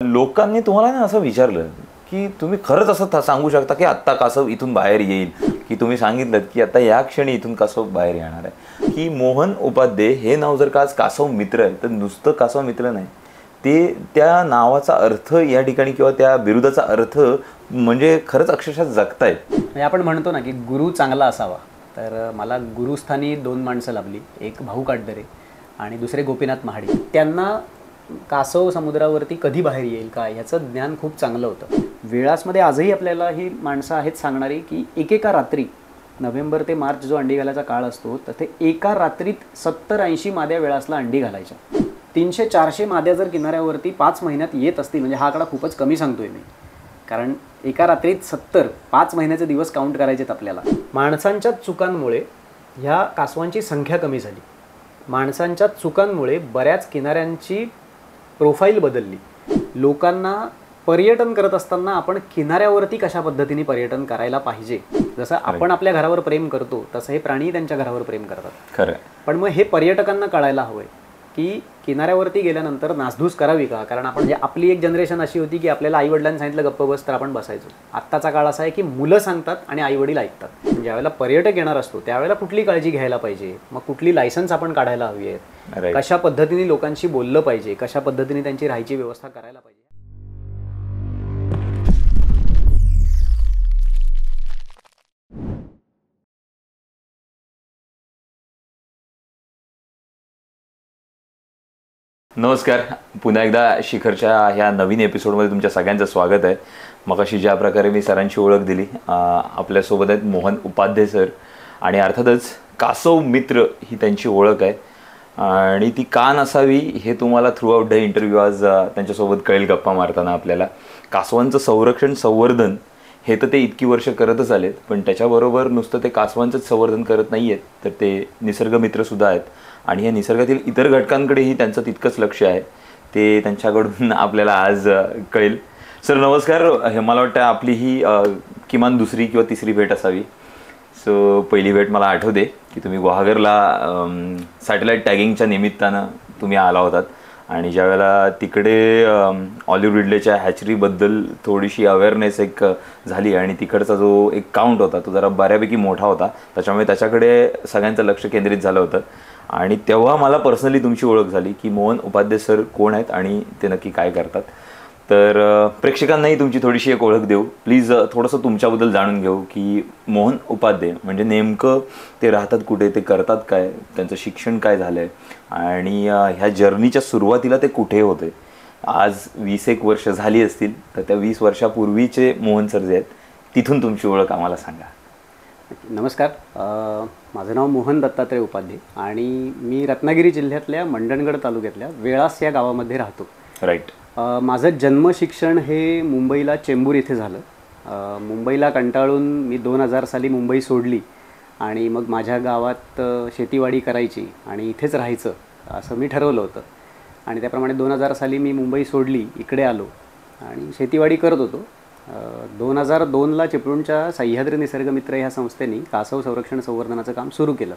लोकांनी तुम्हाला ना असं विचारलं की तुम्ही खरंच असं सांगू शकता की आत्ता कासव इथून बाहेर येईल, की तुम्ही सांगितलं की आता या क्षणी इथून कासव बाहेर येणार आहे, की मोहन उपाध्ये हे नाव जर का आज कासव मित्र आहे तर नुसतं कासव मित्र नाही, ते त्या नावाचा अर्थ या ठिकाणी किंवा त्या बिरुदाचा अर्थ म्हणजे खरंच अक्षरशः जगतायत. म्हणजे आपण म्हणतो ना की गुरु चांगला असावा, तर मला गुरुस्थानी 2 माणसं लाभली, एक भाऊ काटदरे आणि दुसरे गोपीनाथ महाडी. त्यांना कासव समुद्रावरती कधी बाहेर येईल का ह्याचं ज्ञान खूप चांगलं होतं. वेळासमध्ये आजही आपल्याला ही माणसं आहेत सांगणारी की एकेका रात्री नोव्हेंबर ते मार्च जो अंडी घालायचा काळ असतो तर ते एका रात्रीत 70-80 माद्या वेळासला अंडी घालायच्या. 300-400 माद्या जर किनाऱ्यावरती 5 महिन्यात येत असतील, म्हणजे हा आकडा खूपच कमी सांगतोय मी, कारण एका रात्रीत 70 5 महिन्याचे दिवस काउंट करायचेत आपल्याला. माणसांच्या चुकांमुळे ह्या कासवांची संख्या कमी झाली. माणसांच्या चुकांमुळे बऱ्याच किनाऱ्यांची प्रोफाईल बदलली. लोकांना पर्यटन करत असताना आपण किनाऱ्यावरती कशा पद्धतीने पर्यटन करायला पाहिजे, जसं आपण आपल्या घरावर प्रेम करतो तसं हे प्राणी त्यांच्या घरावर प्रेम करतात. खरं. पण मग हे पर्यटकांना कळायला हवंय की किनाऱ्यावरती गेल्यानंतर नासधूस करावी का, कारण आपण आपली एक जनरेशन अशी होती की आपल्याला आईवडिलांनी सांगितलं गप्प बस तर आपण बसायचो. आत्ताचा काळ असा आहे की मुलं सांगतात आणि आईवडील ऐकतात. ज्यावेळेला पर्यटक येणार असतो त्यावेळेला कुठली काळजी घ्यायला पाहिजे, मग कुठली लायसन्स आपण काढायला हवी आहेत, कशा पद्धतीने लोकांशी बोललं पाहिजे, कशा पद्धतीने त्यांची राहायची व्यवस्था करायला पाहिजे. नमस्कार, पुन्हा एकदा शिखरच्या ह्या नवीन एपिसोडमध्ये तुमच्या सगळ्यांचं स्वागत आहे. मगाशी ज्या प्रकारे मी सरांची ओळख दिली, आपल्यासोबत आहेत मोहन उपाध्ये सर, आणि अर्थातच कासव मित्र ही त्यांची ओळख आहे. आणि ती का नसावी हे तुम्हाला थ्रू आउट द इंटरव्ह्यू आज त्यांच्यासोबत कळेल गप्पा मारताना आपल्याला. कासवांचं संरक्षण संवर्धन हे तर ते इतकी वर्ष करतच आलेत, पण त्याच्याबरोबर नुसतं ते कासवांचंच संवर्धन करत नाही आहेत, तर ते निसर्गमित्रसुद्धा आहेत. आणि या निसर्गातील इतर घटकांकडेही त्यांचं तितकंच लक्ष आहे. ते त्यांच्याकडून आपल्याला आज कळेल. सर नमस्कार. हे मला वाटतं आपली ही किमान दुसरी किंवा तिसरी भेट असावी. सो पहिली भेट मला आठवते की तुम्ही गुहागरला सॅटेलाईट टॅगिंगच्या निमित्तानं तुम्ही आला होतात, आणि ज्यावेळेला तिकडे ऑलिव्ह रिडलेच्या हॅचरीबद्दल थोडीशी अवेअरनेस एक झाली आणि तिकडचा जो एक काउंट होता तो जरा बऱ्यापैकी मोठा होता, त्याच्यामुळे त्याच्याकडे सगळ्यांचं लक्ष केंद्रित झालं होतं. आणि तेव्हा मला पर्सनली तुमची ओळख झाली की मोहन उपाध्ये सर कोण आहेत आणि ते नक्की काय करतात. तर प्रेक्षकांनाही तुमची थोडीशी एक ओळख देऊ. प्लीज थोडंसं तुमच्याबद्दल जाणून घेऊ की मोहन उपाध्ये म्हणजे नेमकं ते राहतात कुठे, ते करतात काय, त्यांचं शिक्षण काय झालं आहे, आणि ह्या जर्नीच्या सुरुवातीला ते कुठे होते. आज 20-1 वर्ष झाली असतील, तर त्या 20 वर्षापूर्वीचे मोहन सर जे आहेत तिथून तुमची ओळख आम्हाला सांगा. नमस्कार, माझं नाव मोहन दत्तात्रय उपाध्ये आणि मी रत्नागिरी जिल्ह्यातल्या मंडणगड तालुक्यातल्या वेळास या गावामध्ये राहतो. राईट. माझं जन्मशिक्षण हे मुंबईला चेंबूर इथे झालं. मुंबईला कंटाळून मी 2000 साली मुंबई सोडली आणि मग माझ्या गावात शेतीवाडी करायची आणि इथेच राहायचं असं मी ठरवलं होतं. आणि त्याप्रमाणे 2000 साली मी मुंबई सोडली, इकडे आलो आणि शेतीवाडी करत होतो. 2002ला चिपळूणच्या सह्याद्री निसर्गमित्र ह्या संस्थेने कासव संरक्षण संवर्धनाचं काम सुरू केलं.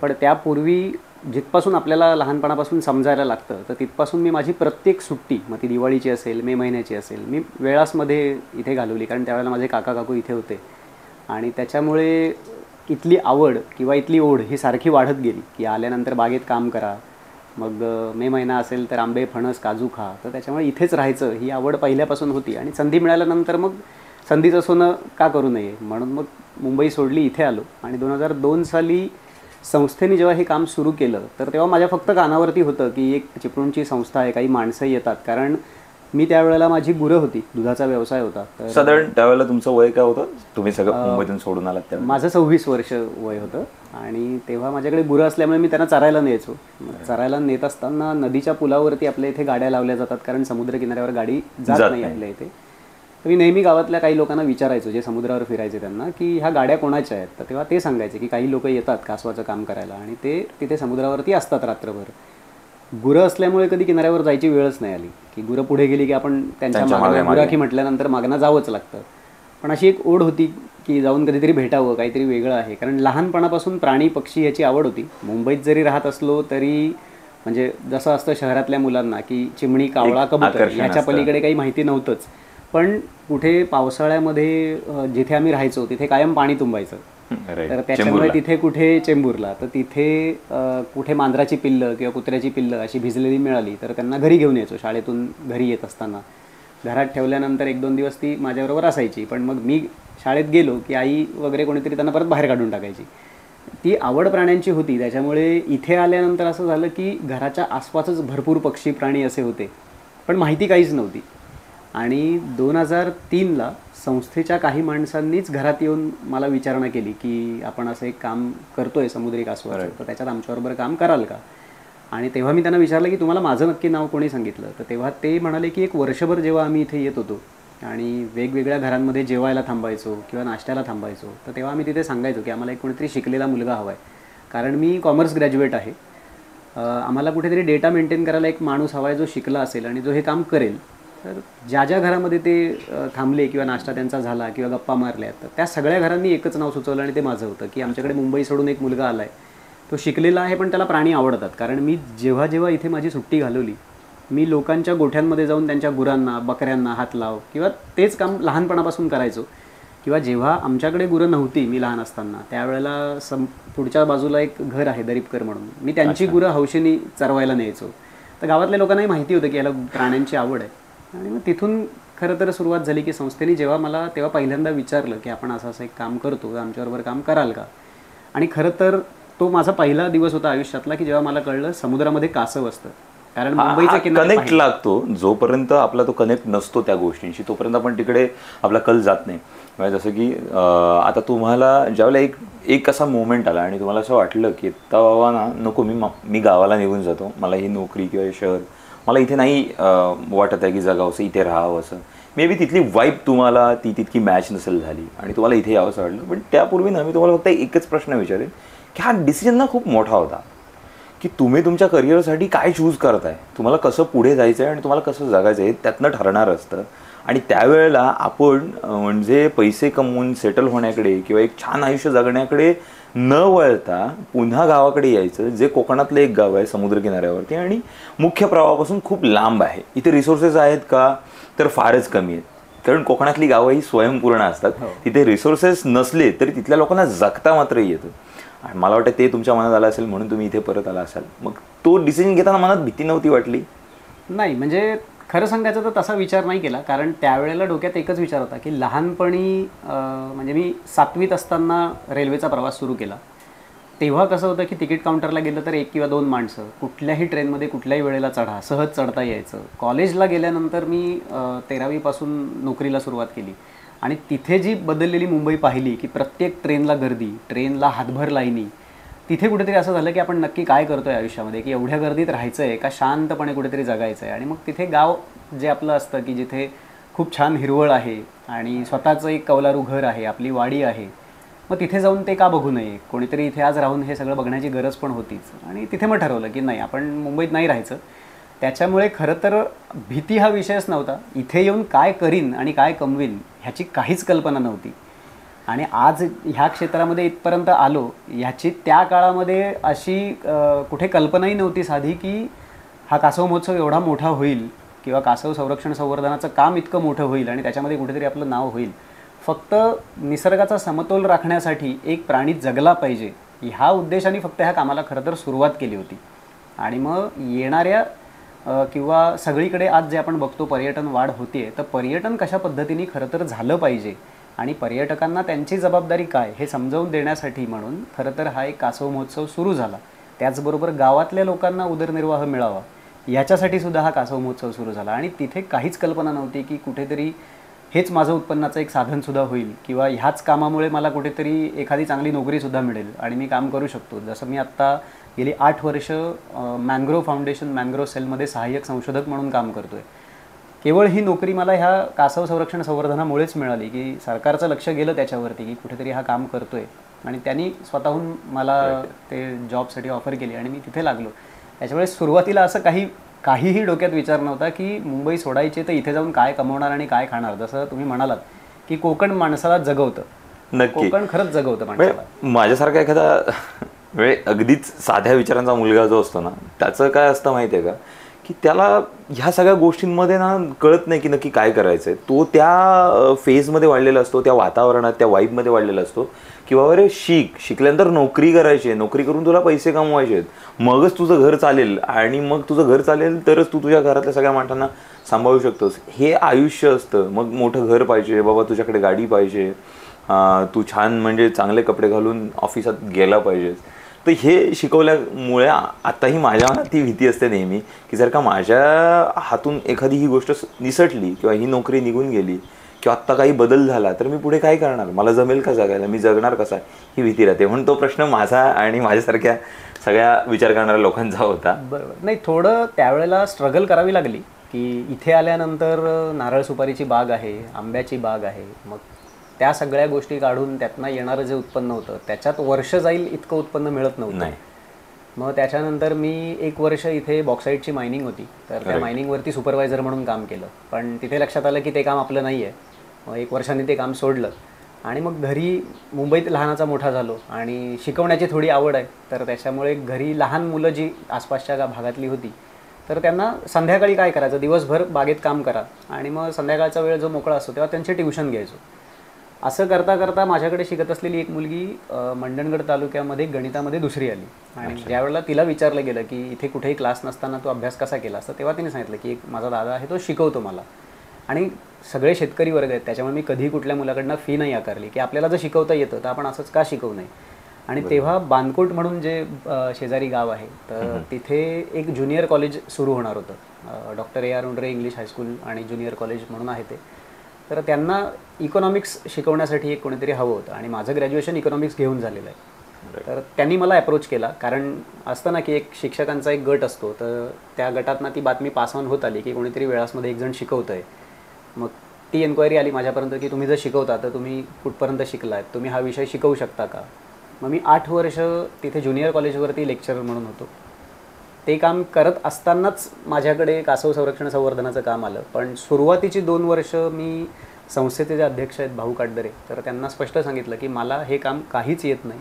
पण त्यापूर्वी जिथपासून आपल्याला लहानपणापासून समजायला लागतं तर तिथपासून मी माझी प्रत्येक सुट्टी, मग ती दिवाळीची असेल, मे महिन्याची असेल, मी वेळासमध्ये इथे घालवली, कारण त्यावेळेला माझे काका काकू इथे होते. आणि त्याच्यामुळे इथली आवड किंवा इथली ओढ ही सारखी वाढत गेली की आल्यानंतर बागेत काम करा, मग मे महिना असेल तर आंबे फणस काजू खा, तर त्याच्यामुळे इथेच राहायचं ही आवड पहिल्यापासून होती. आणि संधी मिळाल्यानंतर मग संधीचं सोनं का करू नये म्हणून मग मुंबई सोडली, इथे आलो. आणि 2002 साली संस्थेने जेव्हा हे काम सुरू केलं तर तेव्हा माझ्या फक्त कानावरती होतं की एक चिपळूणची संस्था आहे, काही माणसं येतात, कारण मी त्यावेळेला माझी गुरं होती, दुधाचा व्यवसाय होता. तर साधारण त्यावेळेला तुमचं वय काय होतं, तुम्ही सगळं मुंबईतून सोडून आलात त्यावेळेला? माझं 26 वर्ष वय होतं. आणि तेव्हा माझ्याकडे गुरं असल्यामुळे मी त्यांना चरायला न्यायचो. चरायला नेत असताना नदीच्या पुलावरती आपल्या इथे गाड्या लावल्या जातात, कारण समुद्रकिनाऱ्यावर गाडी जात नाही आपल्या इथे. तर मी नेहमी गावातल्या काही लोकांना विचारायचो जे समुद्रावर फिरायचे त्यांना की ह्या गाड्या कोणाच्या आहेत. तर तेव्हा ते सांगायचे की काही लोक येतात कासवाचं काम करायला आणि ते तिथे समुद्रावरती असतात रात्रभर. गुरं असल्यामुळे कधी किनाऱ्यावर जायची वेळच नाही आली की गुरं पुढे गेली की आपण त्यांच्या मागे गुराखी म्हटल्यानंतर मागणं जावंच लागतं. पण अशी एक ओढ होती की जाऊन कधीतरी भेटावं, काहीतरी वेगळं आहे, कारण लहानपणापासून प्राणी पक्षी याची आवड होती. मुंबईत जरी राहत असलो तरी म्हणजे जसं असतं शहरातल्या मुलांना की चिमणी, कावळा, कबूतर आकर्षण ह्याच्या असतं. पलीकडे काही माहिती नव्हतंच. पण कुठे पावसाळ्यामध्ये जिथे आम्ही राहायचो तिथे कायम पाणी तुंबायचं. राईट. तर त्याच्यामुळे तिथे कुठे चेंबूरला तर तिथे कुठे मांजराची पिल्लं किंवा कुत्र्याची पिल्लं अशी भिजलेली मिळाली तर त्यांना घरी घेऊन यायचो. शाळेतून घरी येत असताना घरात ठेवल्यानंतर 1-2 दिवस ती माझ्याबरोबर असायची. पण मग मी शाळेत गेलो की आई वगैरे कोणीतरी त्यांना परत बाहेर काढून टाकायची. ती आवड प्राण्यांची होती. त्याच्यामुळे इथे आल्यानंतर असं झालं की घराच्या आसपासच भरपूर पक्षी प्राणी असे होते, पण माहिती काहीच नव्हती. आणि 2003ला संस्थेच्या काही माणसांनीच घरात येऊन मला विचारणा केली की आपण असं एक काम करतोय समुद्री कासवाचं, तर त्याच्यात आमच्याबरोबर काम कराल का. आणि तेव्हा मी त्यांना विचारलं की तुम्हाला माझं नक्की नाव कोणी सांगितलं. तर तेव्हा ते म्हणाले की एक वर्षभर जेव्हा आम्ही इथे येत होतो आणि वेगवेगळ्या घरांमध्ये जेवायला थांबायचो किंवा नाश्त्याला थांबायचो, तर तेव्हा आम्ही तिथे सांगायचो की आम्हाला एक कोणीतरी शिकलेला मुलगा हवा आहे. कारण मी कॉमर्स ग्रॅज्युएट आहे. आम्हाला कुठेतरी डेटा मेंटेन करायला एक माणूस हवा आहे जो शिकला असेल आणि जो हे काम करेल. तर ज्या ज्या घरामध्ये ते थांबले किंवा नाश्ता त्यांचा झाला किंवा गप्पा मारल्या, तर त्या सगळ्या घरांनी एकच नाव सुचवलं आणि ते माझं होतं की आमच्याकडे मुंबई सोडून एक मुलगा आला आहे. तो शिकलेला आहे पण त्याला प्राणी आवडतात. कारण मी जेव्हा जेव्हा इथे माझी सुट्टी घालवली, मी लोकांच्या गोठ्यांमध्ये जाऊन त्यांच्या गुरांना, बकऱ्यांना हात लाव किंवा तेच काम लहानपणापासून करायचो. किंवा जेव्हा आमच्याकडे गुरं नव्हती मी लहान असताना, त्यावेळेला पुढच्या बाजूला एक घर आहे दरीपकर म्हणून, मी त्यांची गुरं हौशेनी चरवायला न्यायचो. तर गावातल्या लोकांनाही माहिती होतं की याला प्राण्यांची आवड आहे. आणि मग तिथून खरं तर सुरुवात झाली की संस्थेने जेव्हा मला तेव्हा पहिल्यांदा विचारलं की आपण असं असं एक काम करतो, आमच्याबरोबर काम कराल का. आणि खरं तर तो माझा पहिला दिवस होता आयुष्यातला की जेव्हा मला कळलं समुद्रामध्ये कासव असतं. कारण मुंबईचा कनेक्ट लागतो. जोपर्यंत आपला तो कनेक्ट नसतो त्या गोष्टींशी, तोपर्यंत आपण तिकडे आपला कल जात नाही. म्हणजे जसं की आता तुम्हाला ज्यावेळेला एक असा मोमेंट आला आणि तुम्हाला असं वाटलं की आता बाबा ना नको, मी गावाला निघून जातो, मला ही नोकरी किंवा हे शहर मला इथे नाही वाटत आहे की जगावं असं, इथे राहावं असं. मे बी तिथली वाईब तुम्हाला ती तितकी मॅच नसेल झाली आणि तुम्हाला इथे यावं असं वाटलं. पण त्यापूर्वी ना मी तुम्हाला फक्त एकच प्रश्न विचारेन की हा डिसिजन ना खूप मोठा होता की तुम्ही तुमच्या करिअरसाठी काय चूज करताय, तुम्हाला कसं पुढे जायचं आहे आणि तुम्हाला कसं जगायचं आहे त्यातनं ठरणार असतं. आणि त्यावेळेला आपण म्हणजे पैसे कमवून सेटल होण्याकडे किंवा एक छान आयुष्य जगण्याकडे न वळता पुन्हा गावाकडे यायचं, जे कोकणातलं एक गाव आहे समुद्रकिनाऱ्यावरती आणि मुख्य प्रवाहापासून खूप लांब आहे. इथे रिसोर्सेस आहेत का, तर फारच कमी आहेत. कारण कोकणातली गावं ही स्वयंपूर्ण असतात. तिथे रिसोर्सेस नसले तरी तिथल्या लोकांना जगता मात्र येतं. आणि मला वाटतं ते तुमच्या मनात आलं असेल म्हणून तुम्ही इथे परत आला असाल. मग तो डिसिजन घेताना मनात भीती नव्हती वाटली? नाही, म्हणजे खरं सांगायचं तर तसा विचार नाही केला. कारण त्यावेळेला डोक्यात एकच विचार होता की लहानपणी म्हणजे मी 7वीत असताना रेल्वेचा प्रवास सुरू केला. तेव्हा कसं होतं की तिकीट काउंटरला गेलं तर 1 किंवा 2 माणसं कुठल्याही ट्रेनमध्ये कुठल्याही वेळेला चढा, सहज चढता यायचं. कॉलेजला गेल्यानंतर मी 13वीपासून नोकरीला सुरुवात केली आणि तिथे जी बदललेली मुंबई पाहिली की प्रत्येक ट्रेनला गर्दी, ट्रेनला हातभर लाईनी. तिथे कुठेतरी असं झालं की आपण नक्की काय करतोय आयुष्यामध्ये, की एवढ्या गर्दीत राहायचं आहे का शांतपणे कुठेतरी जगायचं आहे. आणि मग तिथे गाव जे आपलं असतं की जिथे खूप छान हिरवळ आहे आणि स्वतःचं एक कौलारू घर आहे, आपली वाडी आहे, मग तिथे जाऊन ते का बघू नये. कोणीतरी इथे आज राहून हे सगळं बघण्याची गरज पण होतीच. आणि तिथे मग ठरवलं की नाही, आपण मुंबईत नाही राहायचं. त्याच्यामुळे खरं तर भीती हा विषयच नव्हता. इथे येऊन काय करीन आणि काय कमवीन ह्याची काहीच कल्पना नव्हती. आणि आज ह्या क्षेत्रामध्ये इथपर्यंत आलो ह्याची त्या काळामध्ये अशी कुठे कल्पनाही नव्हती साधी की हा कासव महोत्सव एवढा मोठा होईल किंवा कासव संरक्षण संवर्धनाचं काम इतकं मोठं होईल आणि त्याच्यामध्ये कुठेतरी आपलं नाव होईल. फक्त निसर्गाचा समतोल राखण्यासाठी एक प्राणी जगला पाहिजे ह्या उद्देशाने फक्त ह्या कामाला खरं तर सुरुवात केली होती. आणि मग येणाऱ्या किंवा सगळीकडे आज जे आपण बघतो पर्यटन वाढ होते, तर पर्यटन कशा पद्धतीने खरं तर झालं पाहिजे आणि पर्यटकांना त्यांची जबाबदारी काय हे समजावून देण्यासाठी म्हणून खरं तर हा एक कासव महोत्सव सुरू झाला. त्याचबरोबर गावातल्या लोकांना उदरनिर्वाह मिळावा याच्यासाठी सुद्धा हा कासव महोत्सव सुरू झाला. आणि तिथे काहीच कल्पना नव्हती की कुठेतरी हेच माझं उत्पन्नाचं एक साधनसुद्धा होईल किंवा ह्याच कामामुळे मला कुठेतरी एखादी चांगली नोकरीसुद्धा मिळेल आणि मी काम करू शकतो. जसं मी आत्ता गेली 8 वर्ष मॅनग्रोव्ह फाउंडेशन मॅनग्रोव्ह सेलमध्ये सहाय्यक संशोधक म्हणून काम करतो आहे. केवळ ही नोकरी मला ह्या कासव संरक्षण संवर्धनामुळेच मिळाली की सरकारचं लक्ष गेलं त्याच्यावरती की कुठेतरी हा काम करतोय आणि त्यांनी स्वतःहून मला ते जॉबसाठी ऑफर केली आणि मी तिथे लागलो. त्याच्यामुळे सुरुवातीला असं काहीही डोक्यात विचार नव्हता की मुंबई सोडायची तर इथे जाऊन काय कमवणार आणि काय खाणार. जसं तुम्ही म्हणालात की कोकण माणसाला जगवतं. नक्की कोकण खरंच जगवतं माणसाला. माझ्यासारखा एखादा म्हणजे अगदीच साध्या विचारांचा मुलगा जो असतो ना, त्याचं काय असतं माहिती आहे का, की त्याला ह्या सगळ्या गोष्टींमध्ये ना कळत नाही की नक्की काय करायचं आहे. तो त्या फेजमध्ये वाढलेला असतो, त्या वातावरणात, त्या वाईबमध्ये वाढलेला असतो की बाबा रे शिकल्यानंतर नोकरी करायची आहे, नोकरी करून तुला पैसे कमवायचे आहेत, मगच तुझं घर चालेल, आणि मग तुझं घर चालेल तरच तू तुझ्या घरातल्या सगळ्या माणसांना सांभाळू शकतोस. हे आयुष्य असतं. मग मोठं घर पाहिजे बाबा, तुझ्याकडे गाडी पाहिजे, तू छान म्हणजे चांगले कपडे घालून ऑफिसात गेला पाहिजेस. तर हे शिकवल्यामुळे आताही माझ्या मनात ती भीती असते नेहमी की जर का माझ्या हातून एखादी ही गोष्ट निसटली किंवा ही नोकरी निघून गेली किंवा आत्ता काही बदल झाला तर मी पुढे काय करणार, मला जमेल का जगायला, मी जगणार कसा, ही भीती राहते. म्हणून तो प्रश्न माझा आणि माझ्यासारख्या सगळ्या विचार करणाऱ्या लोकांचा होता. बरोबर. नाही, थोडं त्यावेळेला स्ट्रगल करावी लागली की इथे आल्यानंतर नारळ सुपारीची बाग आहे, आंब्याची बाग आहे, मग त्या सगळ्या गोष्टी काढून त्यातनं येणारं जे उत्पन्न होतं त्याच्यात वर्ष जाईल इतकं उत्पन्न मिळत नव्हतं. नाही. मग त्याच्यानंतर मी 1 वर्ष इथे बॉक्साईटची मायनिंग होती, तर त्या मायनिंगवरती सुपरवायझर म्हणून काम केलं. पण तिथे लक्षात आलं की ते काम आपलं नाही आहे. मग 1 वर्षांनी ते काम सोडलं आणि मग घरी मुंबईत लहानाचा मोठा झालो आणि शिकवण्याची थोडी आवड आहे, तर त्याच्यामुळे घरी लहान मुलं जी आसपासच्या भागातली होती तर त्यांना संध्याकाळी काय करायचं, दिवसभर बागेत काम करा आणि मग संध्याकाळचा वेळ जो मोकळा असतो तेव्हा त्यांचे ट्युशन घ्यायचो. असं करता करता माझ्याकडे शिकत असलेली एक मुलगी मंडणगड तालुक्यामध्ये गणितामध्ये 2री आली आणि ज्यावेळेला तिला विचारलं गेलं की इथे कुठेही क्लास नसताना तू अभ्यास कसा केला असता, तेव्हा तिने सांगितलं की एक माझा दादा आहे तो शिकवतो मला, आणि सगळे शेतकरी वर्ग आहेत त्याच्यामुळे मी कधी कुठल्या मुलाकडनं फी नाही आकारली की आपल्याला जर शिकवता येतं तर आपण असंच का शिकवू नये. आणि तेव्हा बानकोट म्हणून जे शेजारी गाव आहे तर तिथे एक ज्युनियर कॉलेज सुरू होणार होतं, doctor A R Undare English high school आणि ज्युनियर कॉलेज म्हणून आहे ते. तर त्यांना इकॉनॉमिक्स शिकवण्यासाठी एक कोणीतरी हवं होतं आणि माझं ग्रॅज्युएशन इकॉनॉमिक्स घेऊन झालेलं आहे. तर त्यांनी मला अप्रोच केला, कारण असतं ना की एक शिक्षकांचा एक गट असतो, तर त्या गटातनं ती बातमी पास ऑन होत आली की कोणीतरी वेळासमध्ये एक जण शिकवतं आहे. मग ती एन्क्वायरी आली माझ्यापर्यंत की तुम्ही जर शिकवता तर तुम्ही कुठपर्यंत शिकलात, तुम्ही हा विषय शिकवू शकता का. मग मी 8 वर्ष तिथे ज्युनियर कॉलेजवरती लेक्चरर म्हणून होतो. ते काम करत असतानाच माझ्याकडे कासव संरक्षण संवर्धनाचं काम आलं. पण सुरुवातीची 2 वर्ष मी संस्थेचे जे अध्यक्ष आहेत भाऊ काटदरे, तर त्यांना स्पष्ट सांगितलं की मला हे काम काहीच येत नाही,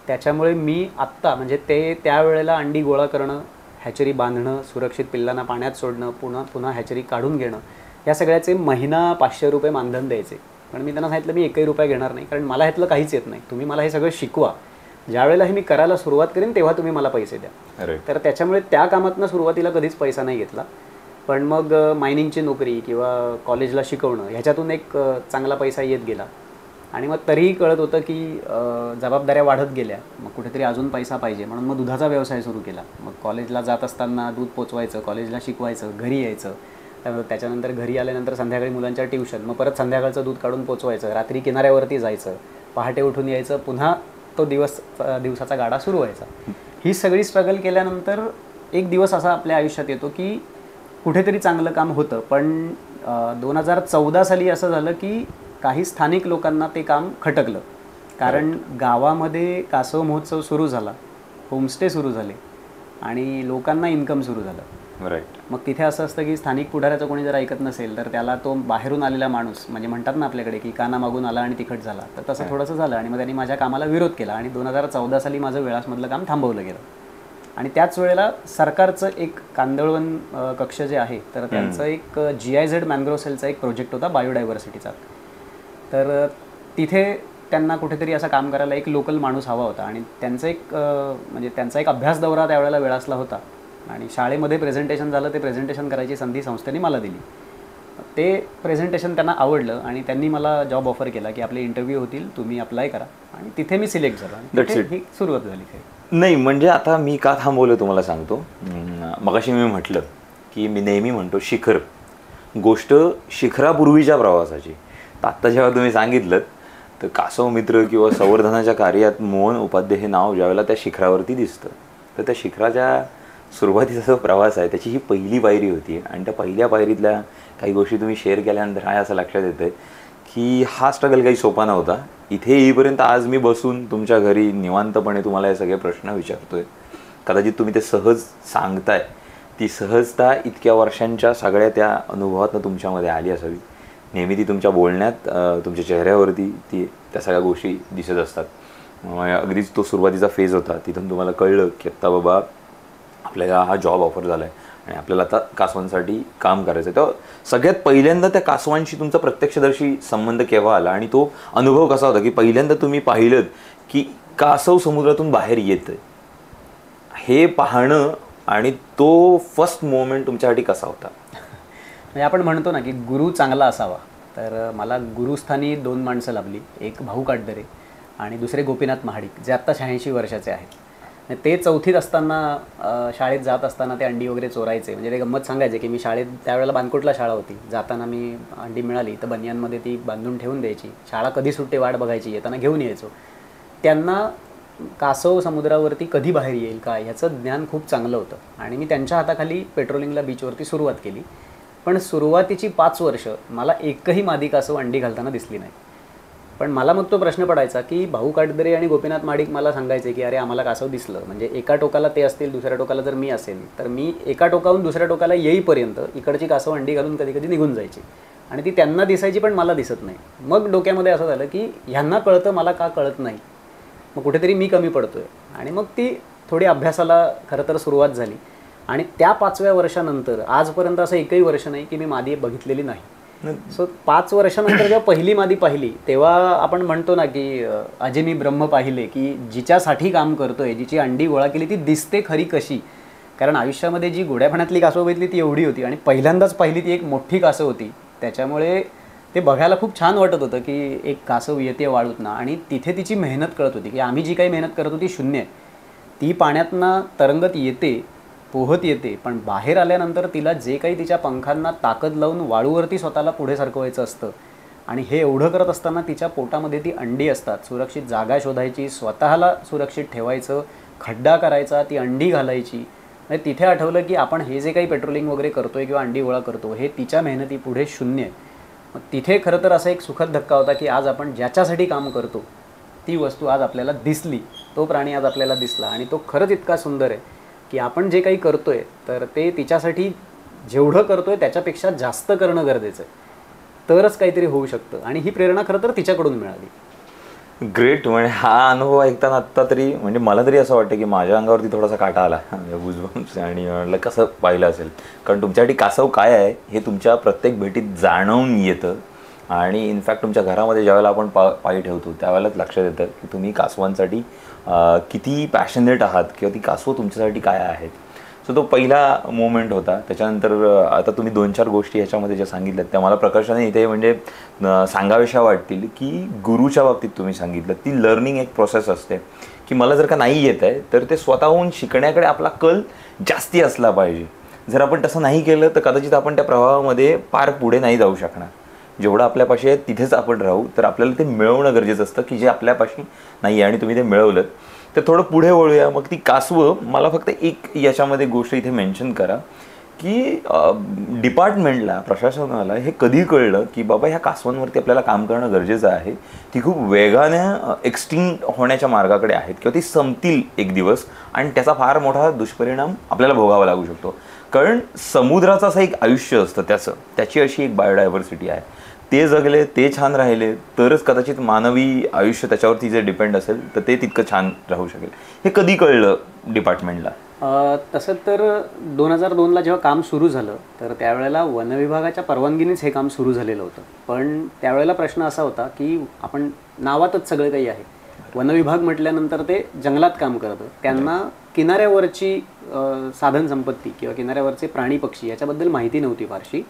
त्याच्यामुळे मी आत्ता म्हणजे ते त्यावेळेला अंडी गोळा करणं, हॅचरी बांधणं, सुरक्षित पिल्लांना पाण्यात सोडणं, पुन्हा हॅचरी काढून घेणं, या सगळ्याचे महिना 500 रुपये मानधन द्यायचे. पण मी त्यांना सांगितलं मी 1ही रुपया घेणार नाही, कारण मला ह्यातलं काहीच येत नाही, तुम्ही मला हे सगळं शिकवा, ज्यावेळेला हे मी करायला सुरुवात करेन तेव्हा तुम्ही मला पैसे द्या. तर त्याच्यामुळे त्या कामातनं सुरुवातीला कधीच पैसा नाही घेतला. पण मग मायनिंगची नोकरी किंवा कॉलेजला शिकवणं ह्याच्यातून एक चांगला पैसा येत गेला आणि मग तरीही कळत होतं की जबाबदाऱ्या वाढत गेल्या, मग कुठेतरी अजून पैसा पाहिजे, म्हणून मग दुधाचा व्यवसाय सुरू केला. मग कॉलेजला जात असताना दूध पोचवायचं, कॉलेजला शिकवायचं, घरी यायचं, त्याच्यानंतर घरी आल्यानंतर संध्याकाळी मुलांच्या ट्युशन, मग परत संध्याकाळचं दूध काढून पोचवायचं, रात्री किनाऱ्यावरती जायचं, पहाटे उठून यायचं, पुन्हा तो दिवसाचा गाडा सुरू व्हायचा. ही सगळी स्ट्रगल केल्यानंतर एक दिवस असा आपल्या आयुष्यात येतो की कुठेतरी चांगलं काम होतं. पण 2014 साली असं झालं की काही स्थानिक लोकांना ते काम खटकलं, कारण गावामध्ये कासव महोत्सव सुरू झाला, होमस्टे सुरू झाले आणि लोकांना इन्कम सुरू झालं. मग तिथे असं असतं की स्थानिक पुढाऱ्याचं कोणी जर ऐकत नसेल तर त्याला तो बाहेरून आलेला माणूस, म्हणजे म्हणतात ना आपल्याकडे की काना मागून आला आणि तिखट झाला, तर तसं थोडंसं झालं आणि मग त्यांनी माझ्या कामाला विरोध केला आणि 2014 साली माझं वेळासमधलं काम थांबवलं गेलं. आणि त्याच वेळेला सरकारचं एक कांदळवन कक्ष जे आहे तर त्यांचं एक GIZ मॅनग्रोव्ह सेलचा एक प्रोजेक्ट होता बायोडायव्हर्सिटीचा. तर तिथे त्यांना कुठेतरी असं काम करायला एक लोकल माणूस हवा होता आणि त्यांचं एक म्हणजे त्यांचा एक अभ्यास दौरा त्यावेळेला वेळासला होता आणि शाळेमध्ये प्रेझेंटेशन झालं. ते प्रेझेंटेशन करायची संधी संस्थेने मला दिली. ते प्रेझेंटेशन त्यांना आवडलं आणि त्यांनी मला जॉब ऑफर केला की आपले इंटरव्ह्यू होतील, तुम्ही अप्लाय करा, आणि तिथे मी सिलेक्ट झालो आणि ही सुरुवात झाली. नाही म्हणजे आता मी का थांबवलं तुम्हाला सांगतो. मगाशी मी म्हटलं की मी नेहमी म्हणतो शिखर, गोष्ट शिखरापूर्वीच्या प्रवासाची. तर आत्ता जेव्हा तुम्ही सांगितलं तर कासव मित्र किंवा संवर्धनाच्या कार्यात मोहन उपाध्ये हे नाव ज्यावेळेला त्या शिखरावरती दिसतं, तर त्या शिखराच्या सुरुवातीचा जो प्रवास आहे त्याची ही पहिली पायरी होती. आणि त्या पहिल्या पायरीतल्या काही गोष्टी तुम्ही शेअर केल्यानंतर काय असं लक्षात येतं की हा स्ट्रगल काही सोपा नव्हता. इथे येईपर्यंत आज मी बसून तुमच्या घरी निवांतपणे तुम्हाला हे सगळे प्रश्न विचारतोय, कदाचित तुम्ही ते सहज सांगताय, ती सहजता इतक्या वर्षांच्या सगळ्या त्या अनुभवातनं तुमच्यामध्ये आली असावी. नेहमी ती तुमच्या बोलण्यात, तुमच्या चेहऱ्यावरती त्या सगळ्या गोष्टी दिसत असतात. अगदीच तो सुरुवातीचा फेज होता, तिथून तुम्हाला कळलं की आत्ता बाबा आपल्याला हा जॉब ऑफर झाला आहे आणि आपल्याला आता कासवांसाठी काम करायचं आहे. तर सगळ्यात पहिल्यांदा त्या कासवांशी तुमचा प्रत्यक्षदर्शी संबंध केव्हा आला आणि तो अनुभव कसा होता की पहिल्यांदा तुम्ही पाहिलं की कासव समुद्रातून बाहेर येतं हे पाहणं आणि तो फर्स्ट मोमेंट तुमच्यासाठी कसा होता? म्हणजे आपण म्हणतो ना की गुरु चांगला असावा, तर मला गुरुस्थानी 2 माणसं लाभली. एक भाऊ काटदरे आणि दुसरे गोपीनाथ महाडिक, जे आत्ता 86 वर्षाचे आहेत. ते 4थीत असताना शाळेत जात असताना ते अंडी वगैरे चोरायचे. म्हणजे ते गंमत सांगायचे की मी शाळेत त्यावेळेला बानकोटला शाळा होती, जाताना मी अंडी मिळाली तर बनियांमध्ये ती बांधून ठेवून द्यायची, शाळा कधी सुट्टे वाट बघायची, येताना घेऊन यायचो. त्यांना कासव समुद्रावरती कधी बाहेर येईल का ह्याचं ज्ञान खूप चांगलं होतं आणि मी त्यांच्या हाताखाली पेट्रोलिंगला बीचवरती सुरुवात केली. पण सुरुवातीची 5 वर्ष मला एकही मादी कासव अंडी घालताना दिसली नाही. पण मला मग तो प्रश्न पडायचा की भाऊ काटदरे आणि गोपीनाथ महाडिक मला सांगायचे की अरे आम्हाला कासव दिसलं, म्हणजे एका टोकाला ते असतील, दुसऱ्या टोकाला जर मी असेल, तर मी एका टोकाहून दुसऱ्या टोकाला येईपर्यंत इकडची कासव अंडी घालून कधी कधी निघून जायची आणि ती त्यांना दिसायची पण मला दिसत नाही. मग डोक्यामध्ये असं झालं की ह्यांना कळतं, मला का कळत नाही, मग कुठेतरी मी कमी पडतोय. आणि मग ती थोडी अभ्यासाला खरं तर सुरुवात झाली आणि त्या 5व्या वर्षानंतर आजपर्यंत असं एकही वर्ष नाही की मी मादी बघितलेली नाही. सो 5 वर्षानंतर जेव्हा पहिली मादी पाहिली तेव्हा आपण म्हणतो ना की अजे मी ब्रह्म पाहिले, की जिच्यासाठी काम करतोय, जिची अंडी गोळा केली ती दिसते खरी कशी. कारण आयुष्यामध्ये जी गोड्यापाण्यातली कासव बघितली ती एवढी होती आणि पहिल्यांदाच पाहिली ती एक मोठी कासव होती. त्याच्यामुळे ते बघायला खूप छान वाटत होतं की एक कासव येते वाळूतनं आणि तिथे तिची मेहनत कळत होती की आम्ही जी काही मेहनत करत होती शून्य आहे. ती पाण्यातनं तरंगत येते, पोहत येते, पण बाहेर आल्यानंतर तिला जे काही तिच्या पंखांना ताकद लावून वाळूवरती स्वतःला पुढे सरकवायचं असतं आणि हे एवढं करत असताना तिच्या पोटामध्ये ती अंडी असतात. सुरक्षित जागा शोधायची, स्वतःला सुरक्षित ठेवायचं, खड्डा करायचा, ती अंडी घालायची. म्हणजे तिथे आठवलं की आपण हे जे काही पेट्रोलिंग वगैरे करतोय किंवा अंडी गोळा करतो हे तिच्या मेहनती पुढे शून्य आहे. मग तिथे खरं तर असा एक सुखद धक्का होता की आज आपण ज्याच्यासाठी काम करतो ती वस्तू आज आपल्याला दिसली, तो प्राणी आज आपल्याला दिसला आणि तो खरंच इतका सुंदर आहे की आपण जे काही करतोय तर ते तिच्यासाठी जेवढं करतोय त्याच्यापेक्षा जास्त करणं गरजेचं आहे, तरच काहीतरी होऊ शकतं. आणि ही प्रेरणा खरं तर तिच्याकडून मिळाली. ग्रेट. म्हणजे हा अनुभव ऐकताना आत्ता तरी म्हणजे मला तरी असं वाटतं की माझ्या अंगावरती थोडासा काटा आला गुजबम्स आणि म्हणलं कसं पाहिलं असेल, कारण तुमच्यासाठी कासव काय आहे हे तुमच्या प्रत्येक भेटीत जाणवून येतं आणि इनफॅक्ट तुमच्या घरामध्ये ज्यावेळेला आपण पायी ठेवतो त्यावेळेलाच लक्षात येतं की तुम्ही कासवांसाठी किती पॅशनेट आहात किंवा ती कासवं तुमच्यासाठी काय आहेत. सो तो पहिला मोमेंट होता. त्याच्यानंतर आता तुम्ही 2-4 गोष्टी ह्याच्यामध्ये ज्या सांगितल्यात त्या मला प्रकर्षाने इथे म्हणजे सांगाव्याशा वाटतील की गुरुच्या बाबतीत तुम्ही सांगितलं ती लर्निंग एक प्रोसेस असते की मला जर का नाही येत आहे तर ते स्वतःहून शिकण्याकडे आपला कल जास्ती असला पाहिजे. जर आपण तसं नाही केलं तर कदाचित आपण त्या प्रवाहामध्ये पार पुढे नाही जाऊ शकणार. जेवढं आपल्यापाशी आहे तिथेच आपण राहू. तर आपल्याला ते मिळवणं गरजेचं असतं की जे आपल्यापाशी नाही आहे आणि तुम्ही ते मिळवलं तर थोडं पुढे वळूया. मग ती कासवं, मला फक्त एक याच्यामध्ये गोष्ट इथे मेन्शन करा की डिपार्टमेंटला, प्रशासनाला हे कधी कळलं की बाबा ह्या कासवांवरती आपल्याला काम करणं गरजेचं आहे, ती खूप वेगाने एक्सटिंक्ट होण्याच्या मार्गाकडे आहेत किंवा ती संपतील एक दिवस आणि त्याचा फार मोठा दुष्परिणाम आपल्याला भोगावा लागू शकतो. कारण समुद्राचं असं एक आयुष्य असतं, त्याची अशी एक बायोडायव्हर्सिटी आहे. ते जगले, ते छान राहिले तरच कदाचित मानवी आयुष्य त्याच्यावरती जे डिपेंड असेल तर ते तितकं छान राहू शकेल. हे कधी कळलं डिपार्टमेंटला? तसं तर 2002ला जेव्हा काम सुरू झालं तर त्यावेळेला वनविभागाच्या परवानगीनेच हे काम सुरू झालेलं होतं. पण त्यावेळेला प्रश्न असा होता की आपण नावातच सगळं काही आहे, वनविभाग म्हटल्यानंतर ते जंगलात काम करतं, त्यांना किनाऱ्यावरची साधन संपत्ती किंवा किनाऱ्यावरचे प्राणी पक्षी याच्याबद्दल माहिती नव्हती फारशी.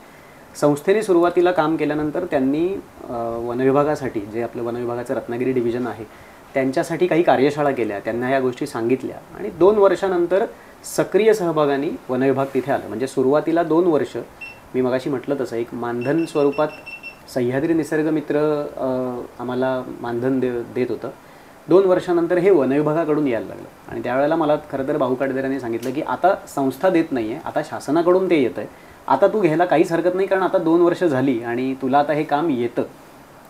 संस्थेने सुरुवातीला काम केल्यानंतर त्यांनी वनविभागासाठी, जे आपलं वनविभागाचं रत्नागिरी डिव्हिजन आहे, त्यांच्यासाठी काही कार्यशाळा केल्या, त्यांना या गोष्टी सांगितल्या आणि 2 वर्षानंतर सक्रिय सहभागाने वनविभाग तिथे आलं. म्हणजे सुरुवातीला 2 वर्ष मी मगाशी म्हटलं तसं एक मानधन स्वरूपात सह्याद्री निसर्ग मित्र आम्हाला मानधन देत होतं. 2 वर्षानंतर हे वनविभागाकडून यायला लागलं आणि त्यावेळेला मला खरं तर भाऊ काटदरेंनी सांगितलं की आता संस्था देत नाही आहे, आता शासनाकडून ते येतं आहे, आता तू घ्यायला काहीच हरकत नाही, कारण आता 2 वर्ष झाली आणि तुला आता हे काम येतं.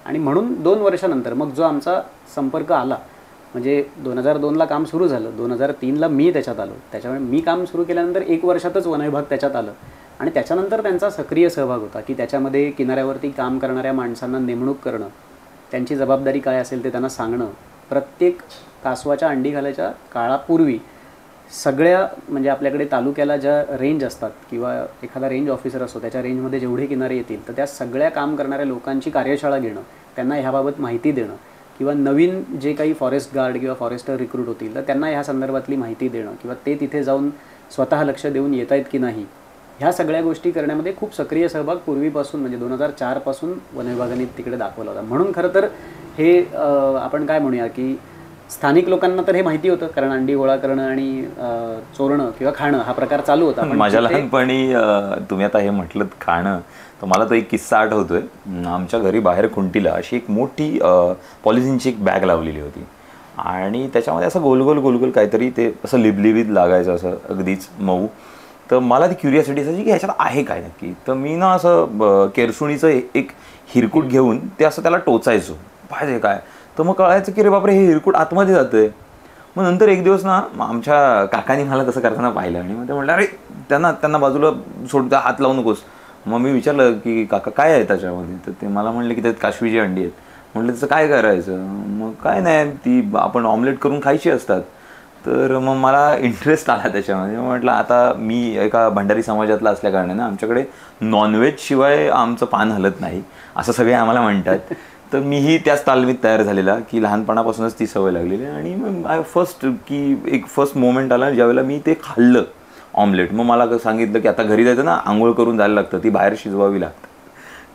आणि म्हणून 2 वर्षानंतर मग जो आमचा संपर्क आला, म्हणजे 2002ला काम सुरू झालं, 2003ला मी त्याच्यात आलो, त्याच्यामुळे मी काम सुरू केल्यानंतर 1 वर्षातच वनविभाग त्याच्यात आलं आणि त्याच्यानंतर त्यांचा सक्रिय सहभाग होता की त्याच्यामध्ये किनाऱ्यावरती काम करणाऱ्या माणसांना नेमणूक करणं, त्यांची जबाबदारी काय असेल ते त्यांना सांगणं, प्रत्येक कासवाच्या अंडी घालायच्या काळापूर्वी सगळ्या म्हणजे आपल्याकडे तालुक्याला ज्या रेंज असतात किंवा एखादा रेंज ऑफिसर असतो त्याच्या रेंजमध्ये जेवढे किनारे येतील तर त्या सगळ्या काम करणाऱ्या लोकांची कार्यशाळा घेणं, त्यांना ह्याबाबत माहिती देणं किंवा नवीन जे काही फॉरेस्ट गार्ड किंवा फॉरेस्टर रिक्रूट होतील तर त्यांना ह्या संदर्भातली माहिती देणं किंवा ते तिथे जाऊन स्वतः लक्ष देऊन येत आहेत की नाही, ह्या सगळ्या गोष्टी करण्यामध्ये खूप सक्रिय सहभाग पूर्वीपासून म्हणजे 2004 पासून वन विभागाने तिकडे दाखवला होता. म्हणून खरं तर हे आपण काय म्हणूया की स्थानिक लोकांना तर हे माहिती होतं, कारण अंडी गोळा करणं आणि चोरणं किंवा खाणं हा प्रकार चालू होता. पण माझ्या लहानपणी तुम्ही आता हे म्हटलं खाणं, तर मला तो एक किस्सा आठवतोय. आमच्या घरी बाहेर खुंटीला अशी एक मोठी पॉलिथिनची एक बॅग लावलेली होती आणि त्याच्यामध्ये असं गोल गोल काहीतरी ते असं लिबलिबीत लागायचं, असं अगदीच मऊ. तर मला ती क्युरियोसिटी असायची की ह्याच्यात आहे काय नक्की. तर मी ना असं केरसुणीचं एक हिरकूट घेऊन ते असं त्याला टोचायचो, पाहिजे काय. तर मग कळायचं की रे बापरे हे हिरकूट आतमध्ये जातंय. मग नंतर एक दिवस ना आमच्या काकांनी मला तसं करताना पाहिलं आणि मग ते म्हटलं अरे त्यांना बाजूला सोडता, हात लावू नकोस. मग मी विचारलं की काका काय आहे त्याच्यामध्ये, तर ते मला म्हणले की त्यात काशवीची अंडी आहेत. म्हटलं त्याचं काय करायचं. मग काय नाही, ती आपण ऑमलेट करून खायची असतात. तर मग मला इंटरेस्ट आला त्याच्यामध्ये. म्हटलं आता मी एका भंडारी समाजातला असल्या कारणाने आमच्याकडे नॉनव्हेज शिवाय आमचं पान हलत नाही असं सगळे आम्हाला म्हणतात. तर मीही त्याच तालमीत तयार झालेला की लहानपणापासूनच ती सवय लागलेली. आणि मग फर्स्ट मोमेंट आला ज्यावेळेला मी ते खाल्लं ऑमलेट. मग मला सांगितलं की आता घरी जायचं ना, आंघोळ करून जायला लागतं, ती बाहेर शिजवावी लागतं.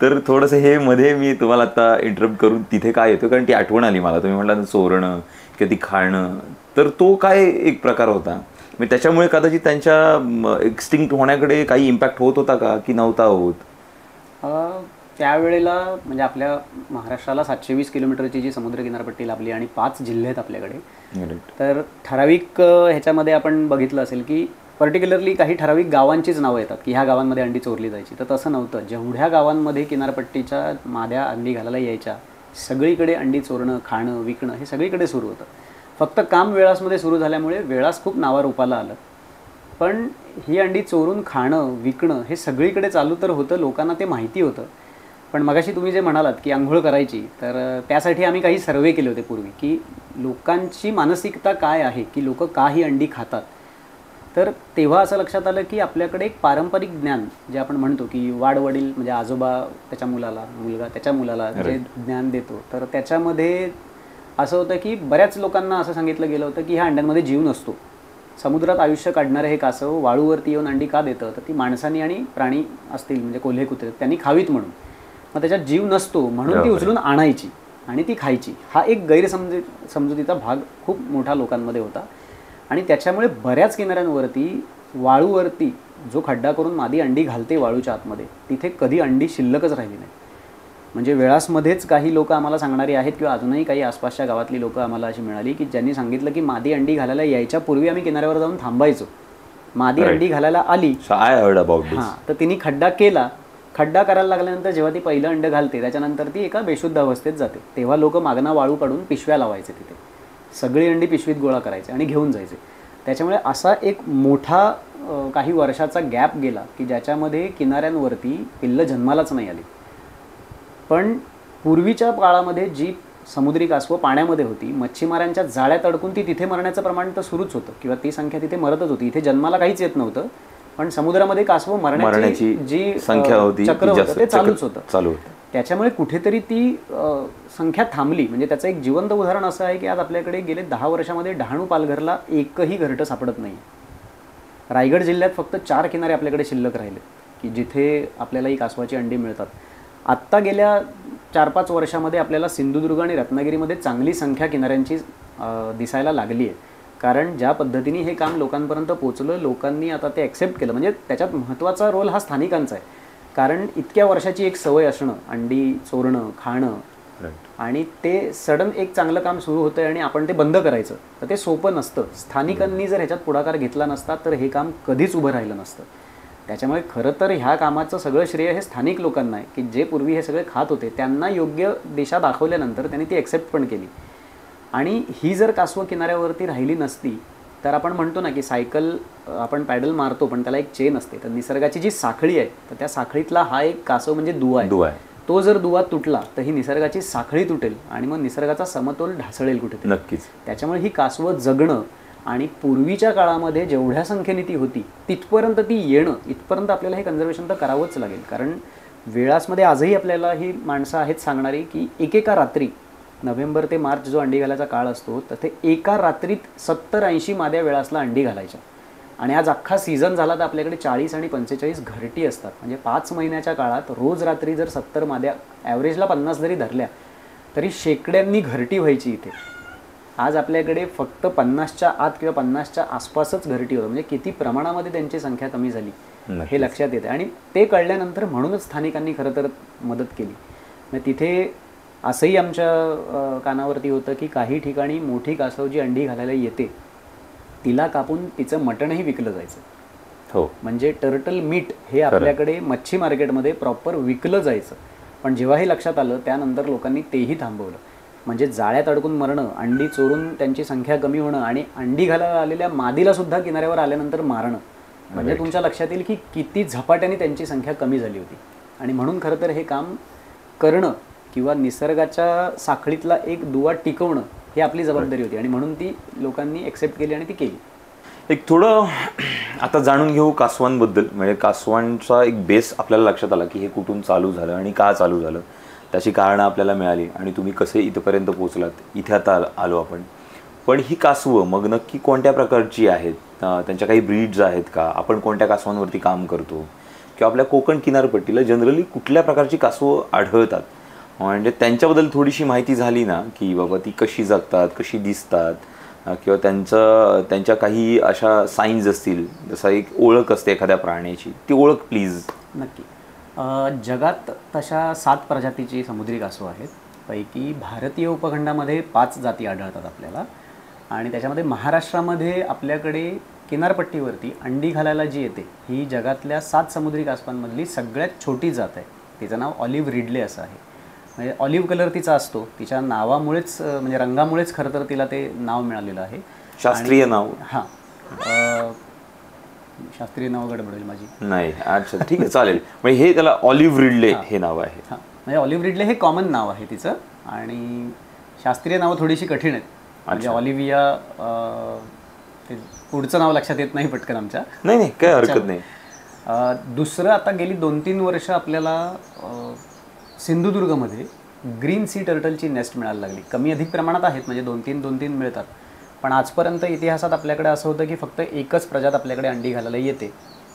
तर थोडंसं हे मध्ये मी तुम्हाला आता इंटरप्ट करून तिथे काय येतो, कारण ती आठवण आली मला. तुम्ही म्हटलं चोरणं किंवा ती खाणं, तर तो काय एक प्रकार होता. मी त्याच्यामुळे कदाचित त्यांच्या एक्सटिंक्ट होण्याकडे काही इम्पॅक्ट होत होता का की नव्हता होत. त्यावेळेला म्हणजे आपल्या महाराष्ट्राला 720 किलोमीटरची जी समुद्र किनारपट्टी लाभली आणि 5 जिल्हे आहेत आपल्याकडे. तर ठराविक ह्याच्यामध्ये आपण बघितलं असेल की पर्टिक्युलरली काही ठराविक गावांचीच नावं येतात की ह्या गावांमध्ये अंडी चोरली जायची. तर तसं नव्हतं. जेवढ्या गावांमध्ये किनारपट्टीच्या माद्या अंडी घालायला यायच्या सगळीकडे अंडी चोरणं, खाणं, विकणं हे सगळीकडे सुरू होतं. फक्त काम वेळासमध्ये सुरू झाल्यामुळे वेळास खूप नावारूपाला आलं. पण ही अंडी चोरून खाणं, विकणं हे सगळीकडे चालू तर होतं, लोकांना ते माहिती होतं. पण मगाशी तुम्ही जे म्हणालात की आंघोळ करायची, तर त्यासाठी आम्ही काही सर्वे केले होते पूर्वी की लोकांची मानसिकता काय आहे, की लोक का ही अंडी खातात. तर तेव्हा असं लक्षात आलं की आपल्याकडे एक पारंपरिक ज्ञान जे आपण म्हणतो की वाडवडील म्हणजे आजोबा त्याच्या मुलाला, मुलगा त्याच्या मुलाला जे ज्ञान देतो, तर त्याच्यामध्ये असं होतं की बऱ्याच लोकांना असं सांगितलं गेलं होतं की ह्या अंड्यांमध्ये जीव नसतो. समुद्रात आयुष्य काढणारे हे कासव वाळूवरती येऊन अंडी का देतं, तर ती माणसांनी आणि प्राणी असतील म्हणजे कोल्हे कुत्रे त्यांनी खावीत म्हणून. मग त्याच्यात जीव नसतो म्हणून ती उचलून आणायची आणि ती खायची. हा एक गैरसमजुतीचा भाग खूप मोठा लोकांमध्ये होता. आणि त्याच्यामुळे बऱ्याच किनाऱ्यांवरती वाळूवरती जो खड्डा करून मादी अंडी घालते वाळूच्या आतमध्ये, तिथे कधी अंडी शिल्लकच राहिली नाही. म्हणजे वेळासमध्येच काही लोक आम्हाला सांगणारी आहेत किंवा अजूनही काही आसपासच्या गावातली लोकं आम्हाला अशी मिळाली की ज्यांनी सांगितलं की मादी अंडी घालायला यायच्या पूर्वी आम्ही किनाऱ्यावर जाऊन थांबायचो. मादी अंडी घालायला आली हां, तर तिने खड्डा केला. खड्डा करायला लागल्यानंतर जेव्हा ती पहिलं अंड घालते त्याच्यानंतर ती एका बेशुद्ध अवस्थेत जाते. तेव्हा लोक मागणं वाळू काढून पिशव्या लावायचे, तिथे सगळी अंडी पिशवीत गोळा करायचे आणि घेऊन जायचे. त्याच्यामुळे असा एक मोठा काही वर्षाचा गॅप गेला की ज्याच्यामध्ये किनाऱ्यांवरती पिल्लं जन्मालाच नाही आली. पण पूर्वीच्या काळामध्ये जी समुद्री कासवं पाण्यामध्ये होती, मच्छीमारांच्या जाळ्यात अडकून ती तिथे मरण्याचं प्रमाण तर सुरूच होतं किंवा ती संख्या तिथे मरतच होती. इथे जन्माला काहीच येत नव्हतं, पण समुद्रामध्ये कासवं मरण्याची जी संख्या होती चक्र होतं ते चालूच होतं. त्याच्यामुळे कुठेतरी ती संख्या थांबली. म्हणजे त्याचं एक जिवंत उदाहरण असं आहे की आज आपल्याकडे गेले 10 वर्षामध्ये डहाणू पालघरला एकही घरटं सापडत नाही. रायगड जिल्ह्यात फक्त 4 किनारे आपल्याकडे शिल्लक राहिले की जिथे आपल्याला ही कासवाची अंडी मिळतात. आत्ता गेल्या 4-5 वर्षामध्ये आपल्याला सिंधुदुर्ग आणि रत्नागिरीमध्ये चांगली संख्या किनाऱ्यांची दिसायला लागली आहे. कारण ज्या पद्धतीने हे काम लोकांपर्यंत पोचलं, लोकांनी आता ते ॲक्सेप्ट केलं. म्हणजे त्याच्यात महत्त्वाचा रोल हा स्थानिकांचा आहे. कारण इतक्या वर्षाची एक सवय असणं, अंडी चोरणं, खाणं, आणि ते सडन एक चांगलं काम सुरू होतं आणि आपण ते बंद करायचं, तर ते सोपं नसतं. स्थानिकांनी जर ह्याच्यात पुढाकार घेतला नसता तर हे काम कधीच उभं राहिलं नसतं. त्याच्यामुळे खरं तर ह्या कामाचं सगळं श्रेय हे स्थानिक लोकांना आहे की जे पूर्वी हे सगळे खात होते, त्यांना योग्य दिशा दाखवल्यानंतर त्यांनी ती ॲक्सेप्ट पण केली. आणि ही जर कासवं किनाऱ्यावरती राहिली नसती तर आपण म्हणतो ना की सायकल आपण पॅडल मारतो पण त्याला एक चेन असते, तर निसर्गाची जी साखळी आहे तर त्या साखळीतला हा एक कासव म्हणजे दुवा आहे. तो जर दुवा तुटला तर ही निसर्गाची साखळी तुटेल आणि मग निसर्गाचा समतोल ढासळेल कुठेतरी. नक्कीच. त्याच्यामुळे ही कासवं जगणं आणि पूर्वीच्या काळामध्ये जेवढ्या संख्येने ती होती तिथपर्यंत ती येणं, इथपर्यंत आपल्याला हे कन्झर्वेशन तर करावंच लागेल. कारण वेळासमध्ये आजही आपल्याला ही माणसं आहेत सांगणारी की एकेका रात्री नोव्हेंबर ते मार्च जो अंडी घालायचा काळ असतो तर ते एका रात्रीत 70-80 माद्या वेळासला अंडी घालायच्या. आणि आज अख्खा सीझन झाला तर आपल्याकडे 40 आणि 45 घरटी असतात. म्हणजे 5 महिन्याच्या काळात रोज रात्री जर 70 माद्या, ॲव्हरेजला 50 जरी धरल्या तरी शेकड्यांनी घरटी व्हायची इथे. आज आपल्याकडे फक्त 50च्या आत किंवा 50च्या आसपासच घरटी होतं. म्हणजे किती प्रमाणामध्ये त्यांची संख्या कमी झाली हे लक्षात येते. आणि ते कळल्यानंतर म्हणूनच स्थानिकांनी खरं तर मदत केली. मग तिथे असंही आमच्या कानावरती होतं की काही ठिकाणी मोठी कासव जी अंडी घालायला येते तिला कापून तिचं मटणही विकलं जायचं. हो, म्हणजे टर्टल मीट हे आपल्याकडे मच्छी मार्केटमध्ये प्रॉपर विकलं जायचं. पण जेव्हा हे लक्षात आलं त्यानंतर लोकांनी तेही थांबवलं. म्हणजे जाळ्यात अडकून मरणं, अंडी चोरून त्यांची संख्या कमी होणं आणि अंडी घालायला आलेल्या मादीला सुद्धा किनाऱ्यावर आल्यानंतर मारणं, म्हणजे तुमच्या लक्षात येईल की किती झपाट्याने त्यांची संख्या कमी झाली होती. आणि म्हणून खरं तर हे काम करणं किंवा निसर्गाच्या साखळीतला एक दुवा टिकवणं ही आपली जबाबदारी होती. आणि म्हणून ती लोकांनी एक्सेप्ट केली आणि ती केली. एक थोडं आता जाणून घेऊ कासवांबद्दल. म्हणजे कासवांचा एक बेस आपल्याला लक्षात आला की हे कुठून चालू झालं आणि का चालू झालं, त्याची कारणं आपल्याला मिळाली आणि तुम्ही कसे इथपर्यंत पोहोचलात, इथे आता आलो आपण. पण ही कासवं मग नक्की कोणत्या प्रकारची आहेत, त्यांच्या काही ब्रीड्स आहेत का, आपण कोणत्या कासवांवरती काम करतो, किंवा आपल्या कोकण किनारपट्टीला जनरली कुठल्या प्रकारची कासवं आढळतात, म्हणजे त्यांच्याबद्दल थोडीशी माहिती झाली ना की बाबा ती कशी जगतात, कशी दिसतात, किंवा त्यांच्या काही अशा साईन्स असतील, जसा एक ओळख असते एखाद्या प्राण्याची, ती ओळख प्लीज. नक्की. जगात तशा 7 प्रजातीची समुद्री कासवं आहेत. पैकी भारतीय उपखंडामध्ये 5 जाती आढळतात आपल्याला. आणि त्याच्यामध्ये महाराष्ट्रामध्ये आपल्याकडे किनारपट्टीवरती अंडी घालायला जी येते ही जगातल्या 7 समुद्री कासवांमधली सगळ्यात छोटी जात आहे. तिचं नाव ऑलिव्ह रिडले असं आहे. म्हणजे ऑलिव्ह कलर तिचा असतो, तिच्या नावामुळेच म्हणजे रंगामुळेच खरं तर तिला ते नाव मिळालेलं आहे. शास्त्रीय नाव? हां, शास्त्रीय नाव गडबडेल माझी. नाही, अच्छा ठीक आहे, चालेल. म्हणजे हे त्याला ऑलिव्ह रिडले हे नाव आहे. हां, म्हणजे ऑलिव्ह रिडले हे कॉमन नाव आहे तिचं. आणि शास्त्रीय नावं थोडीशी कठीण आहेत. म्हणजे ऑलिव्हिया ते पुढचं नाव लक्षात येत नाही पटकन आमच्या. नाही, काय हरकत नाही. दुसरं आता गेली 2-3 वर्ष आपल्याला सिंधुदुर्गमध्ये ग्रीन सी टर्टलची नेस्ट मिळायला लागली. कमी अधिक प्रमाणात आहेत, म्हणजे 2-3 मिळतात. पण आजपर्यंत इतिहासात आपल्याकडे असं होतं की फक्त एकच प्रजात आपल्याकडे अंडी घालायला येते.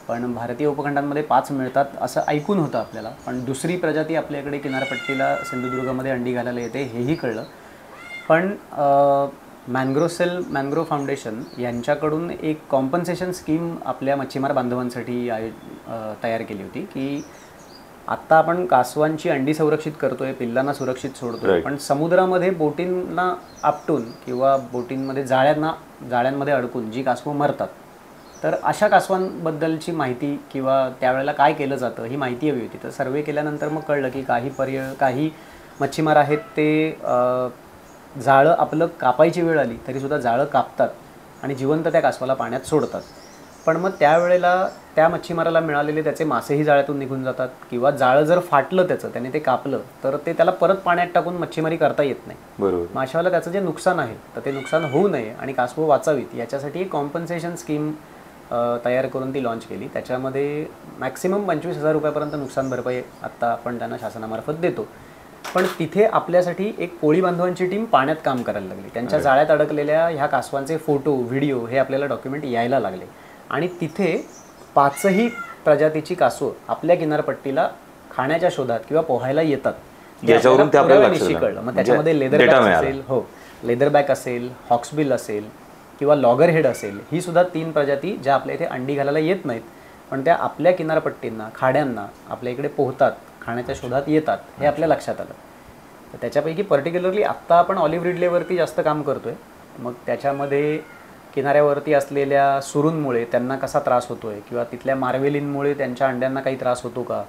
पण भारतीय उपखंडांमध्ये 5 मिळतात असं ऐकून होतं आपल्याला. पण दुसरी प्रजाती आपल्याकडे किनारपट्टीला सिंधुदुर्गमध्ये अंडी घालायला येते हेही कळलं. पण मॅनग्रोव्ह फाउंडेशन यांच्याकडून एक कॉम्पन्सेशन स्कीम आपल्या मच्छीमार बांधवांसाठी तयार केली होती की आत्ता आपण कासवांची अंडी संरक्षित करतोय, पिल्लांना सुरक्षित सोडतोय, पण समुद्रामध्ये बोटींना आपटून किंवा बोटींमध्ये जाळ्यांमध्ये अडकून जी कासवं मरतात, तर अशा कासवांबद्दलची माहिती किंवा त्यावेळेला काय केलं जातं ही माहिती हवी होती. तर सर्वे केल्यानंतर मग कळलं की काही मच्छीमार आहेत ते जाळं आपलं कापायची वेळ आली तरीसुद्धा जाळं कापतात आणि जिवंत त्या कासवाला पाण्यात सोडतात. पण मग त्यावेळेला त्या मच्छीमाराला मिळालेले त्याचे मासेही जाळ्यातून निघून जातात, किंवा जाळं जर फाटलं त्याने ते कापलं तर ते त्याला परत पाण्यात टाकून मच्छीमारी करता येत नाही. बरोबर. मग अशावेळेला त्याचं जे नुकसान आहे तर ते नुकसान होऊ नये आणि कासवं वाचावीत याच्यासाठी एक कॉम्पन्सेशन स्कीम तयार करून ती लॉन्च केली. त्याच्यामध्ये मॅक्सिमम 25,000 रुपयापर्यंत नुकसान भरपाई आत्ता आपण त्यांना शासनामार्फत देतो. पण तिथे आपल्यासाठी एक कोळी बांधवांची टीम पाण्यात काम करायला लागली. त्यांच्या जाळ्यात अडकलेल्या ह्या कासवांचे फोटो, व्हिडिओ हे आपल्याला डॉक्युमेंट यायला लागले. आणि तिथे 5ही प्रजातीची कासवं आपल्या किनारपट्टीला खाण्याच्या शोधात किंवा पोहायला येतात. याच्यावरून ते आपल्याला कळलं. मग त्याच्यामध्ये लेदरबॅक असेल, हॉक्सबिल असेल किंवा लॉगरहेड असेल, ही सुद्धा 3 प्रजाती ज्या आपल्या इथे अंडी घालायला येत नाहीत पण त्या आपल्या किनारपट्टींना, खाड्यांना आपल्या इकडे पोहतात, खाण्याच्या शोधात येतात, हे आपल्या लक्षात आलं. तर त्याच्यापैकी पर्टिक्युलरली आत्ता आपण ऑलिव्ह रिडलेवरती जास्त काम करतोय. मग त्याच्यामध्ये किनाऱ्यावरती असलेल्या सुरूंमुळे त्यांना कसा त्रास होतोय किंवा तिथल्या मार्वेलींमुळे त्यांच्या अंड्यांना काही त्रास होतो का,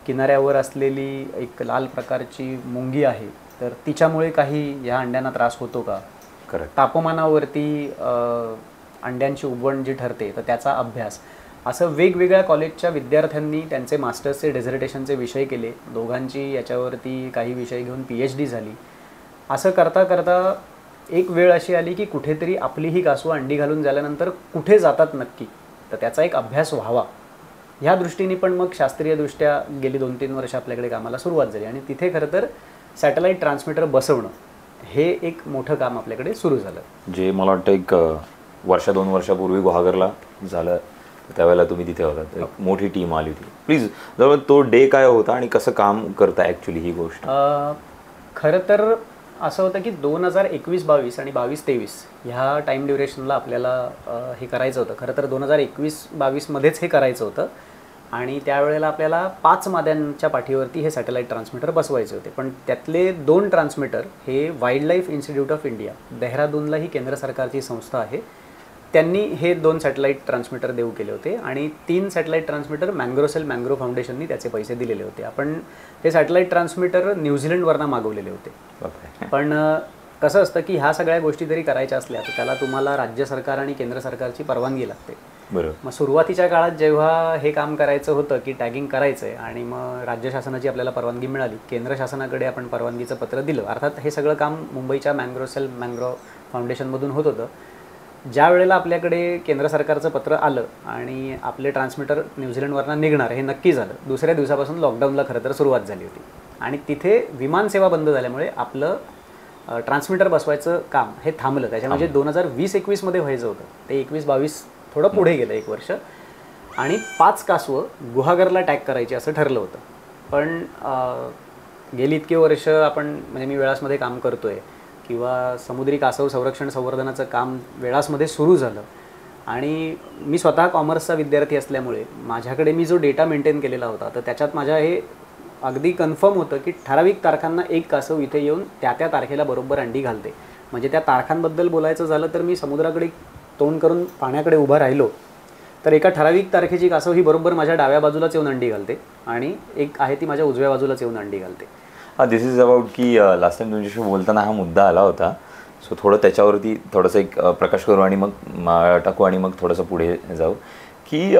किनाऱ्यावर असलेली एक लाल प्रकारची मुंगी आहे तर तिच्यामुळे काही ह्या अंड्यांना त्रास होतो का, तापमानावरती अंड्यांची उबवण जी ठरते तर त्याचा अभ्यास, असं वेगवेगळ्या कॉलेजच्या विद्यार्थ्यांनी त्यांचे मास्टर्सचे डेझर्टेशनचे विषय केले. दोघांची याच्यावरती काही विषय घेऊन PhD झाली. असं करता करता एक वेळ अशी आली की कुठेतरी आपली ही कासवं अंडी घालून झाल्यानंतर कुठे जातात नक्की, तर त्याचा एक अभ्यास व्हावा ह्या दृष्टीने पण मग शास्त्रीयदृष्ट्या गेली 2-3 वर्ष आपल्याकडे कामाला सुरुवात झाली. आणि तिथे खरं तर सॅटेलाईट ट्रान्समीटर बसवणं हे एक मोठं काम आपल्याकडे सुरू झालं. जे मला वाटतं एक वर्ष-2 वर्षापूर्वी गुहागरला झालं, त्यावेळेला तुम्ही तिथे होतात, एक मोठी टीम आली होती. प्लीज जवळ तो डे काय होता आणि कसं काम करता ॲक्च्युली ही गोष्ट? खरं तर असं होतं की 2021-22 आणि 22-23 ह्या टाईम ड्युरेशनला आपल्याला हे करायचं होतं. खरं तर 2021-22मध्येच हे करायचं होतं आणि त्यावेळेला आपल्याला 5 माद्यांच्या पाठीवरती हे सॅटेलाईट ट्रान्समीटर बसवायचे होते. पण त्यातले 2 ट्रान्समीटर हे wild life institute of India, देहरादूनला ही केंद्र सरकारची संस्था आहे, त्यांनी हे 2 सॅटेलाईट ट्रान्समीटर देऊ केले होते आणि 3 सॅटेलाईट ट्रान्समीटर मॅंग्रो फाउंडेशननी त्याचे पैसे दिलेले होते. आपण ते सॅटेलाईट ट्रान्समीटर न्यूझीलंडवरनं मागवलेले होते. पण कसं असतं की ह्या सगळ्या गोष्टी जरी करायच्या असल्या तर त्याला तुम्हाला राज्य सरकार आणि केंद्र सरकारची परवानगी लागते. बरोबर. मग सुरुवातीच्या काळात जेव्हा हे काम करायचं होतं की टॅगिंग करायचं आहे आणि मग राज्य शासनाची आपल्याला परवानगी मिळाली, केंद्र शासनाकडे आपण परवानगीचं पत्र दिलं. अर्थात हे सगळं काम मुंबईच्या मॅंग्रो फाउंडेशनमधून होत होतं. ज्या वेळेला आपल्याकडे केंद्र सरकारचं पत्र आलं आणि आपले ट्रान्समीटर न्यूझीलंडवरनं निघणार हे नक्की झालं, दुसऱ्या दिवसापासून लॉकडाऊनला खरं तर सुरुवात झाली होती. आणि तिथे विमानसेवा बंद झाल्यामुळे आपलं ट्रान्समीटर बसवायचं काम हे थांबलं. त्याच्यामध्ये 2020-21मध्ये व्हायचं होतं ते 21-22 थोडं पुढे गेलं 1 वर्ष. आणि 5 कासवं गुहागरला टॅग करायची असं ठरलं होतं. पण गेली इतके वर्ष आपण म्हणजे मी वेळासमध्ये काम करतो आहे किंवा समुद्री कासव संरक्षण संवर्धनाचं काम वेळासमध्ये सुरू झालं आणि मी स्वतः कॉमर्सचा विद्यार्थी असल्यामुळे माझ्याकडे मी जो डेटा मेंटेन केलेला होता तर त्याच्यात माझ्या हे अगदी कन्फर्म होतं की ठराविक तारखांना एक कासव इथे येऊन त्या तारखेला बरोबर अंडी घालते. म्हणजे त्या तारखांबद्दल बोलायचं झालं तर मी समुद्राकडे तोंड करून पाण्याकडे उभा राहिलो तर एका ठराविक तारखेची कासव ही बरोबर माझ्या डाव्या बाजूलाच येऊन अंडी घालते आणि एक आहे ती माझ्या उजव्या बाजूलाच येऊन अंडी घालते. दिस इज अबाउट की लास्ट टाइम तुमच्याशी बोलताना हा मुद्दा आला होता, सो थोडं त्याच्यावरती थोडंसं एक प्रकाश करू आणि मग टाकू आणि मग थोडंसं पुढे जाऊ. की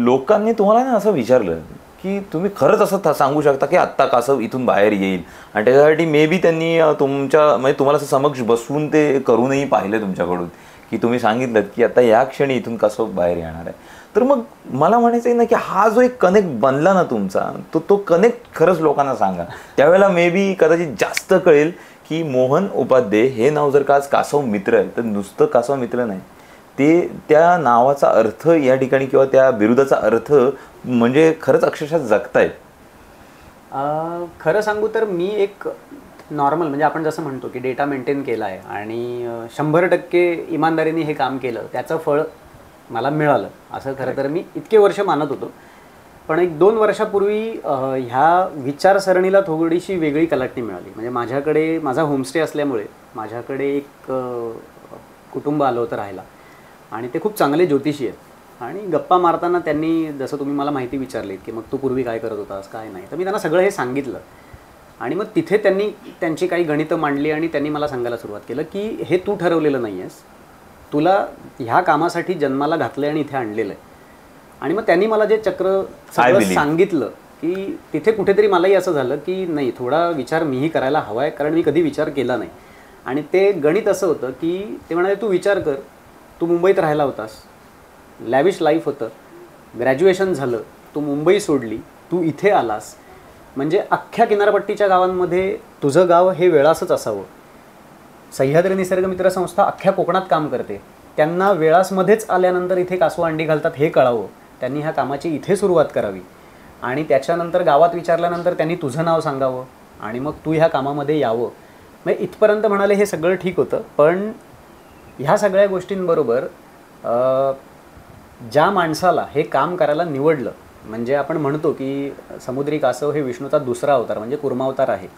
लोकांनी तुम्हाला ना असं विचारलं की तुम्ही खरंच असं सांगू शकता की आत्ता कासव इथून बाहेर येईल, आणि त्याच्यासाठी मे बी त्यांनी म्हणजे तुम्हाला असं समक्ष बसवून ते करूनही पाहिलं तुमच्याकडून की तुम्ही सांगितलं की आता या क्षणी इथून कासव बाहेर येणार आहे. तर मग मला म्हणायचं आहे ना की हा जो एक कनेक्ट बनला ना तुमचा, तो कनेक्ट खरंच लोकांना सांगा. त्यावेळेला मे बी कदाचित जास्त कळेल की मोहन उपाध्ये हे नाव जर का आज कासव मित्र आहे तर नुसतं कासव मित्र नाही, ते त्या नावाचा अर्थ या ठिकाणी किंवा त्या बिरुदाचा अर्थ म्हणजे खरंच अक्षरशः जगतायत. खरं सांगू तर मी एक नॉर्मल म्हणजे आपण जसं म्हणतो की डेटा मेंटेन केला आहे आणि 100% इमानदारीने हे काम केलं, त्याचं फळ मला मिळालं असं खरं तर मी इतके वर्ष मानत होतो. पण 1-2 वर्षापूर्वी ह्या विचारसरणीला थोडीशी वेगळी कलाटणी मिळाली. म्हणजे माझ्याकडे माझा होमस्टे असल्यामुळे माझ्याकडे एक कुटुंब आलं होतं राहायला आणि ते खूप चांगले ज्योतिषी आहेत आणि गप्पा मारताना त्यांनी जसं तुम्ही मला माहिती विचारलीत की मग तू पूर्वी काय करत होतास काय नाही, तर मी त्यांना सगळं हे सांगितलं आणि मग तिथे त्यांनी त्यांची काही गणितं मांडली आणि त्यांनी मला सांगायला सुरुवात केलं की हे तू ठरवलेलं नाही आहेस, तुला ह्या कामासाठी जन्माला घातलं आणि इथे आणलेलं आहे. आणि मग त्यांनी मला जे चक्र सगळं सांगितलं की तिथे कुठेतरी मलाही असं झालं की नाही, थोडा विचार मीही करायला हवा आहे, कारण मी कधी विचार केला नाही. आणि ते गणित असं होतं की ते म्हणाले तू विचार कर, तू मुंबईत राहायला होतास, लॅविश लाईफ होतं, ग्रॅज्युएशन झालं, तू मुंबई सोडली, तू इथे आलास, म्हणजे अख्ख्या किनारपट्टीच्या गावांमध्ये तुझं गाव हे वेळासच असावं. सह्याद्री निसर्ग मित्र संस्था अख्ख्या कोकणात काम करते, त्यांना वेळासमध्येच आल्यानंतर इथे कासव अंडी घालतात हे कळावं, त्यांनी ह्या कामाची इथे सुरुवात करावी आणि त्याच्यानंतर गावात विचारल्यानंतर त्यांनी तुझं नाव सांगावं आणि मग तू ह्या कामामध्ये यावं. म्हणजे इथपर्यंत म्हणाले हे सगळं ठीक होतं. पण ह्या सगळ्या गोष्टींबरोबर ज्या माणसाला हे काम करायला निवडलं, म्हणजे आपण म्हणतो की समुद्री कासव हे विष्णूचा दुसरा अवतार म्हणजे कुर्मावतार आहे,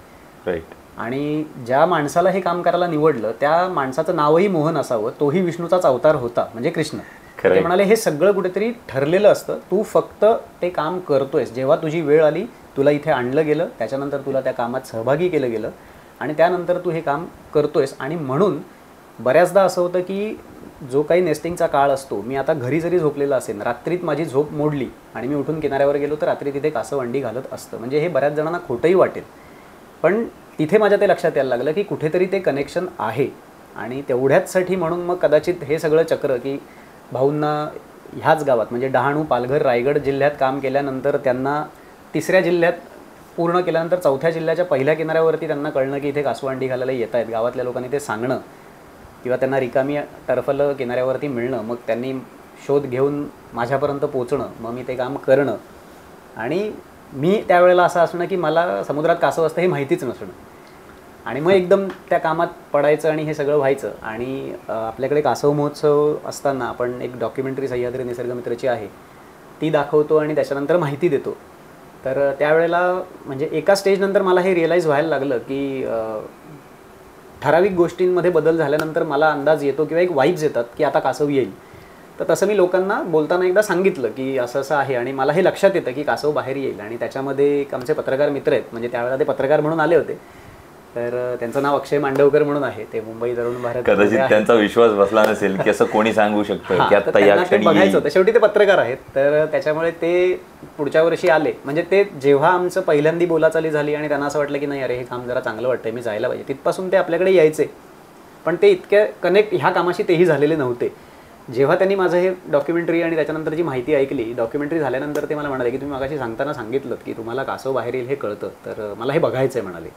राईट. आणि ज्या माणसाला हे काम करायला निवडलं त्या माणसाचं नावही मोहन असावं, तोही विष्णूचाच अवतार होता म्हणजे कृष्ण. ते म्हणाले हे सगळं कुठेतरी ठरलेलं असतं, तू फक्त ते काम करतोयस. जेव्हा तुझी वेळ आली तुला इथे आणलं गेलं, त्याच्यानंतर तुला त्या कामात सहभागी केलं गेलं आणि त्यानंतर तू हे काम करतोयस. आणि म्हणून बऱ्याचदा असं होतं की जो काही नेस्टिंगचा काळ असतो, मी आता घरी जरी झोपलेला असेल, रात्रीत माझी झोप मोडली आणि मी उठून किनाऱ्यावर गेलो तर रात्री तिथे कासव अंडी घालत असतं. म्हणजे हे बऱ्याच जणांना खोटंही वाटेल, पण तिथे माझ्या ते लक्षात यायला लागलं की कुठेतरी ते कनेक्शन आहे. आणि तेवढ्याचसाठी म्हणून मग कदाचित हे सगळं चक्र, की भाऊंना ह्याच गावात म्हणजे डहाणू, पालघर, रायगड जिल्ह्यात काम केल्यानंतर त्यांना तिसऱ्या जिल्ह्यात पूर्ण केल्यानंतर चौथ्या जिल्ह्याच्या पहिल्या किनाऱ्यावरती त्यांना कळलं की इथे कासव अंडी घालायला येत आहेत. गावातल्या लोकांनी ते सांगणं किंवा त्यांना रिकामी टर्फलं किनाऱ्यावरती मिळणं, मग त्यांनी शोध घेऊन माझ्यापर्यंत पोचणं, मग मी ते काम करणं. आणि मी त्यावेळेला असं असणं की मला समुद्रात कासव असतं हे माहितीच नसणं. आणि मग एकदम त्या कामात पडायचं आणि हे सगळं व्हायचं. आणि आपल्याकडे कासव महोत्सव असताना आपण एक डॉक्युमेंटरी सह्याद्री निसर्गमित्रची आहे ती दाखवतो आणि त्याच्यानंतर माहिती देतो. तर त्यावेळेला म्हणजे एका स्टेजनंतर मला हे रिअलाईज व्हायला लागलं की ठराविक गोष्टींमध्ये बदल झाल्यानंतर मला अंदाज येतो किंवा एक वाईब्स येतात की आता कासव येईल. तर तसं मी लोकांना बोलताना एकदा सांगितलं की असं असं आहे आणि मला हे लक्षात येतं की कासव बाहेर येईल. आणि त्याच्यामध्ये एक आमचे पत्रकार मित्र आहेत, म्हणजे त्यावेळेला ते पत्रकार म्हणून आले होते, तर त्यांचं नाव अक्षय मांडवकर म्हणून आहे, ते मुंबई तरुण भारत. कदाचित त्यांचा विश्वास बसला नसेल की असं कोणी सांगू शकतं की आता या क्षणी बघायचं होतं. शेवटी ते पत्रकार आहेत, तर त्याच्यामुळे ते पुढच्या वर्षी आले. म्हणजे ते जेव्हा आमचं पहिल्यांदी बोलाचाली झाली आणि त्यांना असं वाटलं की नाही अरे हे काम जरा चांगलं वाटतंय, मी जायला पाहिजे, तिथपासून ते आपल्याकडे यायचे. पण ते इतके कनेक्ट ह्या कामाशी तेही झालेले नव्हते. जेव्हा त्यांनी माझं हे डॉक्युमेंटरी आणि त्याच्यानंतर जी माहिती ऐकली, डॉक्युमेंटरी झाल्यानंतर ते मला म्हणाले की तुम्ही मगाशी सांगताना सांगितलं की तुम्हाला कासव बाहेर येईल हे कळतं, तर मला हे बघायचं आहे म्हणाले.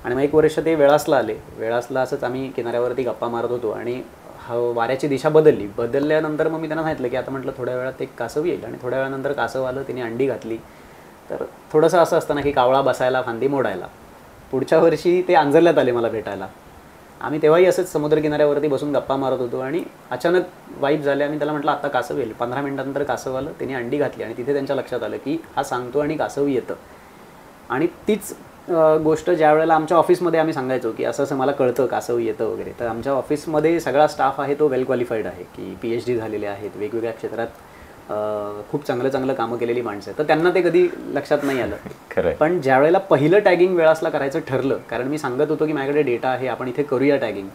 आणि मग एक वर्ष ते वेळासला आले. वेळासला असंच आम्ही किनाऱ्यावरती गप्पा मारत होतो आणि वाऱ्याची दिशा बदलल्यानंतर मग मी त्यांना सांगितलं की आता म्हटलं थोड्या वेळात एक कासव येईल. आणि थोड्या वेळानंतर कासव आलं, तिने अंडी घातली. तर थोडंसं असं असतं ना की कावळा बसायला फांदी मोडायला. पुढच्या वर्षी ते आंजरल्यात आले मला भेटायला. आम्ही तेव्हाही असंच समुद्रकिनाऱ्यावरती बसून गप्पा मारत होतो आणि अचानक वाईब झाले. आम्ही त्याला म्हटलं आता कासव येईल. 15 मिनिटानंतर कासव आलं, त्याने अंडी घातली. आणि तिथे त्यांच्या लक्षात आलं की हा सांगतो आणि कासव येतं. आणि तीच गोष्ट ज्या वेळेला आमच्या ऑफिसमध्ये आम्ही सांगायचो की असं असं मला कळतं कासव येतं वगैरे, तर आमच्या ऑफिसमध्ये सगळा स्टाफ आहे तो वेल क्वालिफाईड आहे, की PhD झालेले आहेत, वेगवेगळ्या क्षेत्रात खूप चांगलं कामं केलेली माणसं आहेत. तर त्यांना ते कधी लक्षात नाही आलं. खरं. पण ज्या वेळेला पहिलं टॅगिंग वेळासला करायचं ठरलं, कारण मी सांगत होतो की माझ्याकडे डेटा आहे, आपण इथे करूया टॅगिंग.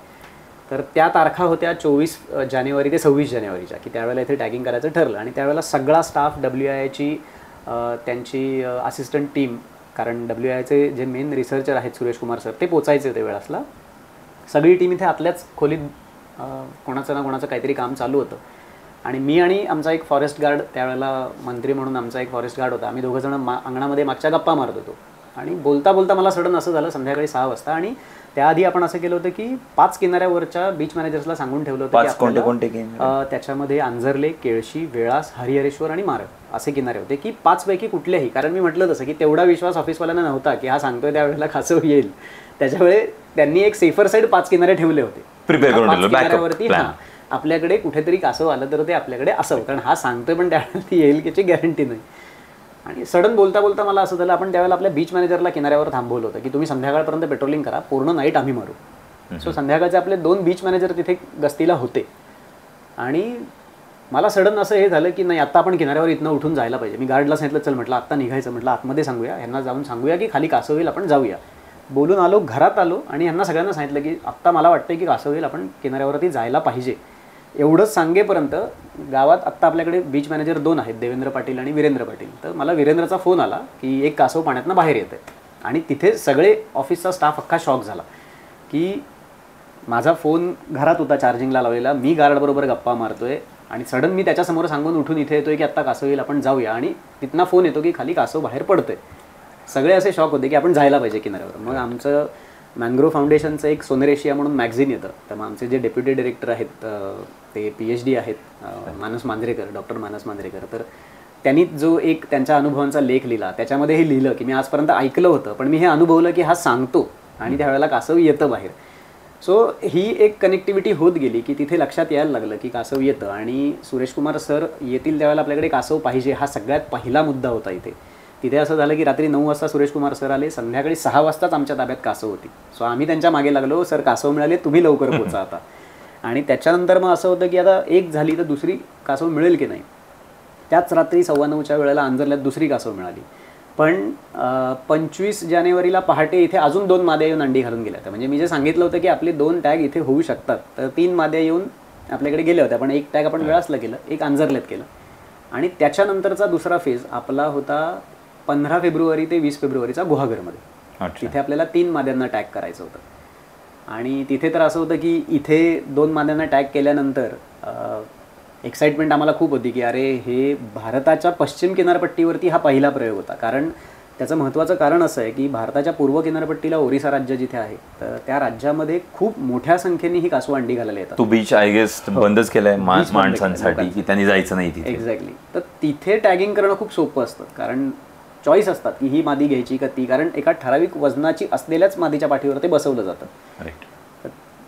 तर त्या तारखा होत्या 24 जानेवारी ते 26 जानेवारीच्या, की त्यावेळेला इथे टॅगिंग करायचं ठरलं. आणि त्यावेळेला सगळा स्टाफ WIAची त्यांची असिस्टंट टीम, कारण WIAचे जे मेन रिसर्चर आहेत सुरेश कुमार सर, ते पोचायचे होते वेळासला. सगळी टीम इथे आतल्याच खोलीत कोणाचं ना कोणाचं काहीतरी काम चालू होतं. आणि मी आणि आमचा एक फॉरेस्ट गार्ड, त्यावेळेला मंत्री म्हणून आमचा एक फॉरेस्ट गार्ड होता, आम्ही दोघंजणं अंगणामध्ये मागच्या गप्पा मारत होतो. आणि बोलता बोलता मला सडन असं झालं, संध्याकाळी 6 वाजता. आणि त्याआधी आपण असं केलं होतं की 5 किनाऱ्यावरच्या बीच मॅनेजर्सला सांगून ठेवलं होतं की त्याच्यामध्ये आंजर्ले, केळशी, वेळास, हरिहरेश्वर आणि मारळ असे किनारे होते, की 5 पैकी कुठलेही. कारण मी म्हटलं तसं की तेवढा विश्वास ऑफिसवाल्यांना नव्हता की हा सांगतोय त्यावेळेला कासव येईल. त्याच्यामुळे त्यांनी एक सेफर साईड 5 किनारे ठेवले होते प्रिपेअर करून. किनाऱ्यावरती आपल्याकडे कुठेतरी कासव आलं तर ते आपल्याकडे असावं, कारण हा सांगतोय पण त्यावेळेला ती येईल याची गॅरंटी नाही. आणि सडन बोलता बोलता मला असं झालं, आपण त्यावेळेला आपल्या बीच मॅनेजरला किनाऱ्यावर थांबवलं होतं की तुम्ही संध्याकाळपर्यंत पेट्रोलिंग करा, पूर्ण नाईट आम्ही मारू. सो संध्याकाळचे आपले 2 बीच मॅनेजर तिथे गस्तीला होते. आणि मला सडन असं हे झालं की नाही आता आपण किनाऱ्यावर इथनं उठून जायला पाहिजे. मी गार्डला सांगितलं चल म्हटलं आत्ता निघायचं, म्हटलं आतमध्ये सांगूया, ह्यांना जाऊन सांगूया की खाली कासव येईल, आपण जाऊया. बोलून आलो, घरात आलो आणि ह्यांना सगळ्यांना सांगितलं की आत्ता मला वाटतं की कासव येईल, आपण किनाऱ्यावरती जायला पाहिजे. एवढंच सांगेपर्यंत गावात आत्ता आपल्याकडे बीच मॅनेजर 2 आहेत, देवेंद्र पाटील आणि वीरेंद्र पाटील. तर मला वीरेंद्रचा फोन आला की एक कासव पाण्यातनं बाहेर येत आहे. आणि तिथे सगळे ऑफिसचा स्टाफ अख्खा शॉक झाला की माझा फोन घरात होता चार्जिंगला लावलेला, मी गार्डबरोबर गप्पा मारतोय आणि सडन मी त्याच्यासमोर सांगून उठून इथे येतोय की आत्ता कासव येईल, आपण जाऊया. आणि तिथनं फोन येतो की खाली कासव बाहेर पडतोय. सगळे असे शॉक होते की आपण जायला पाहिजे किनाऱ्यावर. मग आमचं मॅंग्रोव्ह फाउंडेशनचं एक सोनेरेशिया म्हणून मॅगझिन येतं, तर मग आमचे जे डेप्युटी डिरेक्टर आहेत ते PhD आहेत, मानस मांजरेकर, डॉक्टर मानस मांजरेकर. तर त्यांनी जो एक त्यांच्या अनुभवांचा लेख लिहिला, त्याच्यामध्ये हे लिहिलं की मी आजपर्यंत ऐकलं होतं पण मी हे अनुभवलं की हा सांगतो आणि त्यावेळेला कासव येतं बाहेर. सो ही एक कनेक्टिव्हिटी होत गेली की तिथे लक्षात यायला लागलं की कासव येतं. आणि सुरेश कुमार सर येतील त्यावेळेला आपल्याकडे कासव पाहिजे हा सगळ्यात पहिला मुद्दा होता इथे. तिथे असं झालं की रात्री 9 वाजता सुरेश कुमार सर आले, संध्याकाळी 6 वाजताच आमच्या ताब्यात कासव होती. सो आम्ही त्यांच्या मागे लागलो, सर कासव मिळाले, तुम्ही लवकर पोचा आता. आणि त्याच्यानंतर मग असं होतं की आता एक झाली तर दुसरी कासव मिळेल की नाही. त्याच रात्री 9:15च्या वेळेला आंजरल्यात दुसरी कासव मिळाली. पण 25 जानेवारीला पहाटे इथे अजून 2 माद्या येऊन अंडी घालून गेल्या. म्हणजे मी जे सांगितलं होतं की आपले 2 टॅग इथे होऊ शकतात, तर 3 माद्या येऊन आपल्याकडे गेल्या होत्या, पण एक टॅग आपण वेळासला केलं, एक आंजर्लेत केलं. आणि त्याच्यानंतरचा दुसरा फेज आपला होता 15 फेब्रुवारी ते 20 फेब्रुवारीचा गुहागरमध्ये. तिथे आपल्याला 3 माद्यांना टॅग करायचं होतं. आणि तिथे तर असं होतं की इथे 2 माद्यांना टॅग केल्यानंतर एक्साइटमेंट आम्हाला खूप होती की अरे हे भारताच्या पश्चिम किनारपट्टीवरती हा पहिला प्रयोग होता. कारण त्याचं महत्त्वाचं कारण असं आहे की भारताच्या पूर्व किनारपट्टीला ओरिसा राज्य जिथे आहे, तर त्या राज्यामध्ये खूप मोठ्या संख्येने ही कासव अंडी घालायला येतात. तो बीच आय गेस बंदच केलाय माणसांसाठी की त्यांनी जायचं नाही तिथे. एक्झॅक्टली. तर तिथे टॅगिंग करणं खूप सोपं असतं, कारण चॉईस असतात की ही मादी घ्यायची का ती, कारण एका ठराविक वजनाची असलेल्याच मादीच्या पाठीवर ते बसवलं जातं.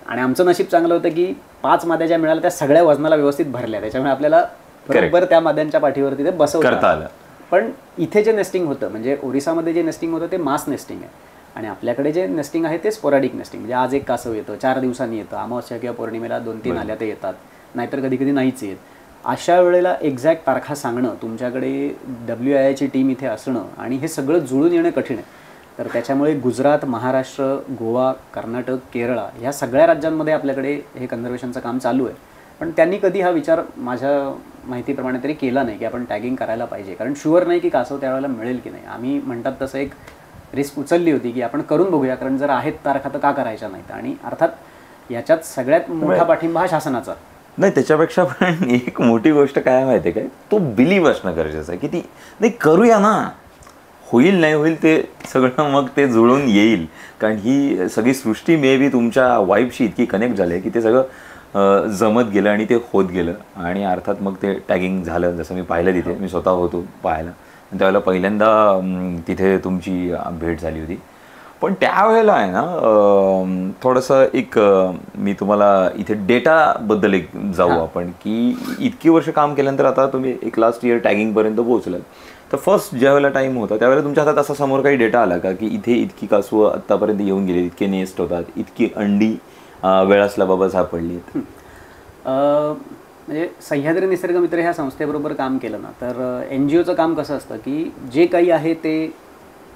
आणि आमचं नशीब चांगलं होतं की 5 माद्या ज्या मिळाल्या त्या सगळ्या वजनाला व्यवस्थित भरल्या, त्याच्यामुळे आपल्याला बरोबर त्या माद्यांच्या पाठीवरती ते बसवता आलं. पण इथे जे नेस्टिंग होतं, म्हणजे ओरिसामध्ये जे नेस्टिंग होतं ते मास नेस्टिंग आहे, आणि आपल्याकडे जे नेस्टिंग आहे ते स्पोरॅडिक नेस्टिंग. म्हणजे आज एक कासव येतं, 4 दिवसांनी येतं, अमावस्या किंवा पौर्णिमेला 2-3 आल्या ते येतात, नाहीतर कधी कधी नाहीच येत. अशा वेळेला एक्झॅक्ट तारखा सांगणं, तुमच्याकडे WIAची टीम इथे असणं आणि हे सगळं जुळून येणं कठीण आहे. तर त्याच्यामुळे गुजरात, महाराष्ट्र, गोवा, कर्नाटक, केरळा ह्या सगळ्या राज्यांमध्ये आपल्याकडे हे कन्झर्वेशनचं काम चालू आहे. पण त्यांनी कधी हा विचार माझ्या माहितीप्रमाणे तरी केला नाही की आपण टॅगिंग करायला पाहिजे, कारण शुअर नाही की कासव त्यावेळेला मिळेल की नाही. आम्ही म्हणतात तसं एक रिस्क उचलली होती की आपण करून बघूया, कारण जर आहेत तारखा तर का करायच्या नाहीत. आणि अर्थात याच्यात सगळ्यात मोठा पाठिंबा हा शासनाचा. नाही, त्याच्यापेक्षा पण एक मोठी गोष्ट काय माहिती आहे काय, तो बिलीव्ह असणं गरजेचं आहे की ती नाही करूया ना, होईल नाही होईल ते सगळं मग ते जुळून येईल. कारण ही सगळी सृष्टी मे बी तुमच्या वाईबशी इतकी कनेक्ट झाली की ते सगळं जमत गेलं आणि ते होत गेलं. आणि अर्थात मग ते टॅगिंग झालं. जसं मी पाहिलं तिथे, मी स्वतः होतो पाहायला, आणि त्यावेळेला पहिल्यांदा तिथे तुमची भेट झाली होती. पण त्यावेळेला आहे ना थोडंसं एक मी तुम्हाला इथे डेटाबद्दल एक जाऊ आपण, की इतकी वर्ष काम केल्यानंतर आता तुम्ही एक लास्ट इयर टॅगिंगपर्यंत पोहोचलात. तर फर्स्ट ज्या वेळेला टाईम होता त्यावेळेला तुमच्या हातात असा समोर काही डेटा आला का की इथे इतकी कासवं आत्तापर्यंत येऊन गेली, इतके नेस्ट होतात, इतकी अंडी वेळासला बाबा सापडली? म्हणजे सह्याद्री निसर्ग मित्र ह्या संस्थेबरोबर काम केलं ना, तर NGOचं काम कसं असतं की जे काही आहे ते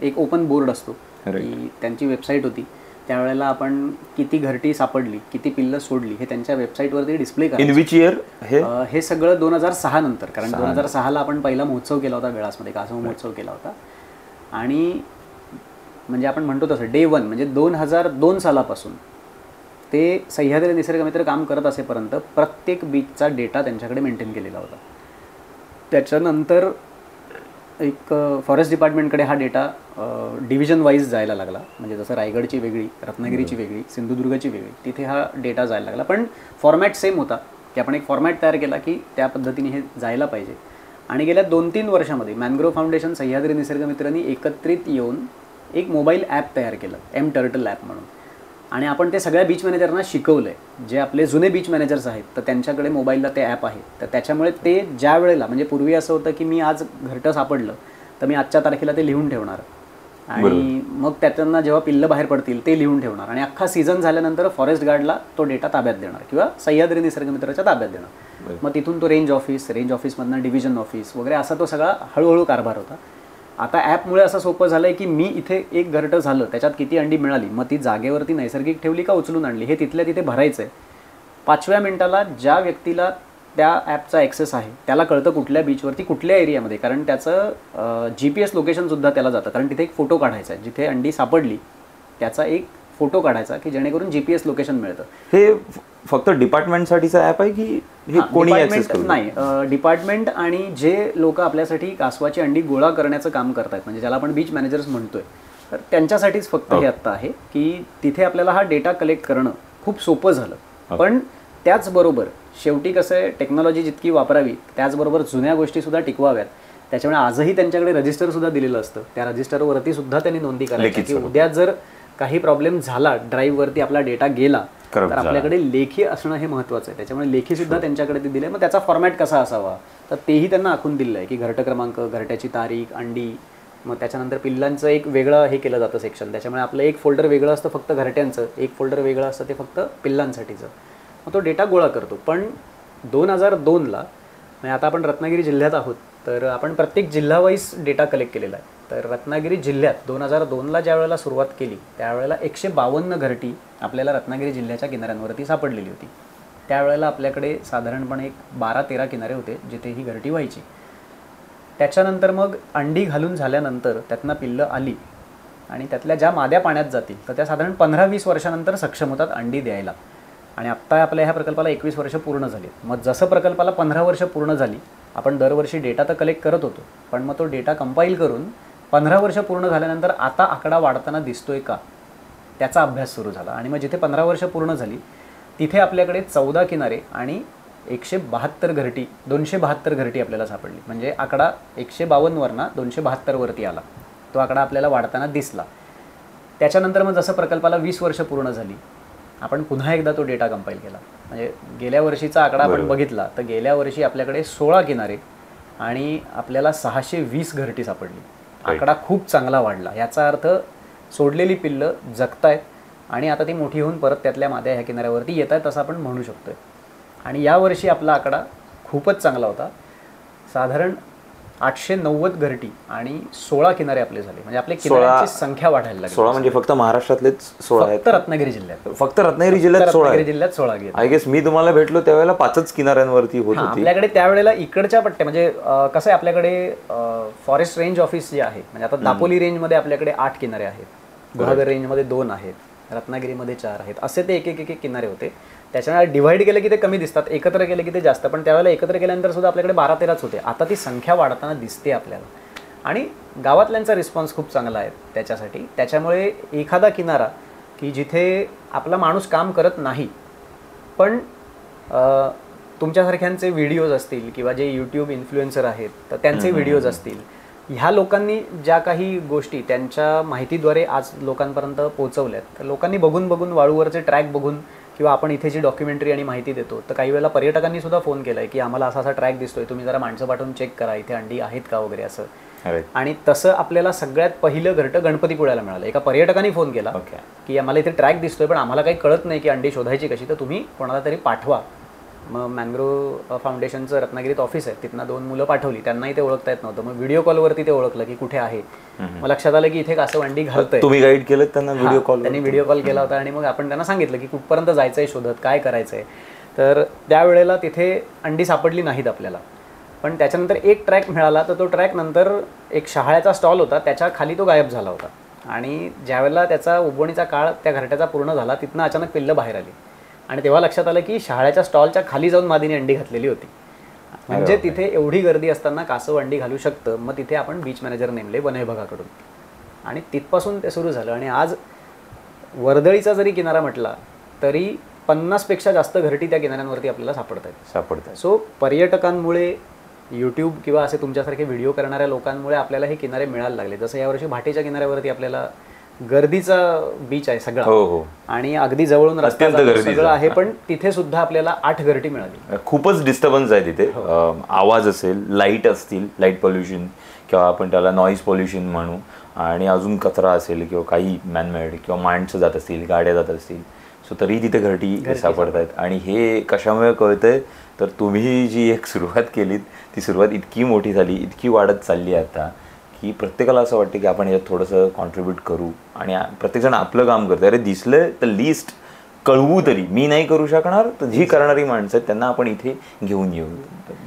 एक ओपन बोर्ड असतो, की त्यांची वेबसाईट होती त्यावेळेला आपण किती घरटी सापडली, किती पिल्लं सोडली हे त्यांच्या वेबसाईटवरती डिस्प्ले करायचं. इन विच इयर हे सगळं 2006 नंतर, कारण 2006ला आपण पहिला महोत्सव केला होता वेळासमध्ये, कासव महोत्सव केला होता. आणि म्हणजे आपण म्हणतो तसं डे 1 म्हणजे 2002 सालापासून ते सह्याद्री निसर्ग मित्र काम करत असेपर्यंत प्रत्येक बीचचा डेटा त्यांच्याकडे मेंटेन केलेला होता. त्याच्यानंतर एक फॉरेस्ट डिपार्टमेंटकडे हा डेटा डिव्हिजन वाईज जायला लागला. म्हणजे जसं रायगडची वेगळी, रत्नागिरीची वेगळी, सिंधुदुर्गची वेगळी, तिथे हा डेटा जायला लागला. पण फॉर्मॅट सेम होता की आपण एक फॉर्मॅट तयार केला की त्या पद्धतीने हे जायला पाहिजे. आणि गेल्या 2-3 वर्षामध्ये मॅनग्रोव्ह फाउंडेशन, सह्याद्री निसर्ग मित्रांनी एकत्रित येऊन एक मोबाईल ॲप तयार केलं, M-Turtle ॲप म्हणून. आणि आपण ते सगळ्या बीच मॅनेजरना शिकवलं आहे. जे आपले जुने बीच मॅनेजर्स आहेत तर त्यांच्याकडे मोबाईलला ते ॲप आहे. तर त्याच्यामुळे ते ज्या वेळेला, म्हणजे पूर्वी असं होतं की मी आज घरटं सापडलं तर मी आजच्या तारखेला ते लिहून ठेवणार, आणि मग त्यांना जेव्हा पिल्लं बाहेर पडतील ते लिहून ठेवणार, आणि अख्खा सीझन झाल्यानंतर फॉरेस्ट गार्डला तो डेटा ताब्यात देणार किंवा सह्याद्री निसर्ग मित्राच्या ताब्यात देणार. मग तिथून तो रेंज ऑफिसमधनं डिव्हिजन ऑफिस वगैरे असा तो सगळा हळूहळू कारभार होता. आता ॲपमुळे असं सोपं झालं आहे की मी इथे एक घरटं झालं, त्याच्यात किती अंडी मिळाली, मग ती जागेवरती नैसर्गिक ठेवली का उचलून आणली हे तिथल्या तिथे भरायचं आहे. 5व्या मिनिटाला ज्या व्यक्तीला त्या ॲपचा ॲक्सेस आहे त्याला कळतं कुठल्या बीचवरती, कुठल्या एरियामध्ये, कारण त्याचं GPS लोकेशनसुद्धा त्याला जातं. कारण तिथे एक फोटो काढायचा आहे, जिथे अंडी सापडली त्याचा एक फोटो काढायचा की जेणेकरून GPS लोकेशन मिळतं. हे फक्त डिपार्टमेंटसाठीचं ॲप आहे की हे कोणी ॲक्सेस करू? नाही, डिपार्टमेंट आणि जे लोक आपल्यासाठी कासवाची अंडी गोळा करण्याचं काम करतात, म्हणजे ज्याला आपण बीच मॅनेजर्स म्हणतोय, तर त्यांच्यासाठीच फक्त हे आत्ता आहे की तिथे आपल्याला हा डेटा कलेक्ट करणं खूप सोपं झालं. पण त्याचबरोबर शेवटी कसं आहे, टेक्नॉलॉजी जितकी वापरावी त्याचबरोबर जुन्या गोष्टीसुद्धा टिकवाव्यात. त्याच्यामुळे आजही त्यांच्याकडे रजिस्टरसुद्धा दिलेलं असतं. त्या रजिस्टरवरती सुद्धा त्यांनी नोंदी करायची की उद्या जर काही प्रॉब्लेम झाला, ड्राईव्हवरती आपला डेटा गेला, तर आपल्याकडे लेखी असणं हे महत्त्वाचं आहे. त्याच्यामुळे लेखीसुद्धा त्यांच्याकडे ते दिले. मग त्याचा फॉर्मॅट कसा असावा तर तेही त्यांना आखून दिलं आहे की घरटं क्रमांक, घरट्याची तारीख, अंडी, मग त्याच्यानंतर पिल्लांचं एक वेगळं हे केलं जातं सेक्शन. त्याच्यामुळे आपलं एक फोल्डर वेगळं असतं फक्त घरट्यांचं, एक फोल्डर वेगळं असतं ते फक्त पिल्लांसाठीचं. मग तो डेटा गोळा करतो. पण 2002ला, म्हणजे आता आपण रत्नागिरी जिल्ह्यात आहोत, तर आपण प्रत्येक जिल्हावाईज डेटा कलेक्ट केलेला आहे. तर रत्नागिरी जिल्ह्यात 2002ला ज्या वेळेला सुरुवात केली त्यावेळेला 152 घरटी आपल्याला रत्नागिरी जिल्ह्याच्या किनाऱ्यांवरती सापडलेली होती. त्यावेळेला आपल्याकडे साधारणपणे एक 12-13 किनारे होते जिथे ही घरटी व्हायची. त्याच्यानंतर मग अंडी घालून झाल्यानंतर त्यातनं पिल्लं आली आणि त्यातल्या ज्या माद्या पाण्यात जातील तर त्या साधारण 15-20 वर्षानंतर सक्षम होतात अंडी द्यायला. आणि आत्ता आपल्या ह्या प्रकल्पाला 21 वर्ष पूर्ण झाली. मग जसं प्रकल्पाला 15 वर्ष पूर्ण झाली, आपण दरवर्षी डेटा तर कलेक्ट करत होतो, पण मग तो डेटा कंपाईल करून 15 वर्ष पूर्ण झाल्यानंतर आता आकडा वाढताना दिसतोय का, त्याचा अभ्यास सुरू झाला. आणि मग जिथे 15 वर्ष पूर्ण झाली तिथे आपल्याकडे 14 किनारे आणि 172 घरटी, 272 घरटी आपल्याला सापडली. म्हणजे आकडा 152 वरनं 272 वरती आला. तो आकडा आपल्याला वाढताना दिसला. त्याच्यानंतर मग जसं प्रकल्पाला 20 वर्ष पूर्ण झाली, आपण पुन्हा एकदा तो डेटा कंपाईल केला. म्हणजे गेल्या वर्षीचा आकडा आपण बघितला तर गेल्या वर्षी आपल्याकडे 16 किनारे आणि आपल्याला 620 घरटी सापडली. आकडा खूप चांगला वाढला. याचा अर्थ सोडलेली पिल्लं जगतायत आणि आता ती मोठी होऊन परत त्यातल्या माद्या ह्या किनाऱ्यावरती येत आहेत असं आपण म्हणू शकतोय. आणि यावर्षी आपला आकडा खूपच चांगला होता. साधारण 890 घरटी आणि 16 किनारे आपले झाले. म्हणजे आपल्या किनाऱ्यांची संख्या वाढायला लागली. 16 म्हणजे फक्त महाराष्ट्रातलेच 16 आहेत? फक्त रत्नागिरी जिल्ह्यात. फक्त रत्नागिरी जिल्ह्यात 16 रत्नागिरी जिल्ह्यात 16 गेले. आय गेस मी तुम्हाला भेटलो त्यावेळेला 5च किनाऱ्यांवरती होत होती. आपल्याकडे त्यावेळेला इकडच्या पट्ट्या म्हणजे कसं आहे, आपल्याकडे फॉरेस्ट रेंज ऑफिस जे आहे, म्हणजे आता दापोली रेंजमध्ये आपल्याकडे 8 किनारे आहेत, गुहागर रेंजमध्ये 2 आहेत, रत्नागिरीमध्ये 4 आहेत, असे ते एक एक किनारे होते. त्याच्यामुळे डिव्हाइड केले की ते कमी दिसतात, एकत्र केले की ते जास्त. पण त्यावेळेला एकत्र केल्यानंतर सुद्धा आपल्याकडे 12-13च होते. आता ती संख्या वाढताना दिसते आपल्याला. आणि गावातल्यांचा रिस्पॉन्स खूप चांगला आहे त्याच्यासाठी. त्याच्यामुळे एखादा किनारा की जिथे आपला माणूस काम करत नाही, पण तुमच्यासारख्यांचे व्हिडिओज असतील किंवा जे यूट्यूब इन्फ्लुएन्सर आहेत तर त्यांचे व्हिडिओज असतील, ह्या लोकांनी ज्या काही गोष्टी त्यांच्या माहितीद्वारे आज लोकांपर्यंत पोहोचवल्यात, तर लोकांनी बघून वाळूवरचे ट्रॅक बघून किंवा आपण इथे जी डॉक्युमेंटरी आणि माहिती देतो, तर काही वेळेला पर्यटकांनी सुद्धा फोन केला आहे की आम्हाला असा ट्रॅक दिसतोय, तुम्ही जरा माणसं पाठवून चेक करा इथे अंडी आहेत का वगैरे असं. आणि तसं आपल्याला सगळ्यात पहिलं घरटं गणपतीपुळ्याला मिळालं. एका पर्यटकांनी फोन केला की आम्हाला इथे ट्रॅक दिसतोय पण आम्हाला काही कळत नाही की अंडी शोधायची कशी, तर तुम्ही कोणाला तरी पाठवा. मग मॅनग्रोव्ह फाउंडेशनचं रत्नागिरीत ऑफिस आहे, तिथनं 2 मुलं पाठवली. त्यांनाही ते ओळखता येत नव्हतं. मग व्हिडिओ कॉलवरती ते ओळखलं की कुठे आहे. मग लक्षात आलं की इथे कासव अंडी घालतंय. तुम्ही गाईड केलं त्यांना व्हिडिओ कॉल? त्यांनी व्हिडिओ कॉल केला होता आणि मग आपण त्यांना सांगितलं की कुठपर्यंत जायचंय शोधत, काय करायचंय. तर त्यावेळेला तिथे अंडी सापडली नाहीत आपल्याला. पण त्याच्यानंतर एक ट्रॅक मिळाला, तर तो ट्रॅक नंतर एक शहाळ्याचा स्टॉल होता, त्याच्या खाली तो गायब झाला होता. आणि ज्यावेळेला त्याचा उबवणीचा काळ त्या घरट्याचा पूर्ण झाला, तिथनं अचानक पिल्लं बाहेर आली. आणि तेव्हा लक्षात आलं की शहाळ्याच्या स्टॉलच्या खाली जाऊन मादीने अंडी घातलेली होती. म्हणजे तिथे एवढी गर्दी असताना कासव अंडी घालू शकतं. मग तिथे आपण बीच मॅनेजर नेमले वन विभागाकडून आणि तिथपासून ते सुरू झालं. आणि आज वर्दळीचा जरी किनारा म्हटला तरी 50पेक्षा जास्त घरटी त्या किनाऱ्यांवरती आपल्याला सापडतात. सो पर्यटकांमुळे, यूट्यूब किंवा असे तुमच्यासारखे व्हिडिओ करणाऱ्या लोकांमुळे आपल्याला हे किनारे मिळायला लागले. जसं यावर्षी भाटीच्या किनाऱ्यावरती आपल्याला गर्दीचा बीच आहे सगळा आणि अगदी जवळून रस्ता सगळं आहे, पण तिथे सुद्धा आपल्याला 8 घरटी मिळाली. खूपच डिस्टर्बन्स आहे तिथे. आवाज असेल, लाईट असतील, लाईट पोल्युशन किंवा आपण त्याला नॉईज पोल्युशन म्हणू, आणि अजून कचरा असेल किंवा काही मॅनमेड किंवा माणसं जात असतील, गाड्या जात असतील, सो तरी तिथे घरटी सापडत आहेत. आणि हे कशामुळे कळतंय तर तुम्ही जी एक सुरुवात केलीत ती सुरुवात इतकी मोठी झाली, इतकी वाढत चालली आहे आता की प्रत्येकाला असं वाटतं की आपण यात थोडंसं कॉन्ट्रीब्यूट करू. आणि प्रत्येकजण आपलं काम करतं. अरे दिसलं तर लिस्ट कळवू तरी. मी नाही करू शकणार तर जी करणारी माणसं आहेत त्यांना आपण इथे घेऊन येऊ.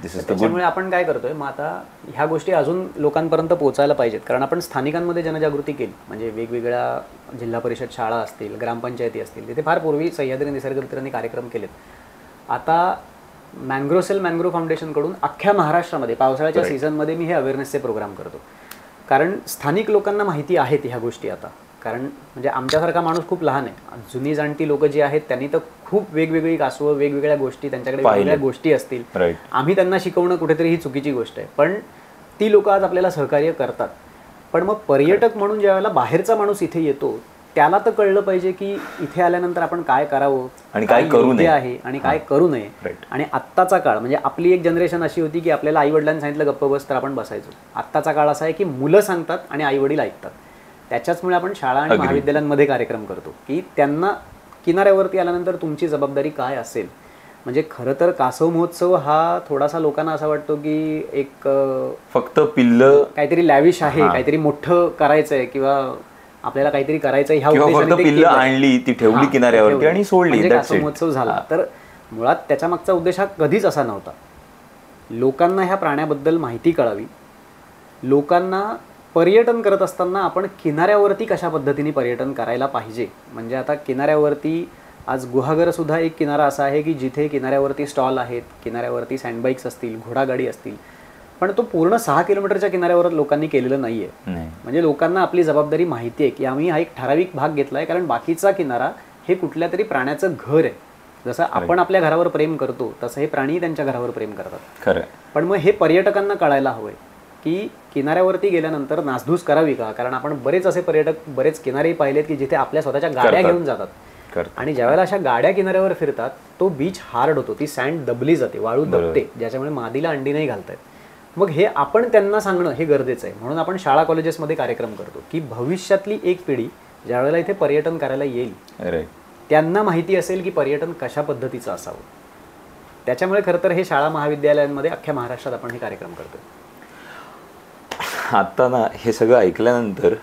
त्याच्यामुळे आपण काय करतोय, मग आता ह्या गोष्टी अजून लोकांपर्यंत पोहोचायला पाहिजेत. कारण आपण स्थानिकांमध्ये जनजागृती केली, म्हणजे वेगवेगळ्या जिल्हा परिषद शाळा असतील, ग्रामपंचायती असतील, तिथे फार पूर्वी सह्याद्री निसर्ग मित्रांनी कार्यक्रम केलेत. आता मॅनग्रोव्ह फाउंडेशनकडून अख्ख्या महाराष्ट्रामध्ये पावसाळ्याच्या सीझनमध्ये मी हे अवेअरनेसचे प्रोग्राम करतो. कारण स्थानिक लोकांना माहिती आहेत ह्या गोष्टी आता. कारण म्हणजे आमच्यासारखा माणूस खूप लहान आहे. जुनी जाणती लोक जी आहेत त्यांनी तर खूप वेगवेगळी कासवं, वेगवेगळ्या गोष्टी, त्यांच्याकडे वेगवेगळ्या गोष्टी असतील. आम्ही त्यांना शिकवणं कुठेतरी ही चुकीची गोष्ट आहे, पण ती लोक आज आपल्याला सहकार्य करतात. पण मग पर्यटक म्हणून ज्यावेळेला बाहेरचा माणूस इथे येतो त्याला तर कळलं पाहिजे की इथे आल्यानंतर आपण काय करावं आणि काय करू नये आहे आणि काय करू नये. आणि आत्ताचा काळ म्हणजे आपली एक जनरेशन अशी होती की आपल्याला आई वडिलांनी सांगितलं गप्प बस तर आपण बसायचो. आत्ताचा काळ असा आहे की मुलं सांगतात आणि आई वडील ऐकतात. त्याच्याचमुळे आपण शाळा आणि महाविद्यालयांमध्ये कार्यक्रम करतो की त्यांना किनाऱ्यावरती आल्यानंतर तुमची जबाबदारी काय असेल. म्हणजे खरं तर कासव महोत्सव हा थोडासा लोकांना असा वाटतो की एक फक्त पिल्लं काहीतरी लॅविश आहे, काहीतरी मोठं करायचंय किंवा आपल्याला काहीतरी करायचं ह्या उद्देशाने आणली, ती ठेवली किनाऱ्यावरती आणि सोडली, कासव महोत्सव झाला. तर मुळात त्याच्या मागचा उद्देश हा कधीच असा नव्हता. लोकांना ह्या प्राण्याबद्दल माहिती कळावी, लोकांना पर्यटन करत असताना आपण किनाऱ्यावरती कशा पद्धतीने पर्यटन करायला पाहिजे. म्हणजे आता किनाऱ्यावरती आज गुहागरसुद्धा एक किनारा असा आहे की जिथे किनाऱ्यावरती स्टॉल आहेत, किनाऱ्यावरती सँडबाईक्स असतील, घोडागाडी असतील, पण तो पूर्ण 6 किलोमीटरच्या किनाऱ्यावर लोकांनी केलेलं नाही आहे. म्हणजे लोकांना आपली जबाबदारी माहिती आहे की आम्ही हा एक ठराविक भाग घेतला आहे, कारण बाकीचा किनारा हे कुठल्या तरी प्राण्याचं घर आहे. जसं आपण आपल्या घरावर प्रेम करतो तसं हे प्राणी त्यांच्या घरावर प्रेम करतात. खरं. पण मग हे पर्यटकांना कळायला हवंय की किनाऱ्यावरती गेल्यानंतर नासधूस करावी का. कारण आपण बरेच असे पर्यटक बरेच किनारेही पाहिलेत की जिथे आपल्या स्वतःच्या गाड्या घेऊन जातात, आणि ज्यावेळेला अशा गाड्या किनाऱ्यावर फिरतात तो बीच हार्ड होतो, ती सँड दबली जाते, वाळू दबते, ज्याच्यामुळे मादीला अंडी नाही घालतायत. मग हे आपण त्यांना सांगणं हे गरजेचं आहे. म्हणून आपण शाळा कॉलेजेसमध्ये कार्यक्रम करतो की भविष्यातली एक पिढी ज्यावेळेला इथे पर्यटन करायला येईल त्यांना माहिती असेल की पर्यटन कशा पद्धतीचं असावं. त्याच्यामुळे खरं तर हे शाळा महाविद्यालयांमध्ये अख्ख्या महाराष्ट्रात आपण हे कार्यक्रम करतो. आता ना हे सगळं ऐकल्यानंतर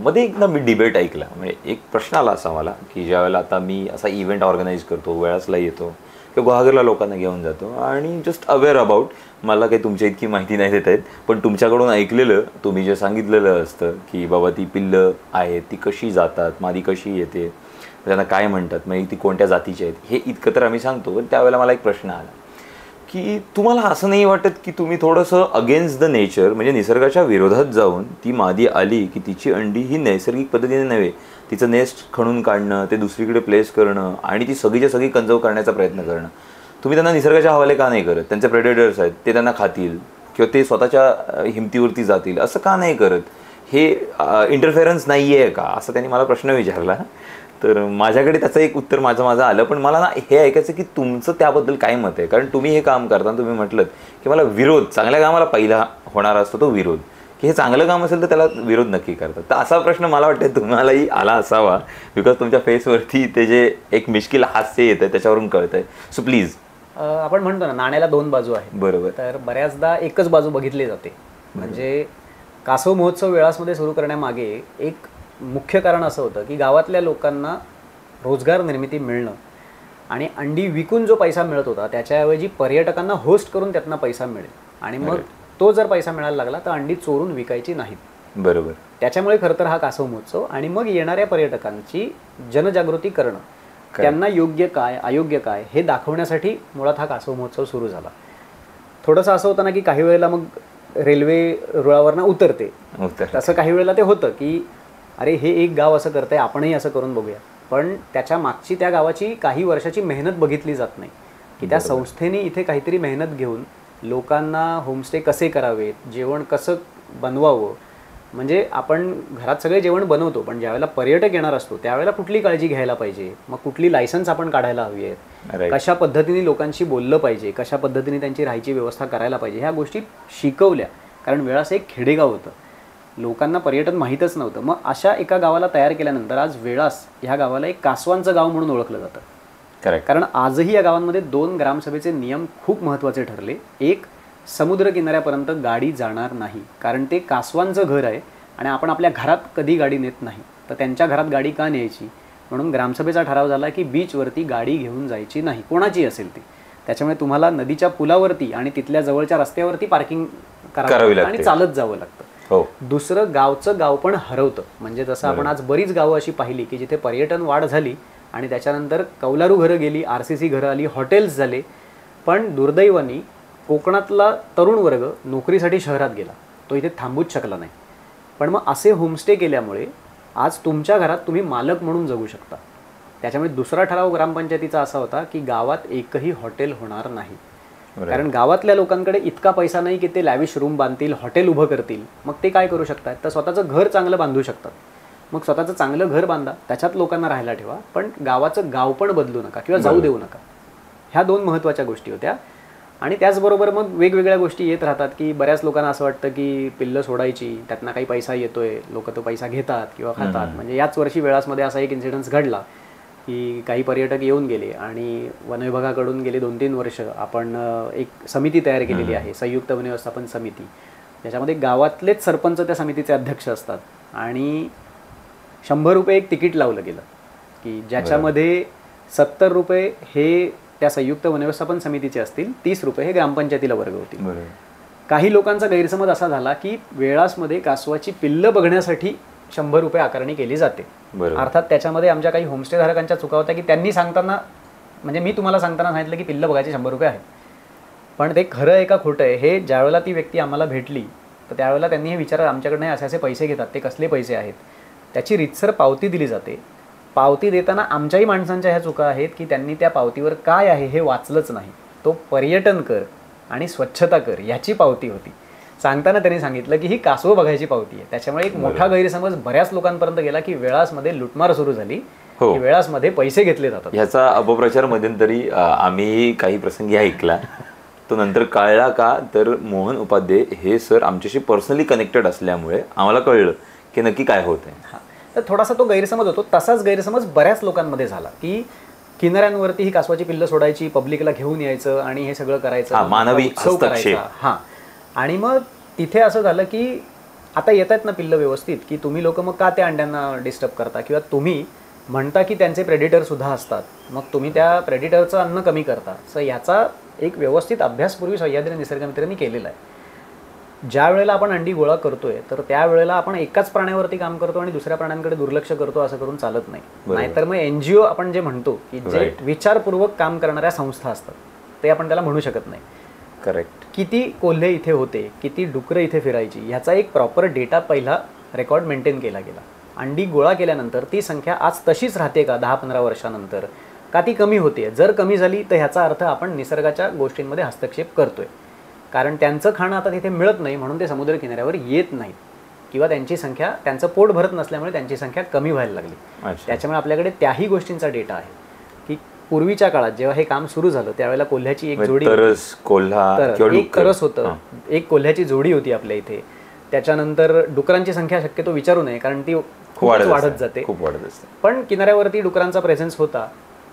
मध्ये एक ना मी डिबेट ऐकला. म्हणजे एक प्रश्न आला असा मला की ज्यावेळेला आता मी असा इव्हेंट ऑर्गनाईज करतो, वेळासला येतो किंवा गुहागरला लोकांना घेऊन जातो आणि जस्ट अवेअर अबाउट, मला काही तुमच्या इतकी माहिती नाही देत आहेत, पण तुमच्याकडून ऐकलेलं, तुम्ही जे सांगितलेलं असतं की बाबा ती पिल्लं आहेत ती कशी जातात, मादी कशी येते, त्यांना काय म्हणतात, म्हणजे ती कोणत्या जातीची आहेत, हे इतकं तर आम्ही सांगतो. पण त्यावेळेला मला एक प्रश्न आला की तुम्हाला असं नाही वाटत की तुम्ही थोडंसं अगेन्स्ट द नेचर, म्हणजे निसर्गाच्या विरोधात जाऊन ती मादी आली की तिची अंडी ही नैसर्गिक पद्धतीने नव्हे, तिचं नेस्ट खणून काढणं, ते दुसरीकडे प्लेस करणं आणि ती सगळीच्या सगळी कंजर्व करण्याचा प्रयत्न करणं, तुम्ही त्यांना निसर्गाच्या हवाले का नाही करत? त्यांचे प्रेडेटर्स आहेत, ते त्यांना खातील किंवा ते स्वतःच्या हिमतीवरती जातील, असं का नाही करत? हे इंटरफेरन्स नाही आहे का, असं त्यांनी मला प्रश्न विचारला. तर माझ्याकडे त्याचं एक उत्तर माझं आलं. पण मला ना हे ऐकायचं की तुमचं त्याबद्दल काय मत आहे. कारण तुम्ही हे काम करताना तुम्ही म्हटलं की मला विरोध, चांगल्या कामाला पहिला होणारा असतो तो विरोध, की हे चांगलं काम असेल तर त्याला विरोध नक्की करतात. तर असा प्रश्न मला वाटतं तुम्हालाही आला असावा, बिकॉज तुमच्या फेसवरती ते जे एक मिश्किल हास्य येतं त्याच्यावरून कळतं आहे. So please. आपण म्हणतो ना नाण्याला दोन बाजू आहेत. बरोबर. तर बऱ्याचदा एकच बाजू बघितली जाते. म्हणजे कासव महोत्सव वेळासमध्ये सुरू करण्यामागे एक मुख्य कारण असं होतं की गावातल्या लोकांना रोजगार निर्मिती मिळणं आणि अंडी विकून जो पैसा मिळत होता त्याच्याऐवजी पर्यटकांना होस्ट करून त्यातनं पैसा मिळेल, आणि मग तो जर पैसा मिळायला लागला तर अंडी चोरून विकायची नाहीत. बरोबर. त्याच्यामुळे खरं तर हा कासव महोत्सव आणि मग येणाऱ्या पर्यटकांची जनजागृती करणं, त्यांना योग्य काय अयोग्य काय हे दाखवण्यासाठी मुळात हा कासव महोत्सव सुरू झाला. थोडंसं असं होतं ना की काही वेळेला मग रेल्वे रुळावरनं उतरते, तसं काही वेळेला ते होतं की अरे हे एक गाव असं करतंय, आपणही असं करून बघूया. पण त्याच्या मागची त्या गावाची काही वर्षाची मेहनत बघितली जात नाही की त्या संस्थेने इथे काहीतरी मेहनत घेऊन लोकांना होमस्टे कसे करावेत, जेवण कसं बनवावं. म्हणजे आपण घरात सगळे जेवण बनवतो, पण ज्यावेळेला पर्यटक येणार असतो त्यावेळेला कुठली काळजी घ्यायला पाहिजे, मग कुठली लायसन्स आपण काढायला हवी आहेत, कशा पद्धतीने लोकांशी बोललं पाहिजे, कशा पद्धतीने त्यांची राहायची व्यवस्था करायला पाहिजे, ह्या गोष्टी शिकवल्या. कारण वेळास एक खेडेगाव होतं, लोकांना पर्यटन माहीतच नव्हतं. मग अशा एका गावाला तयार केल्यानंतर आज वेळास ह्या गावाला एक कासवांचं गाव म्हणून ओळखलं जातं. करेक्ट. कारण आजही या गावांमध्ये 2 ग्रामसभेचे नियम खूप महत्त्वाचे ठरले. एक, समुद्र किनाऱ्यापर्यंत गाडी जाणार नाही, कारण ते कासवांचं घर आहे आणि आपण आपल्या घरात कधी गाडी नेत नाही, तर त्यांच्या घरात गाडी का न्यायची. म्हणून ग्रामसभेचा ठराव झाला की बीचवरती गाडी घेऊन जायची नाही, कोणाची असेल ती. त्याच्यामुळे तुम्हाला नदीच्या पुलावरती आणि तिथल्या जवळच्या रस्त्यावरती पार्किंग करावी लागते आणि चालत जावं लागतं. दुसरं, गावचं गाव पण हरवतं. म्हणजे जसं आपण आज बरीच गावं अशी पाहिली की जिथे पर्यटन वाढ झाली आणि त्याच्यानंतर कौलारू घरं गेली, RCC घरं आली, हॉटेल्स झाले, पण दुर्दैवाने कोकणातला तरुण वर्ग नोकरीसाठी शहरात गेला, तो इथे थांबूच शकला नाही. पण मग असे होमस्टे केल्यामुळे आज तुमच्या घरात तुम्ही मालक म्हणून जगू शकता. त्याच्यामुळे दुसरा ठराव ग्रामपंचायतीचा असा होता की गावात एकही हॉटेल होणार नाही. कारण गावातल्या लोकांकडे इतका पैसा नाही की ते लॅविश रूम बांधतील, हॉटेल उभं करतील. मग ते काय करू शकतात, तर स्वतःचं घर चांगलं बांधू शकतात. मग स्वतःचं चांगलं घर बांधा, त्याच्यात लोकांना राहायला ठेवा, पण गावाचं गाव पण बदलू नका किंवा जाऊ देऊ नका. ह्या 2 महत्त्वाच्या गोष्टी होत्या. आणि त्याचबरोबर मग वेगवेगळ्या गोष्टी येत राहतात की बऱ्याच लोकांना असं वाटतं की पिल्लं सोडायची, त्यातनं काही पैसा येतोय, लोक तो पैसा घेतात किंवा खातात. म्हणजे याच वर्षी वेळासमध्ये असा एक इन्सिडन्स घडला की काही पर्यटक येऊन गेले आणि वनविभागाकडून गेले 2-3 वर्ष आपण एक समिती तयार केलेली आहे, संयुक्त वन व्यवस्थापन समिती, ज्याच्यामध्ये गावातलेच सरपंच त्या समितीचे अध्यक्ष असतात. आणि 100 रुपये एक तिकीट लावलं गेलं की ज्याच्यामध्ये 70 रुपये हे त्या संयुक्त वनव्यवस्थापन समितीचे असतील, 30 रुपये हे ग्रामपंचायतीला वर्ग होतील. बरोबर. काही लोकांचा गैरसमज असा झाला की वेळासमध्ये कासवाची पिल्लं बघण्यासाठी 100 रुपये आकारणी केली जाते. अर्थात त्याच्यामध्ये आमच्या काही होमस्टे धारकांच्या चुका होत्या की त्यांनी सांगताना, म्हणजे मी तुम्हाला सांगताना सांगितलं की पिल्लं बघायचे 100 रुपये आहे, पण ते खरं आहे का खोटं आहे हे ज्यावेळेला ती व्यक्ती आम्हाला भेटली तर त्यावेळेला त्यांनी हे विचारलं, आमच्याकडनं असे असे पैसे घेतात, ते कसले पैसे आहेत, त्याची रीतसर पावती दिली जाते. पावती देताना आमच्याही माणसांच्या ह्या चुका आहेत की त्यांनी त्या पावतीवर काय आहे हे वाचलंच नाही. तो पर्यटन कर आणि स्वच्छता कर याची पावती होती. सांगताना त्यांनी सांगितलं की ही कासवं बघायची पावती आहे. त्याच्यामुळे एक मोठा गैरसमज बऱ्याच लोकांपर्यंत गेला की वेळासमध्ये लुटमार सुरू झाली, की वेळासमध्ये पैसे घेतले जातात. ह्याचा अपप्रचार मध्यंतरी आम्ही काही प्रसंगी ऐकला. तो नंतर कळला का, तर मोहन उपाध्ये हे सर आमच्याशी पर्सनली कनेक्टेड असल्यामुळे आम्हाला कळलं की नक्की काय होत आहे. तर थोडासा तो गैरसमज होतो. तसाच गैरसमज बऱ्याच लोकांमध्ये झाला की किनाऱ्यांवरती ही कासवाची पिल्लं सोडायची, पब्लिकला घेऊन यायचं आणि हे सगळं करायचं, मानवी हस्तक्षेप. हां, आणि मग तिथे असं झालं की आता येत आहेत ना पिल्लं व्यवस्थित, की तुम्ही लोक मग का त्या अंड्यांना डिस्टर्ब करता, किंवा तुम्ही म्हणता की त्यांचे प्रेडिटरसुद्धा असतात, मग तुम्ही त्या प्रेडिटरचं अन्न कमी करता. सो याचा एक व्यवस्थित अभ्यास पूर्वी सह्याद्री निसर्ग मित्रांनी केलेला आहे. ज्या वेळेला आपण अंडी गोळा करतोय तर त्यावेळेला आपण एकाच प्राण्यावरती काम करतो आणि दुसऱ्या प्राण्यांकडे दुर्लक्ष करतो, असं करून चालत नाही. नाहीतर मग NGO आपण जे म्हणतो की जे विचारपूर्वक काम करणाऱ्या संस्था असतात ते आपण त्याला म्हणू शकत नाही. करेक्ट. किती कोल्हे इथे होते, किती डुकरं इथे फिरायची, ह्याचा एक प्रॉपर डेटा पहिला रेकॉर्ड मेंटेन केला गेला. अंडी गोळा केल्यानंतर ती संख्या आज तशीच राहते का 10-15 वर्षानंतर, का ती कमी होते? जर कमी झाली तर ह्याचा अर्थ आपण निसर्गाच्या गोष्टींमध्ये हस्तक्षेप करतोय. कारण त्यांचं खाणं आता तिथे मिळत नाही म्हणून ते समुद्र किनाऱ्यावर येत नाहीत, किंवा त्यांची संख्या, त्यांचं पोट भरत नसल्यामुळे त्यांची संख्या कमी व्हायला लागली. त्याच्यामुळे आपल्याकडे त्याही गोष्टींचा डेटा आहे की पूर्वीच्या काळात जेव्हा हे काम सुरू झालं त्यावेळेला कोल्ह्याची एक जोडी, एक तरस होतं, एक कोल्ह्याची जोडी होती आपल्या इथे. त्याच्यानंतर डुकरांची संख्या शक्यतो विचारू नये कारण ती खूप वाढत जाते, पण किनाऱ्यावरती डुकरांचा प्रेझेन्स होता.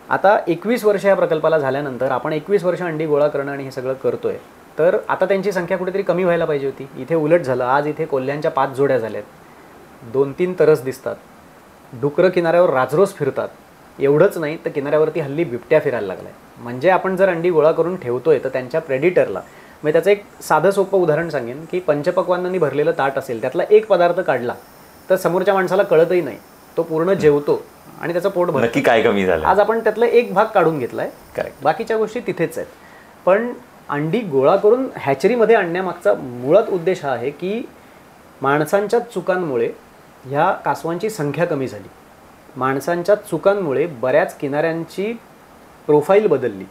आता 21 वर्ष या प्रकल्पाला झाल्यानंतर आपण 21 वर्ष अंडी गोळा करणं आणि हे सगळं करतोय, तर आता त्यांची संख्या कुठेतरी कमी व्हायला पाहिजे होती. इथे उलट झालं. आज इथे कोल्ह्यांच्या 5 जोड्या झाल्यात, 2-3 तरस दिसतात, डुकरं किनाऱ्यावर राजरोज फिरतात. एवढंच नाही तर किनाऱ्यावरती हल्ली बिबट्या फिरायला लागलाय. म्हणजे आपण जर अंडी गोळा करून ठेवतोय तर त्यांच्या प्रेडिटरला, म्हणजे त्याचं एक साधं सोपं उदाहरण सांगेन की पंचपक्वान्नांनी भरलेलं ताट असेल, त्यातला एक पदार्थ काढला तर समोरच्या माणसाला कळतही नाही, तो पूर्ण जेवतो आणि त्याचं पोट भरतं. नक्की काय कमी झालं? आज आपण त्यातला एक भाग काढून घेतलाय, करेक्ट, बाकीच्या गोष्टी तिथेच आहेत. पण अंडी गोळा करून हॅचरीमध्ये आणण्यामागचा मुळात उद्देश हा आहे की माणसांच्या चुकांमुळे ह्या कासवांची संख्या कमी झाली. माणसांच्या चुकांमुळे बऱ्याच किनाऱ्यांची प्रोफाईल बदलली.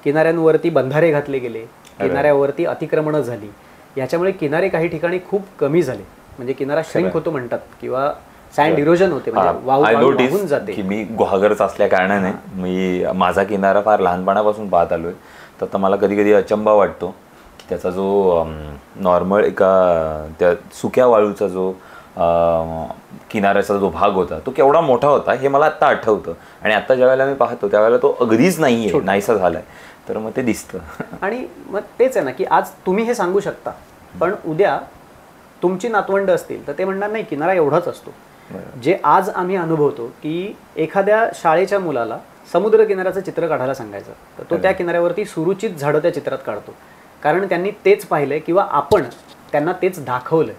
किनाऱ्यांवरती बंधारे घातले गेले, किनाऱ्यावरती अतिक्रमणं झाली. याच्यामुळे किनारे काही ठिकाणी खूप कमी झाले. म्हणजे किनारा श्रिंक होतो म्हणतात, किंवा सँड इरोजन होते, म्हणजे वाहून जाते. की मी गुहागरच असल्या कारणाने मी माझा किनारा फार लहानपणापासून पाहत आलोय, तर मला कधी कधी अचंबा वाटतो की त्याचा जो नॉर्मल एका त्या सुक्या वाळूचा जो किनाऱ्याचा जो भाग होता तो केवढा मोठा होता हे मला आत्ता आठवतं. आणि आत्ता ज्यावेळेला मी पाहतो त्यावेळेला तो अगदीच नाही आहे, नाहीसा झालाय. तर मग ते दिसतं. आणि मग तेच आहे ना की आज तुम्ही हे सांगू शकता, पण उद्या तुमची नातवंड असतील तर ते म्हणणार नाही किनारा एवढाच असतो. जे आज आम्ही अनुभवतो की एखाद्या शाळेच्या मुलाला समुद्र किनाऱ्याचं चित्र काढायला सांगायचं तर तो त्या किनाऱ्यावरती सुरुचित झाडं त्या चित्रात काढतो, कारण त्यांनी तेच पाहिलंय किंवा आपण त्यांना तेच दाखवलंय.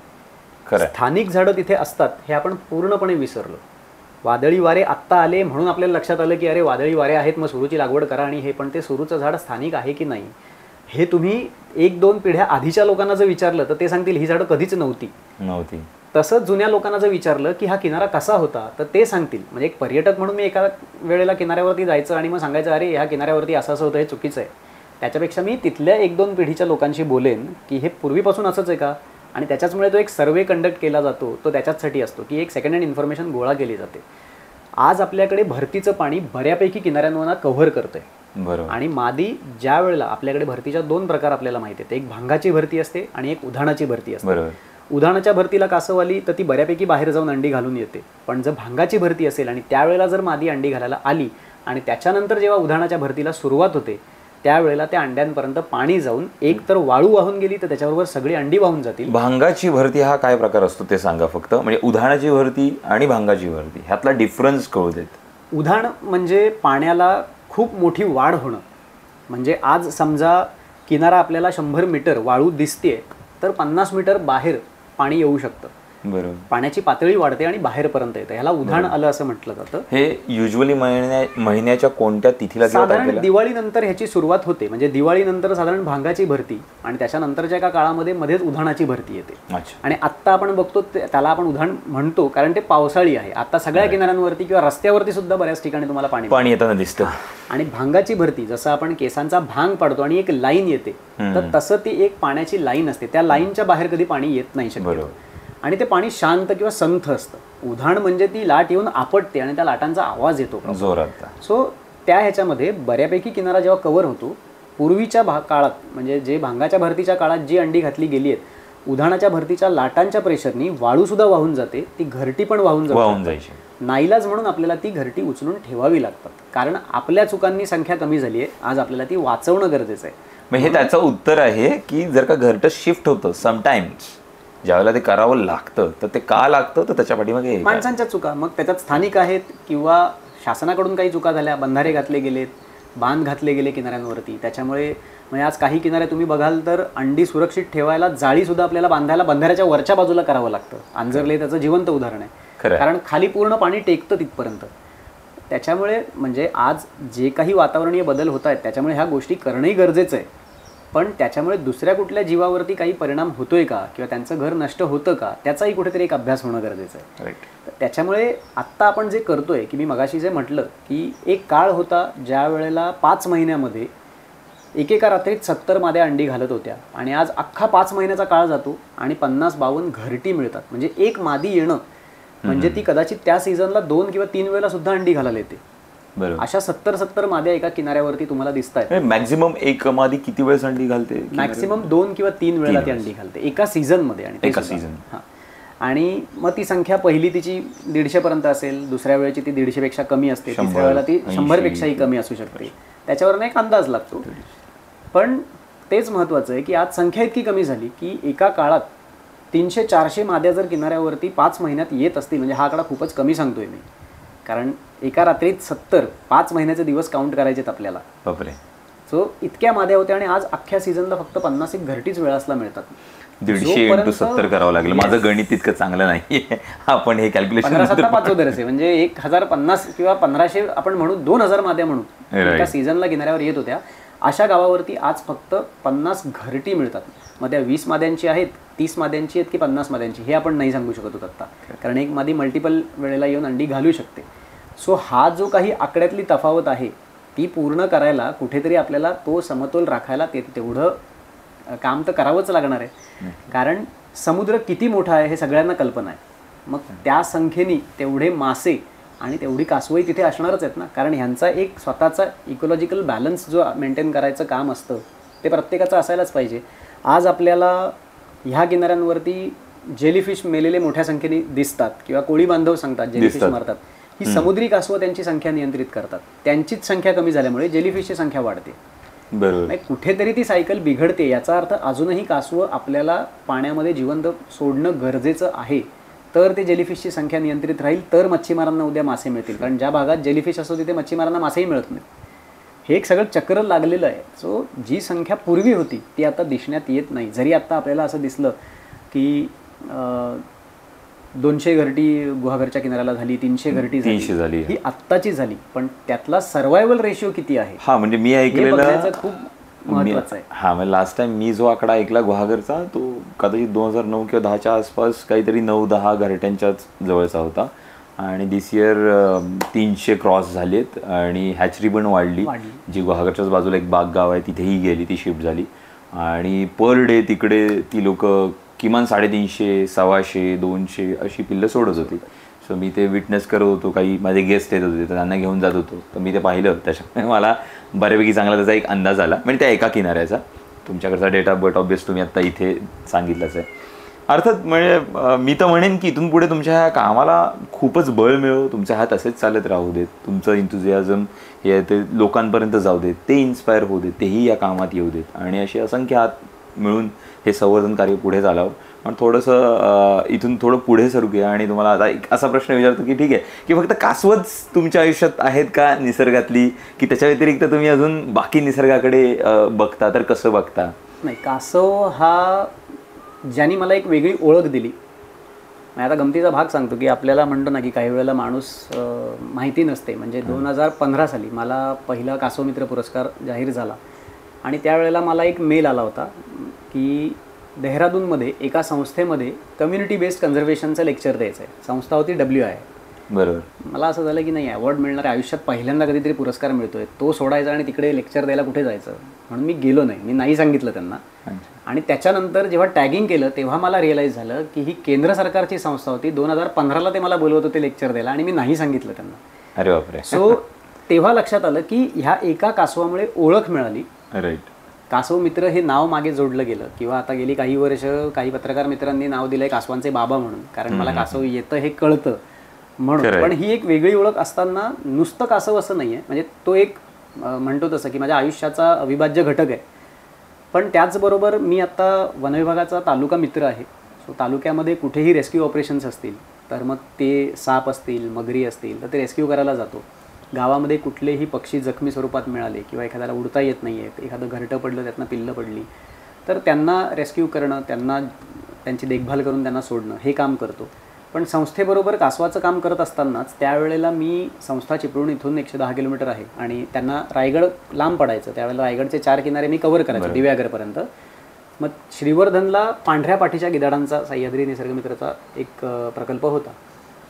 स्थानिक झाडं तिथे असतात हे आपण पूर्णपणे विसरलो. वादळी वारे आत्ता आले म्हणून आपल्याला लक्षात आलं की अरे वादळी वारे आहेत, मग सुरूची लागवड करा आणि हे, पण ते सुरूचं झाड स्थानिक आहे की नाही हे तुम्ही 1-2 पिढ्या आधीच्या लोकांना जर विचारलं तर ते सांगतील ही झाडं कधीच नव्हती. तसंच जुन्या लोकांना जर विचारलं की हा किनारा कसा होता तर ते सांगतील. म्हणजे एक पर्यटक म्हणून मी एका वेळेला किनाऱ्यावरती जायचं आणि मग सांगायचं अरे ह्या किनाऱ्यावरती असं असं होतं, हे चुकीचं आहे. त्याच्यापेक्षा मी तिथल्या 1-2 पिढीच्या लोकांशी बोलेन की हे पूर्वीपासून असंच आहे का, आणि त्याच्याचमुळे तो एक सर्वे कंडक्ट केला जातो. तो त्याच्याचसाठी असतो की एक सेकंड हँड इन्फॉर्मेशन गोळा केली जाते. आज आपल्याकडे भरतीचं पाणी बऱ्यापैकी किनाऱ्यांवर कव्हर करतंय. बरोबर. आणि मादी ज्या वेळेला आपल्याकडे भरतीच्या 2 प्रकार आपल्याला माहिती आहेत, एक भांगाची भरती असते आणि एक उधाणाची भरती असते. बरोबर. उधाणाच्या भरतीला कासव आली तर ती बऱ्यापैकी बाहेर जाऊन अंडी घालून येते. पण जर भांगाची भरती असेल आणि त्यावेळेला जर मादी अंडी घालायला आली आणि त्याच्यानंतर जेव्हा उधाणाच्या भरतीला सुरुवात होते त्यावेळेला त्या अंड्यांपर्यंत पाणी जाऊन एक तर वाळू वाहून गेली तर त्याच्याबरोबर सगळी अंडी वाहून जातील. भांगाची भरती हा काय प्रकार असतो ते सांगा फक्त, म्हणजे उधाणाची भरती आणि भांगाची भरती ह्यातला डिफरन्स कळू देत. उधाण म्हणजे पाण्याला खूप मोठी वाढ होणं म्हणजे आज समजा किनारा आपल्याला 100 मीटर वाळू दिसते तर 50 मीटर बाहेर पाणी येऊ शकतं. बरोबर. पाण्याची पातळी वाढते आणि बाहेरपर्यंत येतं. ह्याला उधाण आलं असं म्हटलं जातं. हे युजली महिन्याच्या कोणत्या तिथीला किंवा साधारण तारखेला? दिवाळीनंतर ह्याची सुरुवात होते. म्हणजे दिवाळीनंतर साधारण भांगाची भरती आणि त्याच्यानंतरच्या एका काळामध्ये मध्येच उधाणाची भरती येते. अच्छा. आणि आत्ता आपण बघतो त्याला आपण उधाण म्हणतो कारण ते पावसाळी आहे. आता सगळ्या किनाऱ्यांवरती किंवा रस्त्यावरती सुद्धा बऱ्याच ठिकाणी तुम्हाला पाणी येताना दिसतं. आणि भांगाची भरती जसं आपण केसांचा भांग पाडतो आणि एक लाईन येते तर तसं ती एक पाण्याची लाईन असते. त्या लाईनच्या बाहेर कधी पाणी येत नाही शक्यतो. आणि ते पाणी शांत किंवा संथ असतं. उधाण म्हणजे ती लाट येऊन आपटते आणि त्या लाटांचा आवाज येतो जोरात. सो त्या ह्याच्यामध्ये बऱ्यापैकी किनारा जेव्हा कव्हर होतो पूर्वीच्या काळात म्हणजे जे भांगाच्या भरतीच्या काळात जी अंडी घातली गेली आहेत उधाणाच्या भरतीच्या लाटांच्या प्रेशरनी वाळू सुद्धा वाहून जाते. ती घरटी पण वाहून जायची. नाईलाज म्हणून आपल्याला ती घरटी उचलून ठेवावी लागतात कारण आपल्या चुकांनी संख्या कमी झाली आहे. आज आपल्याला ती वाचवणं गरजेचं आहे. मग हे त्याचं उत्तर आहे की जर का घरटं शिफ्ट होतं समटाइम्स ज्यावेळेला ते करावं लागतं तर ते का लागतं तर त्याच्या पाठीमागे माणसांच्या चुका. मग त्याच्यात स्थानिक आहेत किंवा शासनाकडून काही चुका झाल्या. बंधारे घातले गेलेत, बांध घातले गेले किनाऱ्यांवरती. त्याच्यामुळे म्हणजे आज काही किनारे तुम्ही बघाल तर अंडी सुरक्षित ठेवायला जाळी सुद्धा आपल्याला बांधायला बंधाऱ्याच्या वरच्या बाजूला करावं लागतं. आंजरले त्याचं जिवंत उदाहरण आहे. कारण खाली पूर्ण पाणी टेकतं तिथपर्यंत. त्याच्यामुळे म्हणजे आज जे काही वातावरणीय बदल होत आहेत त्याच्यामुळे ह्या गोष्टी करणंही गरजेचं आहे. पण त्याच्यामुळे दुसऱ्या कुठल्या जीवावरती काही परिणाम होतोय का किंवा त्यांचं घर नष्ट होतं का त्याचाही कुठेतरी एक अभ्यास होणं गरजेचं आहे. त्याच्यामुळे आत्ता आपण जे करतोय की मी मगाशी जे म्हटलं की एक काळ होता ज्या वेळेला 5 महिन्यामध्ये एकेका रात्रीत 70 माद्या अंडी घालत होत्या आणि आज अख्खा 5 महिन्याचा काळ जातो आणि 50-52 घरटी मिळतात. म्हणजे एक मादी येणं म्हणजे ती कदाचित त्या सीझनला 2 किंवा 3 वेळेला सुद्धा अंडी घालायला येते. अशा 70 माद्या एका किनाऱ्यावरती तुम्हाला दिसत आहेत. मॅक्झिमम एक मादी किती वेळेस अंडी घालते? मॅक्झिमम 2 किंवा 3 वेळेला ती अंडी घालते एका सीझनमध्ये. आणि एका सीझन. आणि मग ती संख्या पहिली तिची 150 पर्यंत असेल, दुसऱ्या वेळेची ती 150 पेक्षा कमी असते, तिसऱ्या वेळेला ती 100 पेक्षाही कमी असू शकते. त्याच्यावरनं एक अंदाज लागतो. पण तेच महत्त्वाचं आहे की आज संख्या इतकी कमी झाली की एका काळात 300-400 माद्या जर किनाऱ्यावरती 5 महिन्यात येत असतील म्हणजे हा आकडा खूपच कमी सांगतोय मी. कारण एका रात्रीत 70 5 महिन्याचे दिवस काउंट करायचेत आपल्याला. बापरे. सो इतक्या माद्या होत्या आणि आज अख्ख्या सीझनला फक्त 50 एक घरटीच वेळासला मिळतात. 150 × 70 करावं लागलं. माझं गणित तितकं चांगलं नाही. आपण हे कॅल्क्युलेशन 15-7 दरच आहे म्हणजे 1050 किंवा 1500 आपण म्हणू 2000 माद्या म्हणू एका सीझनला किनाऱ्यावर येत होत्या. अशा गावावरती आज फक्त 50 घरटी मिळतात. मग त्या 20 माद्यांची आहेत, 30 माद्यांची आहेत की 50 माद्यांची हे आपण नाही सांगू शकत होत आत्ता. कारण एक मादी मल्टिपल वेळेला येऊन अंडी घालू शकते. सो हा जो काही आकड्यातली तफावत आहे ती पूर्ण करायला कुठेतरी आपल्याला तो समतोल राखायला तेवढं काम तर करावंच लागणार आहे. कारण समुद्र किती मोठा आहे हे सगळ्यांना कल्पना आहे. मग त्या संख्येने तेवढे मासे आणि तेवढी कासवही तिथे असणारच आहेत ना. कारण ह्यांचा एक स्वतःचा इकोलॉजिकल बॅलन्स जो मेंटेन करायचं काम असतं ते प्रत्येकाचं असायलाच पाहिजे. आज आपल्याला ह्या किनाऱ्यांवरती जेलीफिश मेलेले मोठ्या संख्येने दिसतात किंवा कोळी बांधव सांगतात जेलीफिश मारतात. ही समुद्री कासवं त्यांची संख्या नियंत्रित करतात. त्यांचीच संख्या कमी झाल्यामुळे जेलीफिशची संख्या वाढते. बरोबर. कुठेतरी ती सायकल बिघडते. याचा अर्थ अजूनही कासवं आपल्याला पाण्यामध्ये जिवंत सोडणं गरजेचं आहे. तर ते जेलीफिशची संख्या नियंत्रित राहील तर मच्छीमारांना उद्या मासे मिळतील. कारण ज्या भागात जेलीफिश असतो तिथे मच्छीमारांना मासेही मिळत नाहीत. हे एक सगळं चक्र लागलेलं आहे. सो जी संख्या पूर्वी होती ती आता दिसण्यात येत नाही. जरी आत्ता आपल्याला असं दिसलं की 200 घरटी गुहागरच्या किनाऱ्याला झाली, 300 घरटी झाली, ही आत्ताची झाली. पण त्यातला सर्वायवल रेशिओ किती आहे हा म्हणजे मी ऐकलेलं खूप महत्वाचं आहे. हा म्हणजे लास्ट टाइम मी जो आकडा ऐकला गुहागरचा तो कदाचित 2009 किंवा 10च्या आसपास काहीतरी 9-10 घरट्यांच्याच जवळचा होता. आणि दिस इयर 300 क्रॉस झालेत आणि हॅचरी पण वाढली. जी गुहागरच्याच बाजूला एक बाग गाव आहे तिथेही गेली, ती शिफ्ट झाली. आणि पर डे तिकडे ती लोक किमान 350, 125, 200 अशी पिल्लं सोडत होती. सो मी ते विटनेस करत होतो. काही माझे गेस्ट येत होते तर त्यांना घेऊन जात होतो. तर मी ते पाहिलं. त्याच्यामुळे मला बऱ्यापैकी चांगला त्याचा एक अंदाज आला. म्हणजे त्या एका किनाऱ्याचा. तुमच्याकडचा डेटा बट ऑब्वियस तुम्ही आत्ता इथे सांगितलंच आहे. अर्थात म्हणजे मी तर म्हणेन की इथून पुढे तुमच्या ह्या कामाला खूपच बळ मिळो. तुमचे हात असेच चालत राहू देत. तुमचं इंथुझियाझम हे ते लोकांपर्यंत जाऊ देत. ते इन्स्पायर होऊ देत. तेही या कामात येऊ देत. आणि असे असंख्य हात मिळून हे संवर्धन कार्य पुढे चालावं. पण थोडंसं इथून थोडं पुढे सरकूया आणि तुम्हाला आता एक असा प्रश्न विचारतो की ठीक आहे की फक्त कासवच तुमच्या आयुष्यात आहेत का निसर्गातली, की त्याच्या व्यतिरिक्त तुम्ही अजून बाकी निसर्गाकडे बघता, तर कसं बघता? नाही, कासव हा ज्याने मला एक वेगळी ओळख दिली. मी आता गमतीचा भाग सांगतो की आपल्याला म्हणतो ना की काही वेळेला माणूस माहिती नसते. म्हणजे 2015 साली मला पहिला कासव मित्र पुरस्कार जाहीर झाला आणि त्यावेळेला मला एक मेल आला होता की देहरादूनमध्ये एका संस्थेमध्ये कम्युनिटी बेस्ड कन्झर्वेशनचं लेक्चर द्यायचं आहे. संस्था होती WI. बरोबर. मला असं झालं की नाही, अवॉर्ड मिळणार आहे, आयुष्यात पहिल्यांदा कधीतरी पुरस्कार मिळतोय, तो सोडायचा आणि तिकडे लेक्चर द्यायला कुठे जायचं, म्हणून मी गेलो नाही. मी नाही सांगितलं त्यांना. आणि त्याच्यानंतर जेव्हा टॅगिंग केलं तेव्हा मला रिअलाईज झालं की ही केंद्र सरकारची संस्था होती. 2015ला ते मला बोलवत होते लेक्चर द्यायला आणि मी नाही सांगितलं त्यांना. अरे बापरे. सो तेव्हा लक्षात आलं की ह्या एका कासवामुळे ओळख मिळाली. राईट. कासव मित्र हे नाव मागे जोडलं गेलं, किंवा आता गेली काही वर्ष काही पत्रकार मित्रांनी नाव दिलंय कासवांचे बाबा म्हणून, कारण मला कासव येतं हे कळतं म्हणून. पण ही एक वेगळी ओळख असताना नुसतं कासव असं नाही आहे. म्हणजे तो एक म्हणतो तसं की माझ्या आयुष्याचा अविभाज्य घटक आहे. पण त्याचबरोबर मी आता वनविभागाचा तालुका मित्र आहे. सो तालुक्यामध्ये कुठेही रेस्क्यू ऑपरेशन्स असतील तर मग ते साप असतील, मगरी असतील, तर ते रेस्क्यू करायला जातो. गावामध्ये कुठलेही पक्षी जखमी स्वरूपात मिळाले किंवा एखाद्याला उडता येत नाही आहे, एखादं घरटं पडलं, त्यातनं पिल्लं पडली, तर त्यांना रेस्क्यू करणं, त्यांना त्यांची देखभाल करून त्यांना सोडणं, हे काम करतो. पण संस्थेबरोबर कासवाचं काम करत असतानाच त्यावेळेला मी संस्था चिपळूण इथून 110 किलोमीटर आहे आणि त्यांना रायगड लांब पडायचं. त्यावेळेला रायगडचे 4 किनारे मी कव्हर करायचो दिव्यागरपर्यंत. मग श्रीवर्धनला पांढऱ्या पाठीच्या गिधाडांचा सह्याद्री निसर्गमित्रचा एक प्रकल्प होता.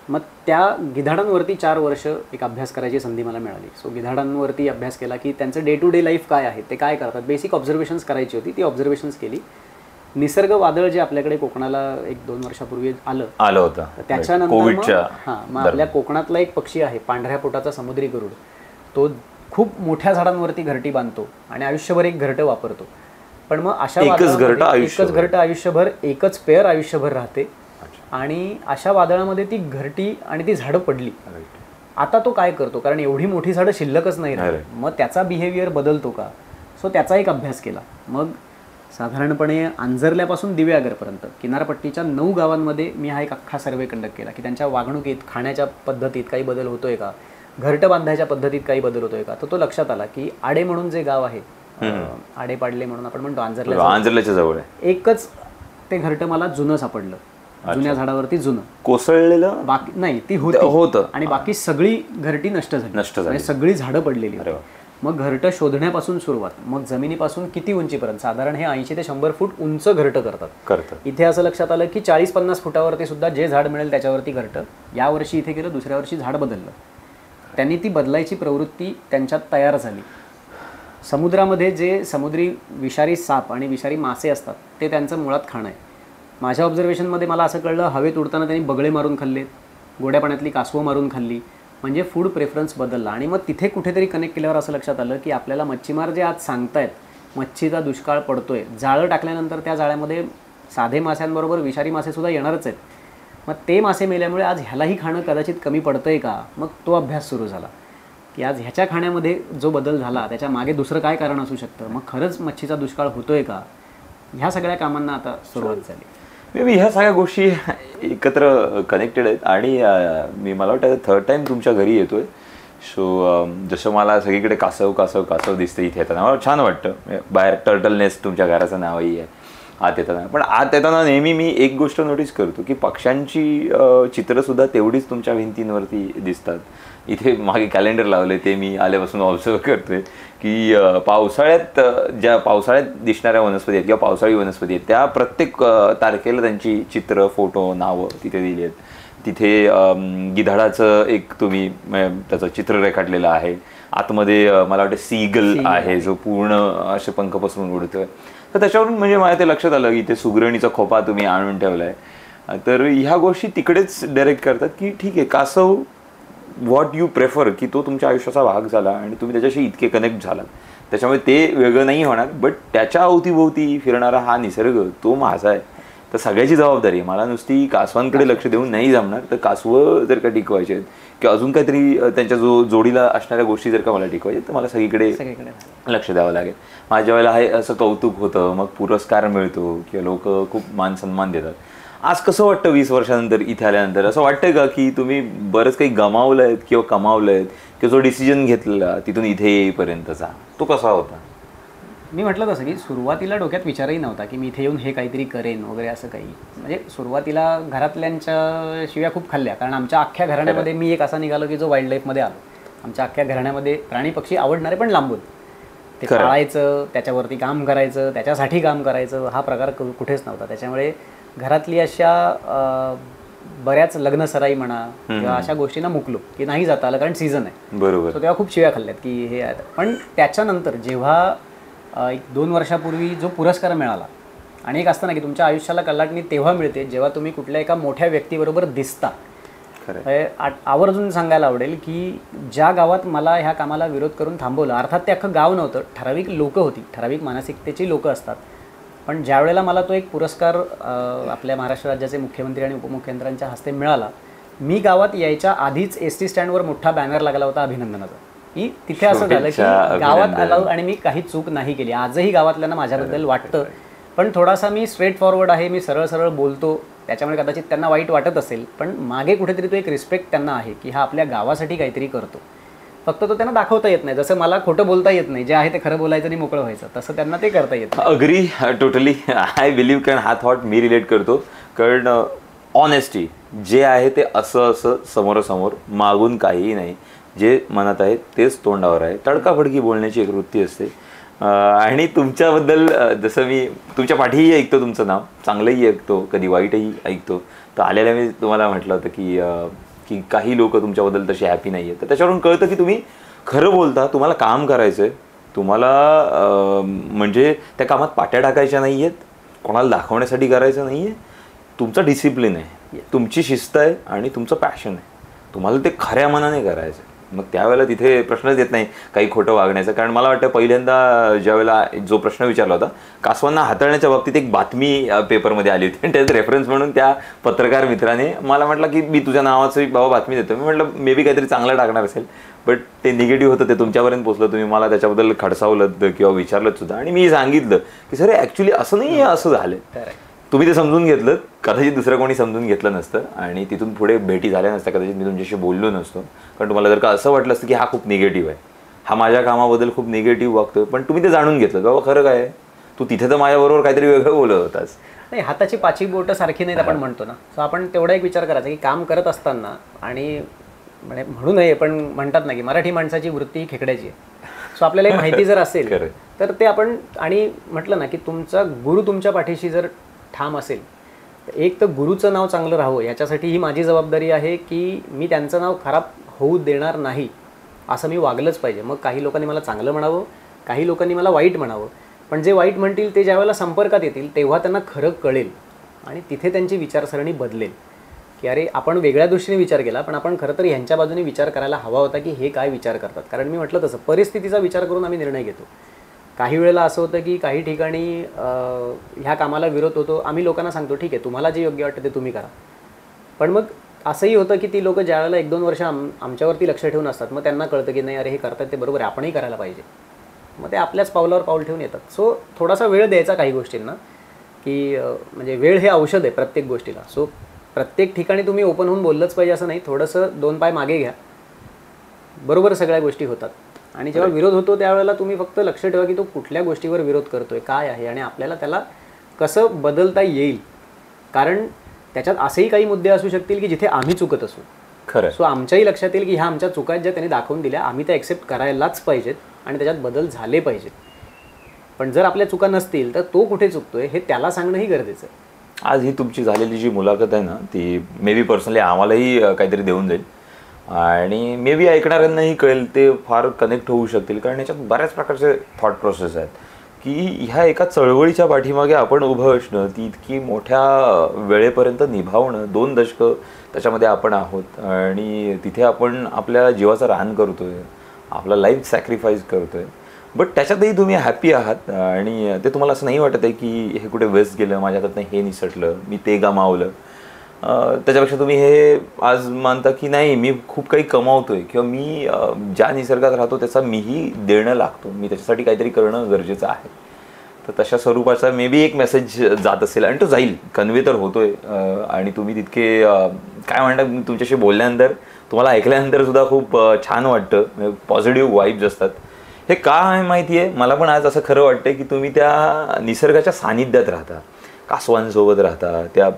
मग त्या गिधाडांवरती 4 वर्ष एक अभ्यास करायची संधी मला मिळाली. सो गिधाडांवरती अभ्यास केला की त्यांचं डे टू डे लाईफ काय आहे, ते काय करतात, बेसिक ऑब्झर्वेशन्स करायची होती. ती ऑब्झर्वेशन्स केली. निसर्ग वादळ जे आपल्याकडे कोकणाला 1-2 वर्षापूर्वी आलं होतं, त्याच्यानंतर मग आपल्या कोकणातला एक पक्षी आहे पांढऱ्या पोटाचा समुद्री गरुड. तो खूप मोठ्या झाडांवरती घरटी बांधतो आणि आयुष्यभर एक घरटं वापरतो. पण मग अशा एकच घरटं आयुष्यभर, एकच पेअर आयुष्यभर राहते. आणि अशा वादळामध्ये ती घरटी आणि ती झाडं पडली. आता तो काय करतो, कारण एवढी मोठी झाडं शिल्लकच नाही राहत, मग त्याचा बिहेवियर बदलतो का. सो त्याचा एक अभ्यास केला. मग साधारणपणे आंजर्ल्यापासून दिव्यागरपर्यंत किनारपट्टीच्या 9 गावांमध्ये मी हा एक अख्खा सर्वे कंडक्ट केला की त्यांच्या वागणुकीत, खाण्याच्या पद्धतीत काही बदल होतोय का, घरटं बांधायच्या पद्धतीत काही बदल होतोय का. तर तो लक्षात आला की आडे म्हणून जे गाव आहे, आडे पाडले म्हणून आपण म्हणतो, आंजर्ल्याच्या जवळ एकच ते घरटं मला जुनं सापडलं. जुन्या झाडावरती जुनं कोसळलेलं, बाकी नाही, ती होतं आणि बाकी सगळी घरटी नष्ट झाली, सगळी झाडं पडलेली. मग घरटं शोधण्यापासून सुरुवात, मग जमिनीपासून किती उंचीपर्यंत, साधारण हे 80 ते 100 फूट उंच घरटं करतात. इथे असं लक्षात आलं की 40-50 फुटावरती सुद्धा जे झाड मिळेल त्याच्यावरती घरटं. या वर्षी इथे गेलं, दुसऱ्या वर्षी झाड बदललं. त्यांनी ती बदलायची प्रवृत्ती त्यांच्यात तयार झाली. समुद्रामध्ये जे समुद्री विषारी साप आणि विषारी मासे असतात ते त्यांचं मुळात खाणं आहे. माझ्या ऑब्झर्वेशनमध्ये मला असं कळलं, हवेत उडताना त्यांनी बगळे मारून खाल्लेत, गोड्या पाण्यातली कासवं मारून खाल्ली, म्हणजे फूड प्रेफरन्स बदलला. आणि मग तिथे कुठेतरी कनेक्ट केल्यावर असं लक्षात आलं की आपल्याला मच्छीमार जे आज सांगतायत मच्छीचा दुष्काळ पडतोय, जाळं टाकल्यानंतर त्या जाळ्यामध्ये साधे माशांबरोबर विषारी मासेसुद्धा येणारच आहेत. मग ते मासे मेल्यामुळे आज ह्यालाही खाणं कदाचित कमी पडतंय का. मग तो अभ्यास सुरू झाला की आज ह्याच्या खाण्यामध्ये जो बदल झाला त्याच्या मागे दुसरं काय कारण असू शकतं, मग खरंच मच्छीचा दुष्काळ होतोय का. ह्या सगळ्या कामांना आता सुरुवात झाली. मी ह्या सगळ्या गोष्टी एकत्र कनेक्टेड आहेत. आणि मला वाटतं 3rd टाइम तुमच्या घरी येतोय. सो जसं मला सगळीकडे कासव कासव कासव दिसतं इथे येताना, मला छान वाटतं. बाहेर टर्टलनेस तुमच्या घराचं नावही आहे आत येताना. पण आत येताना नेहमी मी एक गोष्ट नोटीस करतो की पक्ष्यांची चित्रंसुद्धा तेवढीच तुमच्या भिंतींवरती दिसतात. इथे मागे कॅलेंडर लावले, ते मी आल्यापासून ऑब्झर्व करतोय की ज्या पावसाळ्यात दिसणाऱ्या वनस्पती आहेत किंवा पावसाळी वनस्पती आहेत त्या प्रत्येक तारखेला त्यांची चित्र, फोटो, नावं तिथे दिली आहेत. तिथे गिधाडाचं एक तुम्ही त्याचं चित्र रेखाटलेलं आहे. आतमध्ये मला वाटतं सीगल आहे जो पूर्ण असे पंख पसरून उडतोय. तर त्याच्यावरून म्हणजे मला ते लक्षात आलं की इथे सुगरणीचा खोपा तुम्ही आणून ठेवलाय. तर ह्या गोष्टी तिकडेच डायरेक्ट करतात की ठीक आहे, कासव व्हॉट यू प्रेफर, की तो तुमच्या आयुष्याचा भाग झाला आणि तुम्ही त्याच्याशी इतके कनेक्ट झालात, त्याच्यामुळे ते वेगळं नाही होणार. बट त्याच्या अवतीभोवती फिरणारा हा निसर्ग तो माझा आहे. तर सगळ्याची जबाबदारी आहे. मला नुसती कासवांकडे लक्ष देऊन नाही जमणार. तर कासवं जर का टिकवायचे आहेत किंवा अजून काहीतरी त्यांच्या जोडीला असणाऱ्या गोष्टी जर का मला टिकवायच्या तर मला सगळीकडे लक्ष द्यावं लागेल. माझ्या वेळेला हे असं कौतुक होतं, मग पुरस्कार मिळतो किंवा लोक खूप मान सन्मान देतात. आज कसं वाटतं 20 वर्षानंतर इथे आल्यानंतर? असं वाटतंय का की तुम्ही बरंच काही गमावलंय किंवा कमावलंय, किंवा जो डिसिजन घेतलेला तिथून इथे येईपर्यंतचा तो कसा होता? मी म्हटलं तसं की सुरुवातीला डोक्यात विचारही नव्हता की मी इथे येऊन हे काहीतरी करेन वगैरे असं काही. म्हणजे सुरुवातीला घरातल्यांच्या शिव्या खूप खाल्ल्या, कारण आमच्या अख्ख्या घराण्यामध्ये मी एक असा निघालो की जो वाईल्ड लाईफमध्ये आलो. आमच्या अख्ख्या घराण्यामध्ये प्राणी पक्षी आवडणारे पण लांबून, ते पाळायचं, त्याच्यावरती काम करायचं, त्याच्यासाठी काम करायचं, हा प्रकार कुठेच नव्हता. त्याच्यामुळे घरातली अशा बऱ्याच लग्नसराई म्हणा किंवा अशा गोष्टींना मुकलो की नाही जाता आलं, कारण सीझन आहे. बरोबर. तेव्हा खूप शिव्या खाल्ल्यात की हे आहे. पण त्याच्यानंतर जेव्हा 1-2 वर्षापूर्वी जो पुरस्कार मिळाला, आणि एक असतं ना की तुमच्या आयुष्याला कलाटणी तेव्हा मिळते जेव्हा तुम्ही कुठल्या एका मोठ्या व्यक्तीबरोबर दिसता. आवर्जून सांगायला आवडेल की ज्या गावात मला ह्या कामाला विरोध करून थांबवलं, अर्थात ते अख्खं गाव नव्हतं, ठराविक लोकं होती, ठराविक मानसिकतेची लोकं असतात. पण ज्या वेळेला मला तो एक पुरस्कार आपल्या महाराष्ट्र राज्याचे मुख्यमंत्री आणि उपमुख्यमंत्र्यांच्या हस्ते मिळाला, मी गावात यायच्या आधीच एसटी स्टँडवर मोठा बॅनर लागला होता अभिनंदनाचा, की तिथे असं झालं की गावात आलो आणि मी काही चूक नाही केली. आजही गावातल्यांना माझ्याबद्दल वाटतं, पण थोडासा मी स्ट्रेट फॉरवर्ड आहे, मी सरळ सरळ बोलतो, त्याच्यामुळे कदाचित त्यांना वाईट वाटत असेल, पण मागे कुठेतरी तो एक रिस्पेक्ट त्यांना आहे की हा आपल्या गावासाठी काहीतरी करतो. फक्त तो त्यांना दाखवता येत नाही. जसं मला खोटं बोलता येत नाही, जे आहे ते खरं बोलायचं आणि मोकळं व्हायचं, तसं त्यांना ते करता येत नाही. Agree, totally I believe. कारण हा थॉट मी रिलेट करतो. कारण ऑनेस्टी जे आहे ते असं समोरासमोर, मागून काहीही नाही, जे मनात आहे तेच तोंडावर आहे. तडकाफडकी बोलण्याची एक वृत्ती असते. आणि तुमच्याबद्दल जसं मी तुमच्या पाठीही ऐकतो, तुमचं नाव चांगलंही ऐकतो, कधी वाईटही ऐकतो. तर आलेल्या मी तुम्हाला म्हटलं होतं की काही लोक तुमच्याबद्दल तशी हॅपी नाही आहेत. तर त्याच्यावरून कळतं की तुम्ही खरं बोलता, तुम्हाला काम करायचं आहे, तुम्हाला म्हणजे त्या कामात पाट्या टाकायच्या नाही आहेत, कोणाला दाखवण्यासाठी करायचं नाही आहे. तुमचा डिसिप्लिन आहे, तुमची शिस्त आहे आणि तुमचं पॅशन आहे, तुम्हाला ते खऱ्या मनाने करायचं. मग त्यावेळेला तिथे प्रश्नच येत नाही काही खोटं वागण्याचं. कारण मला वाटतं पहिल्यांदा ज्यावेळेला जो प्रश्न विचारला होता, कासवांना हाताळण्याच्या बाबतीत एक बातमी पेपरमध्ये आली होती, आणि त्यात रेफरन्स म्हणून त्या पत्रकार मित्राने मला म्हटलं की मी तुझ्या नावाचं बाबा बातमी देतो. मी म्हटलं मे बी काहीतरी चांगलं टाकणार असेल, बट ते निगेटिव्ह होतं, ते तुमच्यापर्यंत पोचलं, तुम्ही मला त्याच्याबद्दल खडसावलं किंवा विचारलं सुद्धा. आणि मी सांगितलं की सर ॲक्च्युली असं नाही आहे, असं झालं. तुम्ही ते समजून घेतलं, कदाचित दुसरं कोणी समजून घेतलं नसतं आणि तिथून पुढे भेटी झाल्या नसत्या, कदाचित मी तुमच्याशी बोललो नसतो. कारण तुम्हाला जर का असं वाटलं असतं की हा खूप निगेटिव्ह आहे, हा माझ्या कामाबद्दल खूप निगेटिव्ह वागतोय, पण तुम्ही ते जाणून घेतलं बाबा खरं काय आहे, तू तिथे तर माझ्याबरोबर काहीतरी वेगळं बोलत होतास. नाही, हाताची पाची बोटं सारखी नाहीत आपण म्हणतो ना. सो आपण तेवढा एक विचार करायचा की काम करत असताना, आणि म्हणू नये पण म्हणतात ना की मराठी माणसाची वृत्ती खेकड्याची आहे. सो आपल्याला माहिती जर असेल तर ते आपण, आणि म्हटलं ना की तुमचा गुरु तुमच्या पाठीशी जर ठाम असेल, तर एक तर गुरुचं नाव चांगलं राहावं याच्यासाठी ही माझी जबाबदारी आहे की मी त्यांचं नाव खराब होऊ देणार नाही, असं मी वागलंच पाहिजे. मग काही लोकांनी मला चांगलं म्हणावं, काही लोकांनी मला वाईट म्हणावं, पण जे वाईट म्हणतील ते ज्यावेळेला संपर्कात येतील तेव्हा त्यांना खरं कळेल आणि तिथे त्यांची विचारसरणी बदलेल की अरे आपण वेगळ्या दृष्टीने विचार केला, पण आपण खरं तर ह्यांच्या बाजूने विचार करायला हवा होता की हे काय विचार करतात. कारण मी म्हटलं तसं परिस्थितीचा विचार करून आम्ही निर्णय घेतो. काही वेळेला असं होतं की काही ठिकाणी ह्या कामाला विरोध होतो, आम्ही लोकांना सांगतो ठीक आहे तुम्हाला जे योग्य वाटतं ते तुम्ही करा, पण मग असंही होतं की ती लोकं ज्यावेळेला 1-2 वर्ष आमच्यावरती लक्ष ठेवून असतात, मग त्यांना कळतं की नाही अरे हे करतात ते बरोबर आहे, आपणही करायला पाहिजे, मग ते आपल्याच पावलावर पाऊल ठेवून येतात. सो थोडासा वेळ द्यायचा काही गोष्टींना, की म्हणजे वेळ हे औषध आहे प्रत्येक गोष्टीला. सो प्रत्येक ठिकाणी तुम्ही ओपन होऊन बोललंच पाहिजे असं नाही, थोडंसं 2 पाय मागे घ्या, बरोबर सगळ्या गोष्टी होतात. आणि जेव्हा विरोध होतो त्यावेळेला तुम्ही फक्त लक्ष ठेवा की तो कुठल्या गोष्टीवर विरोध करतोय, काय आहे, आणि आपल्याला त्याला कसं बदलता येईल. कारण त्याच्यात असेही काही मुद्दे असू शकतील की जिथे आम्ही चुकत असू. खरं. सो आमच्याही लक्षात येईल की ह्या आमच्या चुका आहेत ज्या त्यांनी दाखवून दिल्या, आम्ही त्या ॲक्सेप्ट करायलाच पाहिजेत आणि त्याच्यात बदल झाले पाहिजेत. पण जर आपल्या चुका नसतील तर तो कुठे चुकतोय हे त्याला सांगणंही गरजेचं आहे. आज ही तुमची झालेली जी मुलाखत आहे ना, ती मे बी पर्सनली आम्हालाही काहीतरी देऊन जाईल आणि मे बी ऐकणाऱ्यांनाही कळेल, ते फार कनेक्ट होऊ शकतील. कारण याच्यात बऱ्याच प्रकारचे थॉट प्रोसेस आहेत की ह्या एका चळवळीच्या पाठीमागे आपण उभं असणं, ती इतकी मोठ्या वेळेपर्यंत निभावणं, 2 दशकं त्याच्यामध्ये आपण आहोत आणि तिथे आपण आपल्या जीवाचं रान करतोय, आपला लाईफ सॅक्रिफाईस करतोय, बट त्याच्यातही तुम्ही हॅपी आहात आणि ते तुम्हाला असं नाही वाटत आहे की हे कुठे वेस्ट गेलं, माझ्याकडनं हे निसटलं, मी ते गमावलं. त्याच्यापेक्षा तुम्ही हे आज मानता की नाही मी खूप काही कमावतोय किंवा मी ज्या निसर्गात राहतो त्याचा मीही देणं लागतो, मी त्याच्यासाठी काहीतरी करणं गरजेचं आहे. तर तशा स्वरूपाचा मे बी एक मेसेज जात असेल आणि तो जाईल, कन्वे तर होतोय. आणि तुम्ही तितके काय म्हणतात, तुमच्याशी बोलल्यानंतर तुम्हाला ऐकल्यानंतर सुद्धा खूप छान वाटतं, पॉझिटिव्ह वाईब्स असतात. हे का आहे माहिती आहे, मला पण आज असं खरं वाटतं की तुम्ही त्या निसर्गाच्या सानिध्यात राहता, कासवांसोबत राहता, त्या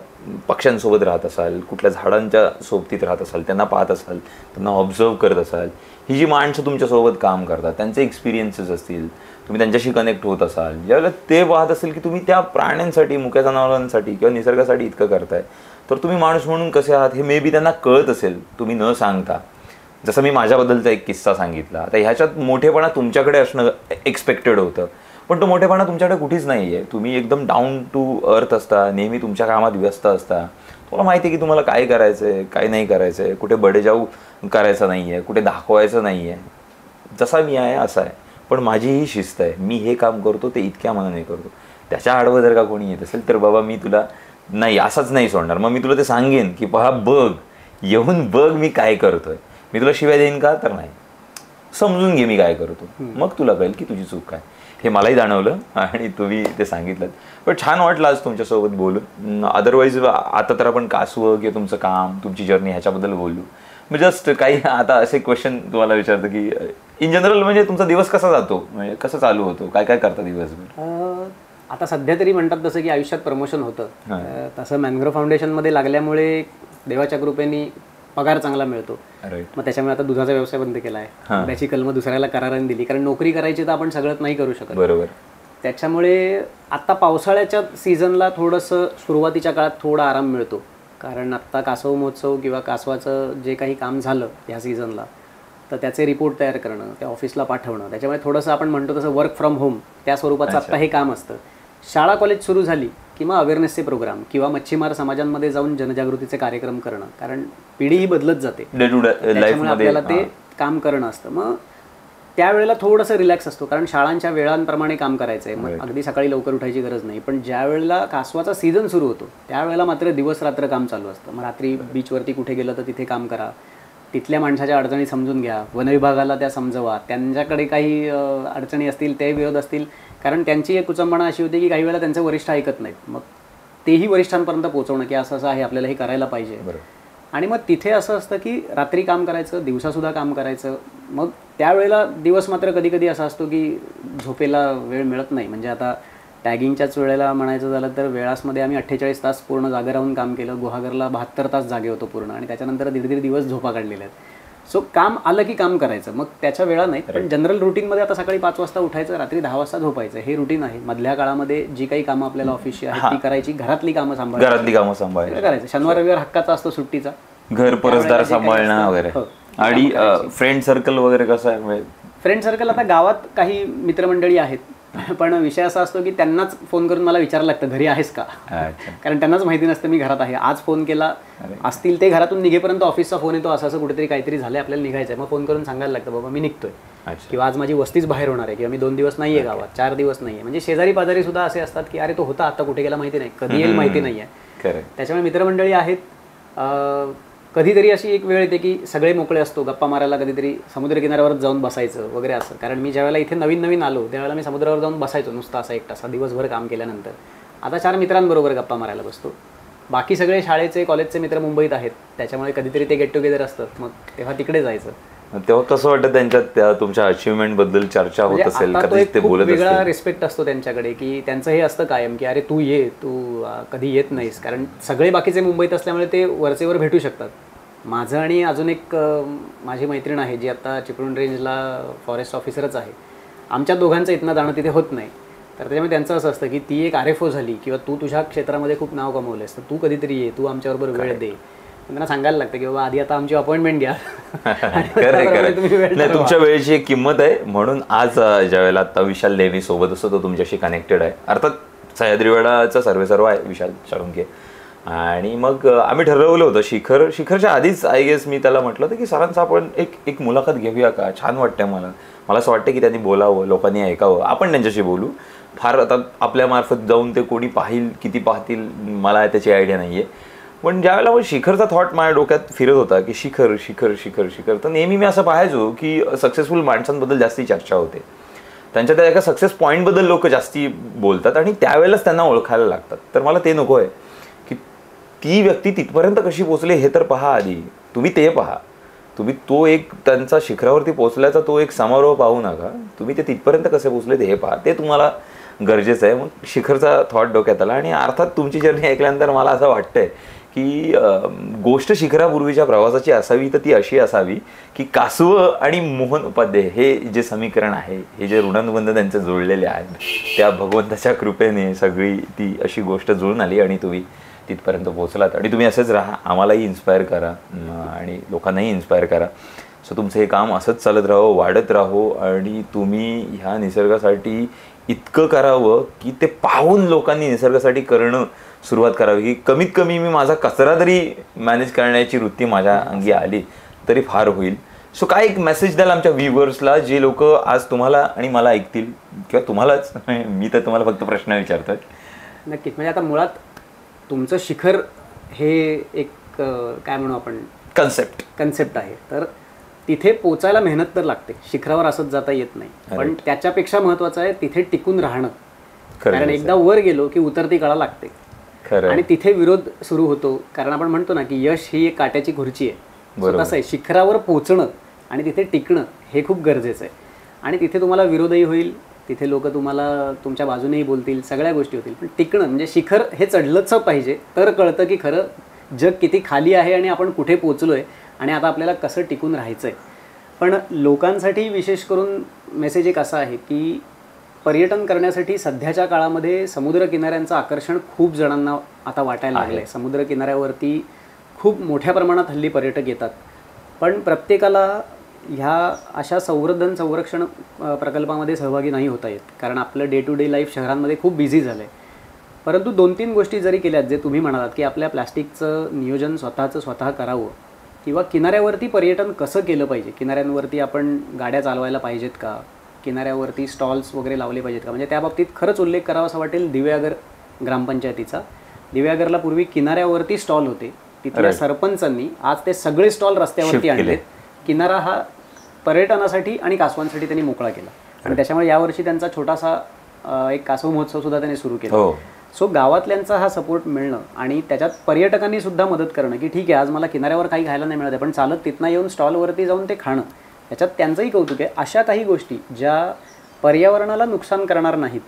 पक्ष्यांसोबत राहत असाल, कुठल्या झाडांच्या सोबतीत राहत असाल, त्यांना पाहत असाल, त्यांना ऑब्झर्व करत असाल. ही जी माणसं तुमच्यासोबत काम करतात त्यांचे एक्सपिरियन्सेस असतील, तुम्ही त्यांच्याशी कनेक्ट होत असाल, ज्यावेळेला ते पाहत असेल की तुम्ही त्या प्राण्यांसाठी, मुक्या जनावरांसाठी किंवा निसर्गासाठी इतकं करताय, तर तुम्ही माणूस म्हणून कसे आहात हे मे बी त्यांना कळत असेल तुम्ही न सांगता. जसं मी माझ्याबद्दलचा एक किस्सा सांगितला, तर ह्याच्यात मोठेपणा तुमच्याकडे असणं एक्सपेक्टेड होतं, पण तो मोठेपणा तुमच्याकडे कुठेच नाही आहे. तुम्ही एकदम डाऊन टू अर्थ असता, नेहमी तुमच्या कामात व्यस्त असता. तुम्हाला माहिती आहे की तुम्हाला काय करायचं आहे, काय नाही करायचं आहे, कुठे बडेजाऊ करायचं नाही आहे, कुठे दाखवायचं नाही आहे. जसा मी आहे असा आहे, पण माझी ही शिस्त आहे, मी हे काम करतो ते इतक्या मनाने करतो. त्याच्या आडवं जर का कोणी येत असेल तर बाबा मी तुला नाही असाच नाही सोडणार. मग मी तुला ते सांगेन की पहा बघ, येऊन बघ मी काय करतोय. मी तुला शिवाय देईन का, तर नाही, समजून घे मी काय करतो, मग तुला कळेल की तुझी चूक काय. हे मलाही जाणवलं आणि तुम्ही ते सांगितलं. पण छान वाटलं आज तुमच्यासोबत बोलून. अदरवाईज आता तर आपण कासवं किंवा तुमचं काम, तुमची जर्नी ह्याच्याबद्दल बोलू. मी जस्ट काही आता असे क्वेश्चन तुम्हाला विचारतो की इन जनरल म्हणजे तुमचा दिवस कसा जातो, म्हणजे कसं चालू होतो, काय काय करता दिवसभर? आता सध्या तरी म्हणतात तसं की आयुष्यात प्रमोशन होतं, तसं मॅनग्रोव्ह फाउंडेशनमध्ये लागल्यामुळे देवाच्या कृपेने पगार चांगला मिळतो. मग त्याच्यामुळे आता दुधाचा व्यवसाय बंद केला आहे, त्याची कलम दुसऱ्याला कराराने दिली, कारण नोकरी करायची तर आपण सगळंच नाही करू शकत. बरोबर. त्याच्यामुळे आता पावसाळ्याच्या सीझनला थोडंसं सुरुवातीच्या काळात थोडा आराम मिळतो, कारण आत्ता कासव महोत्सव किंवा कासवाचं जे काही काम झालं ह्या सीझनला, तर त्याचे रिपोर्ट तयार करणं, त्या ऑफिसला पाठवणं, त्याच्यामुळे थोडंसं आपण म्हणतो तसं वर्क फ्रॉम होम त्या स्वरूपाचं आत्ता हे काम असतं. शाळा कॉलेज सुरू झाली किंवा अवेअरनेसचे प्रोग्राम किंवा मच्छीमार समाजांमध्ये जाऊन जनजागृतीचे कार्यक्रम करणं, कारण पिढी ही बदलत जाते, त्याच्यामुळे आपल्याला ते काम करणं असतं. मग त्यावेळेला थोडंसं रिलॅक्स असतो, कारण शाळांच्या वेळांप्रमाणे काम करायचं आहे, मग अगदी सकाळी लवकर उठायची गरज नाही. पण ज्या वेळेला कासवाचा सीझन सुरू होतो त्यावेळेला मात्र दिवस रात्र काम चालू असतं. मग रात्री बीचवरती कुठे गेलं तर तिथे काम करा, तिथल्या माणसाच्या अडचणी समजून घ्या, वनविभागाला त्या समजवा, त्यांच्याकडे काही अडचणी असतील, ते विरोध असतील, कारण त्यांची एक कुचंबणा अशी होती की काही वेळेला त्यांचे वरिष्ठ ऐकत नाहीत, मग तेही वरिष्ठांपर्यंत पोहोचवणं की असं असं आहे, आपल्याला हे करायला पाहिजे. आणि मग तिथे असं असतं की रात्री काम करायचं, दिवसासुद्धा काम करायचं. मग त्यावेळेला दिवस मात्र कधी कधी असा असतो की झोपेला वेळ मिळत नाही. म्हणजे आता टॅगिंगच्याच वेळेला म्हणायचं झालं तर वेळासमध्ये आम्ही 48 तास पूर्ण जागे राहून काम केलं, गुहागरला 72 तास जागे होतो पूर्ण, आणि त्याच्यानंतर दीड दिवस झोपा काढलेल्या आहेत. सो काम आलं की काम करायचं, मग त्याच्या वेळा नाही. पण जनरल रुटीनमध्ये आता सकाळी 5 वाजता उठायचं, रात्री 10 वाजता झोपायचं, हे रुटीन आहे. मधल्या काळामध्ये जी काही कामं आपल्याला ऑफिसची आहेत ती करायची, घरातली कामं सांभाळायची करायचं. शनिवार रविवार हक्काचा असतो सुट्टीचा, घर परसदार सांभाळणं वगैरे. आणि फ्रेंड सर्कल वगैरे कसं आहे? फ्रेंड सर्कल आता गावात काही मित्रमंडळी आहेत, पण विषय असा असतो की त्यांनाच फोन करून मला विचारायला लागतं घरी आहेस का, कारण त्यांनाच माहिती नसतं मी घरात आहे. आज फोन केला असतील ते घरातून निघेपर्यंत ऑफिसचा फोन येतो, असं कुठेतरी काहीतरी झालं आपल्याला निघायचं आहे, मग फोन करून सांगायला लागतं बाबा मी निघतोय, किंवा आज माझी वस्तीच बाहेर होणार आहे, किंवा मी 2 दिवस नाहीये गावात, 4 दिवस नाहीये. म्हणजे शेजारी पाजारी सुद्धा असे असतात की अरे तो होता आता कुठे गेला माहिती नाही, कधी येईल माहिती नाहीये. त्याच्यामुळे मित्रमंडळी आहेत. कधीतरी अशी एक वेळ येते की सगळे मोकळे असतो, गप्पा मारायला कधीतरी समुद्रकिनाऱ्यावरच जाऊन बसायचं वगैरे असं. कारण मी ज्यावेळेला इथे नवीन आलो त्यावेळेला मी समुद्रावर जाऊन बसायचो नुसता असा 1 तास दिवसभर काम केल्यानंतर. आता 4 मित्रांबरोबर गप्पा मारायला बसतो. बाकी सगळे शाळेचे कॉलेजचे मित्र मुंबईत आहेत, त्याच्यामुळे कधीतरी ते गेट टुगेदर असतं, मग तेव्हा तिकडे जायचं. तेव्हा कसं वाटतं त्यांच्यात तुमच्या अचिव्हमेंट बद्दल चर्चा होत असेल, ते बोलत वेगळा रिस्पेक्ट असतो त्यांच्याकडे, की त्यांचं हे असतं कायम की अरे तू ये, तू कधी येत नाहीस, कारण सगळे बाकीचे मुंबईत असल्यामुळे ते वरचेवर भेटू शकतात. माझं आणि अजून एक माझी मैत्रीण आहे जी आता चिपळूण रेंजला फॉरेस्ट ऑफिसरच आहे, आमच्या दोघांचं इथनं जाणं तिथे होत नाही. तर त्याच्यामुळे त्यांचं असं असतं की ती एक RFO झाली, किंवा तू तुझ्या क्षेत्रामध्ये खूप नाव कमवलंयस तर तू कधीतरी ये, तू आमच्याबरोबर वेळ दे. त्यांना सांगायला लागतं की बाबा आधी आता आमची अपॉइंटमेंट घ्या. नाही, तुमच्या वेळेची एक किंमत आहे, म्हणून आज ज्या वेळेला आता विशाल नेहमी सोबत असतो तो तुमच्याशी कनेक्टेड आहे. अर्थात सह्याद्रीवाडाचा सर्व आहे विशाल शाळुंके. आणि मग आम्ही ठरवलं होतं शिखरच्या आधीच आय गेस मी त्याला म्हटलं होतं की सरांचं आपण एक मुलाखत घेऊया का, छान वाटतंय मला असं वाटतं की त्यांनी बोलावं, लोकांनी ऐकावं, आपण त्यांच्याशी बोलू. फार आता आपल्या मार्फत जाऊन ते कोणी पाहिल किती पाहतील मला त्याची आयडिया नाही आहे, पण ज्यावेळेला मग शिखरचा थॉट माझ्या डोक्यात फिरत होता की शिखर शिखर शिखर शिखर, तर नेहमी मी असं पाहायचो की सक्सेसफुल माणसांबद्दल जास्ती चर्चा होते, त्यांच्या त्या एका सक्सेस पॉईंटबद्दल लोक जास्ती बोलतात आणि त्यावेळेलाच त्यांना ओळखायला लागतात. तर मला ते नको आहे की ती व्यक्ती तिथपर्यंत कशी पोहोचली हे तर पहा आधी, तुम्ही ते पहा. तुम्ही तो एक त्यांचा शिखरावरती पोहोचल्याचा तो एक समारोह पाहू नका, तुम्ही ते तिथपर्यंत कसे पोहोचले ते हे पहा, ते तुम्हाला गरजेचं आहे. मग शिखरचा थॉट डोक्यात आला आणि अर्थात तुमची जर्नी ऐकल्यानंतर मला असं वाटतंय की गोष्ट शिखरापूर्वीच्या प्रवासाची असावी तर ती अशी असावी की कासव आणि मोहन उपाध्याय हे जे समीकरण आहे, हे जे ऋणानुबंध त्यांचे जोडलेले आहेत, त्या भगवंताच्या कृपेने सगळी ती अशी गोष्ट जुळून आली आणि तुम्ही तिथपर्यंत पोहोचलात. आणि तुम्ही असेच राहा, आम्हालाही इन्स्पायर करा आणि लोकांनाही इन्स्पायर करा. सो तुमचं हे काम असंच चालत राहो, वाढत राहो आणि तुम्ही ह्या निसर्गासाठी इतकं करावं की ते पाहून लोकांनी निसर्गासाठी करणं सुरुवात करावी, की कमीत कमी मी माझा कचरा तरी मॅनेज करण्याची वृत्ती माझ्या अंगी आली तरी फार होईल. सो काय एक मेसेज द्याल आमच्या व्ह्युअर्सला जे लोक आज तुम्हाला आणि मला ऐकतील, किंवा तुम्हालाच, मी तर तुम्हाला फक्त प्रश्न विचारतोय. नक्कीच. म्हणजे आता मुळात तुमचं शिखर हे एक काय म्हणू आपण कन्सेप्ट आहे, तर तिथे पोचायला मेहनत तर लागते, शिखरावर असंच जाता येत नाही. पण त्याच्यापेक्षा महत्त्वाचं आहे तिथे टिकून राहणं. कारण एकदा वर गेलो की उतरती कळा लागते आणि तिथे विरोध सुरू होतो. कारण आपण म्हणतो ना की यश ही एक काट्याची खुर्ची आहे, तसं आहे शिखरावर पोचणं आणि तिथे टिकणं हे खूप गरजेचं आहे. आणि तिथे तुम्हाला विरोधही होईल, तिथे लोक तुम्हाला तुमच्या बाजूनेही बोलतील, सगळ्या गोष्टी होतील, पण टिकणं म्हणजे शिखर हे चढलंच पाहिजे, तर कळतं की खरं जग किती खाली आहे आणि आपण कुठे पोचलो आहे आणि आता आपल्याला कसं टिकून राहायचं आहे. पण लोकांसाठी विशेष करून मेसेज एक असा आहे की पर्यटन करण्यासाठी सध्याच्या काळामध्ये समुद्रकिनाऱ्यांचं आकर्षण खूप जणांना आता वाटायला लागलं आहे. समुद्रकिनाऱ्यावरती खूप मोठ्या प्रमाणात हल्ली पर्यटक येतात, पण प्रत्येकाला ह्या अशा संरक्षण प्रकल्पामध्ये सहभागी नाही होता येत, कारण आपलं डे टू डे लाईफ शहरांमध्ये खूप बिझी झालं आहे. परंतु 2-3 गोष्टी जरी केल्यात, जे तुम्ही म्हणालात की आपल्या प्लॅस्टिकचं नियोजन स्वतः करावं, किंवा किनाऱ्यावरती पर्यटन कसं केलं पाहिजे, किनाऱ्यांवरती आपण गाड्या चालवायला पाहिजेत का, किनाऱ्यावरती स्टॉल्स वगैरे लावले पाहिजेत का, म्हणजे त्या बाबतीत खरंच उल्लेख करावा असं वाटेल दिव्यागर ग्रामपंचायतीचा. दिव्यागरला पूर्वी किनाऱ्यावरती स्टॉल होते, तिथल्या सरपंचांनी आज ते सगळे स्टॉल रस्त्यावरती आणलेत. किनारा हा पर्यटनासाठी आणि कासवांसाठी त्यांनी मोकळा केला आणि त्याच्यामुळे यावर्षी त्यांचा छोटासा एक कासव महोत्सव सुद्धा त्यांनी सुरू केला. सो गावातल्यांचा हा सपोर्ट मिळणं आणि त्याच्यात पर्यटकांनी सुद्धा मदत करणं की ठीक आहे आज मला किनाऱ्यावर काही खायला नाही मिळत आहे, पण चालत तिथनं येऊन स्टॉलवरती जाऊन ते खाणं, त्याच्यात त्यांचंही कौतुक आहे. अशा काही गोष्टी ज्या पर्यावरणाला नुकसान करणार नाहीत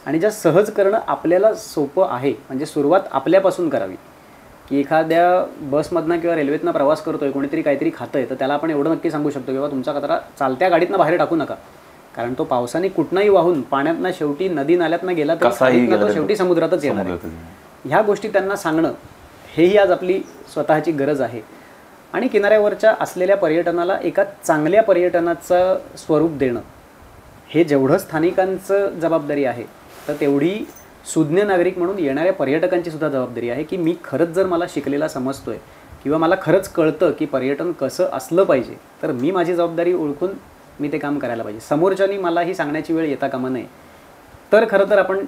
आणि ज्या सहज करणं आपल्याला सोपं आहे, म्हणजे सुरुवात आपल्यापासून करावी. की एखाद्या बसमधनं किंवा रेल्वेतनं प्रवास करतोय, कोणीतरी काहीतरी खातं आहे, तर त्याला आपण एवढं नक्की सांगू शकतो किंवा तुमचा कचरा चालत्या गाडीतनं बाहेर टाकू नका, कारण तो पावसाने कुठनंही वाहून पाण्यातनं शेवटी नदी नाल्यातनं गेला तर तो शेवटी समुद्रातच येणार आहे. ह्या गोष्टी त्यांना सांगणं हेही आज आपली स्वतःची गरज आहे. आणि किनाऱ्यावरच्या असलेल्या पर्यटनाला एका चांगल्या पर्यटनाचं स्वरूप देणं हे जेवढं स्थानिकांचं जबाबदारी आहे, तर तेवढी सुज्ञ नागरिक म्हणून येणाऱ्या पर्यटकांची सुद्धा जबाबदारी आहे की मी खरंच जर मला शिकलेला समजतोय किंवा मला खरंच कळतं की पर्यटन कसं असलं पाहिजे, तर मी माझी जबाबदारी ओळखून मी ते काम करायला पाहिजे. समोरच्यानी मलाही सांगण्याची वेळ येता कामा नये. तर खरं तर आपण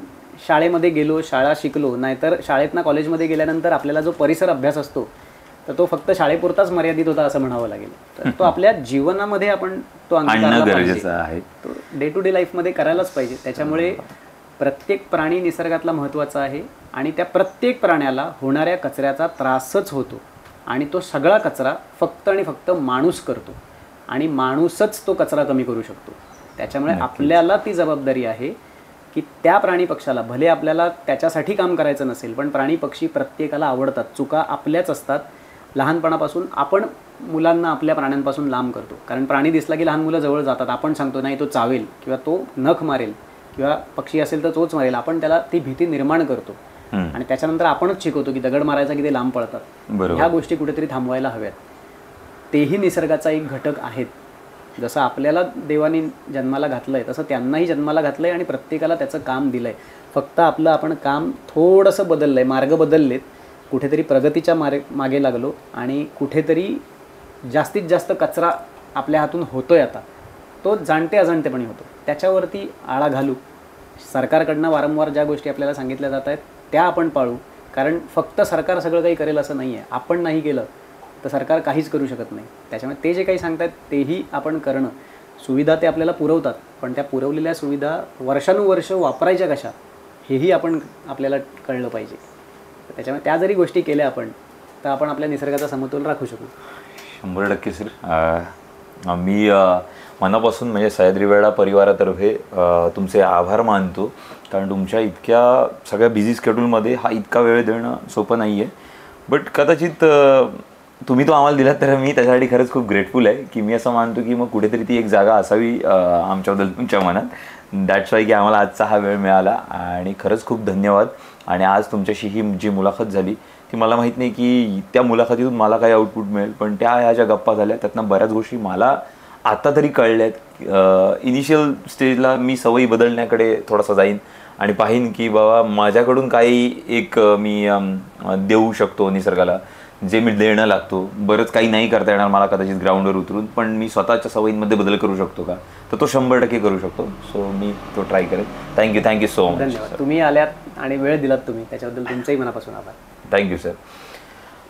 शाळेमध्ये गेलो, शाळा शिकलो, नाहीतर शाळेतनं कॉलेजमध्ये गेल्यानंतर आपल्याला जो परिसर अभ्यास असतो तर तो फक्त शाळेपुरताच मर्यादित होता असं म्हणावं लागेल. तर तो आपल्या जीवनामध्ये आपण तो अंगीकारला पाहिजे, तो डे टू डे लाईफमध्ये करायलाच पाहिजे. त्याच्यामुळे प्रत्येक प्राणी निसर्गातला महत्त्वाचा आहे आणि त्या प्रत्येक प्राण्याला होणाऱ्या कचऱ्याचा त्रासच होतो आणि तो सगळा कचरा फक्त आणि फक्त माणूस करतो आणि माणूसच तो कचरा कमी करू शकतो. त्याच्यामुळे आपल्याला ती जबाबदारी आहे की त्या प्राणी पक्षाला, भले आपल्याला त्याच्यासाठी काम करायचं नसेल, पण प्राणी पक्षी प्रत्येकाला आवडतात, चुका आपल्याच असतात. लहानपणापासून आपण मुलांना आपल्या प्राण्यांपासून लांब करतो, कारण प्राणी दिसला की लहान मुलं जवळ जातात. आपण सांगतो नाही तो चावेल किंवा तो नख मारेल किंवा पक्षी असेल तर तोच मारेल, आपण त्याला ती भीती निर्माण करतो आणि त्याच्यानंतर आपणच शिकवतो की दगड मारायचा की ते लांब पळतात. ह्या गोष्टी कुठेतरी थांबवायला हव्यात. तेही निसर्गाचा एक घटक आहेत. जसं आपल्याला देवाने जन्माला घातलंय तसं त्यांनाही जन्माला घातलंय आणि प्रत्येकाला त्याचं काम दिलंय. फक्त आपलं आपण काम थोडंसं बदललंय, मार्ग बदललेत, कुठेतरी प्रगतीच्या मागे लागलो आणि कुठेतरी जास्तीत जास्त कचरा आपल्या हातून होतोय. आता तो जाणते अजाणतेपणी होतो, त्याच्यावरती आळा घालू. सरकारकडनं वारंवार ज्या गोष्टी आपल्याला सांगितल्या जात आहेत त्या आपण पाळू. कारण फक्त सरकार सगळं काही करेल असं नाही आहे. आपण नाही केलं तर सरकार काहीच करू शकत नाही. त्याच्यामुळे ते जे काही सांगतात तेही आपण करणं. सुविधा ते आपल्याला पुरवतात, पण त्या पुरवलेल्या सुविधा वर्षानुवर्ष वापरायच्या कशा हेही आपल्याला कळलं पाहिजे. त्याच्यामुळे त्या जरी गोष्टी केल्या आपण तर आपण आपल्या निसर्गाचा समतोल राखू शकू. 100% सर. मी मनापासून म्हणजे सह्याद्री वेळा परिवारातर्फे तुमचे आभार मानतो, कारण तुमच्या इतक्या सगळ्या बिझी स्केड्यूलमध्ये हा इतका वेळ देणं सोपं नाही आहे. बट कदाचित तुम्ही तो आम्हाला दिलात तर मी त्याच्यासाठी खरंच खूप ग्रेटफुल आहे, की मी असं मानतो की मग कुठेतरी ती एक जागा असावी आमच्याबद्दल तुमच्या मनात. दॅट्स वाय की आम्हाला आजचा हा वेळ मिळाला आणि खरंच खूप धन्यवाद. आणि आज तुमच्याशी ही जी मुलाखत झाली ती मला माहीत नाही की त्या मुलाखतीतून मला काही आउटपुट मिळेल, पण ह्या ज्या गप्पा झाल्या त्यातनं बऱ्याच गोष्टी मला आता तरी कळल्यात. इनिशियल स्टेजला मी सवयी बदलण्याकडे थोडासा जाईन आणि पाहीन की बाबा माझ्याकडून काही एक मी देऊ शकतो निसर्गाला, जे मी देणं लागतो. बरंच काही नाही करता येणार मला कदाचित ग्राउंडवर उतरून, पण मी स्वतःच्या सवयींमध्ये बदल करू शकतो का, तर तो 100% करू शकतो. सो मी तो ट्राय करेन. Thank you so much. धन्यवाद. तुम्ही आल्यात आणि वेळ दिलात तुम्ही, त्याच्याबद्दल तुमचंही मनापासून आभार. Thank you sir.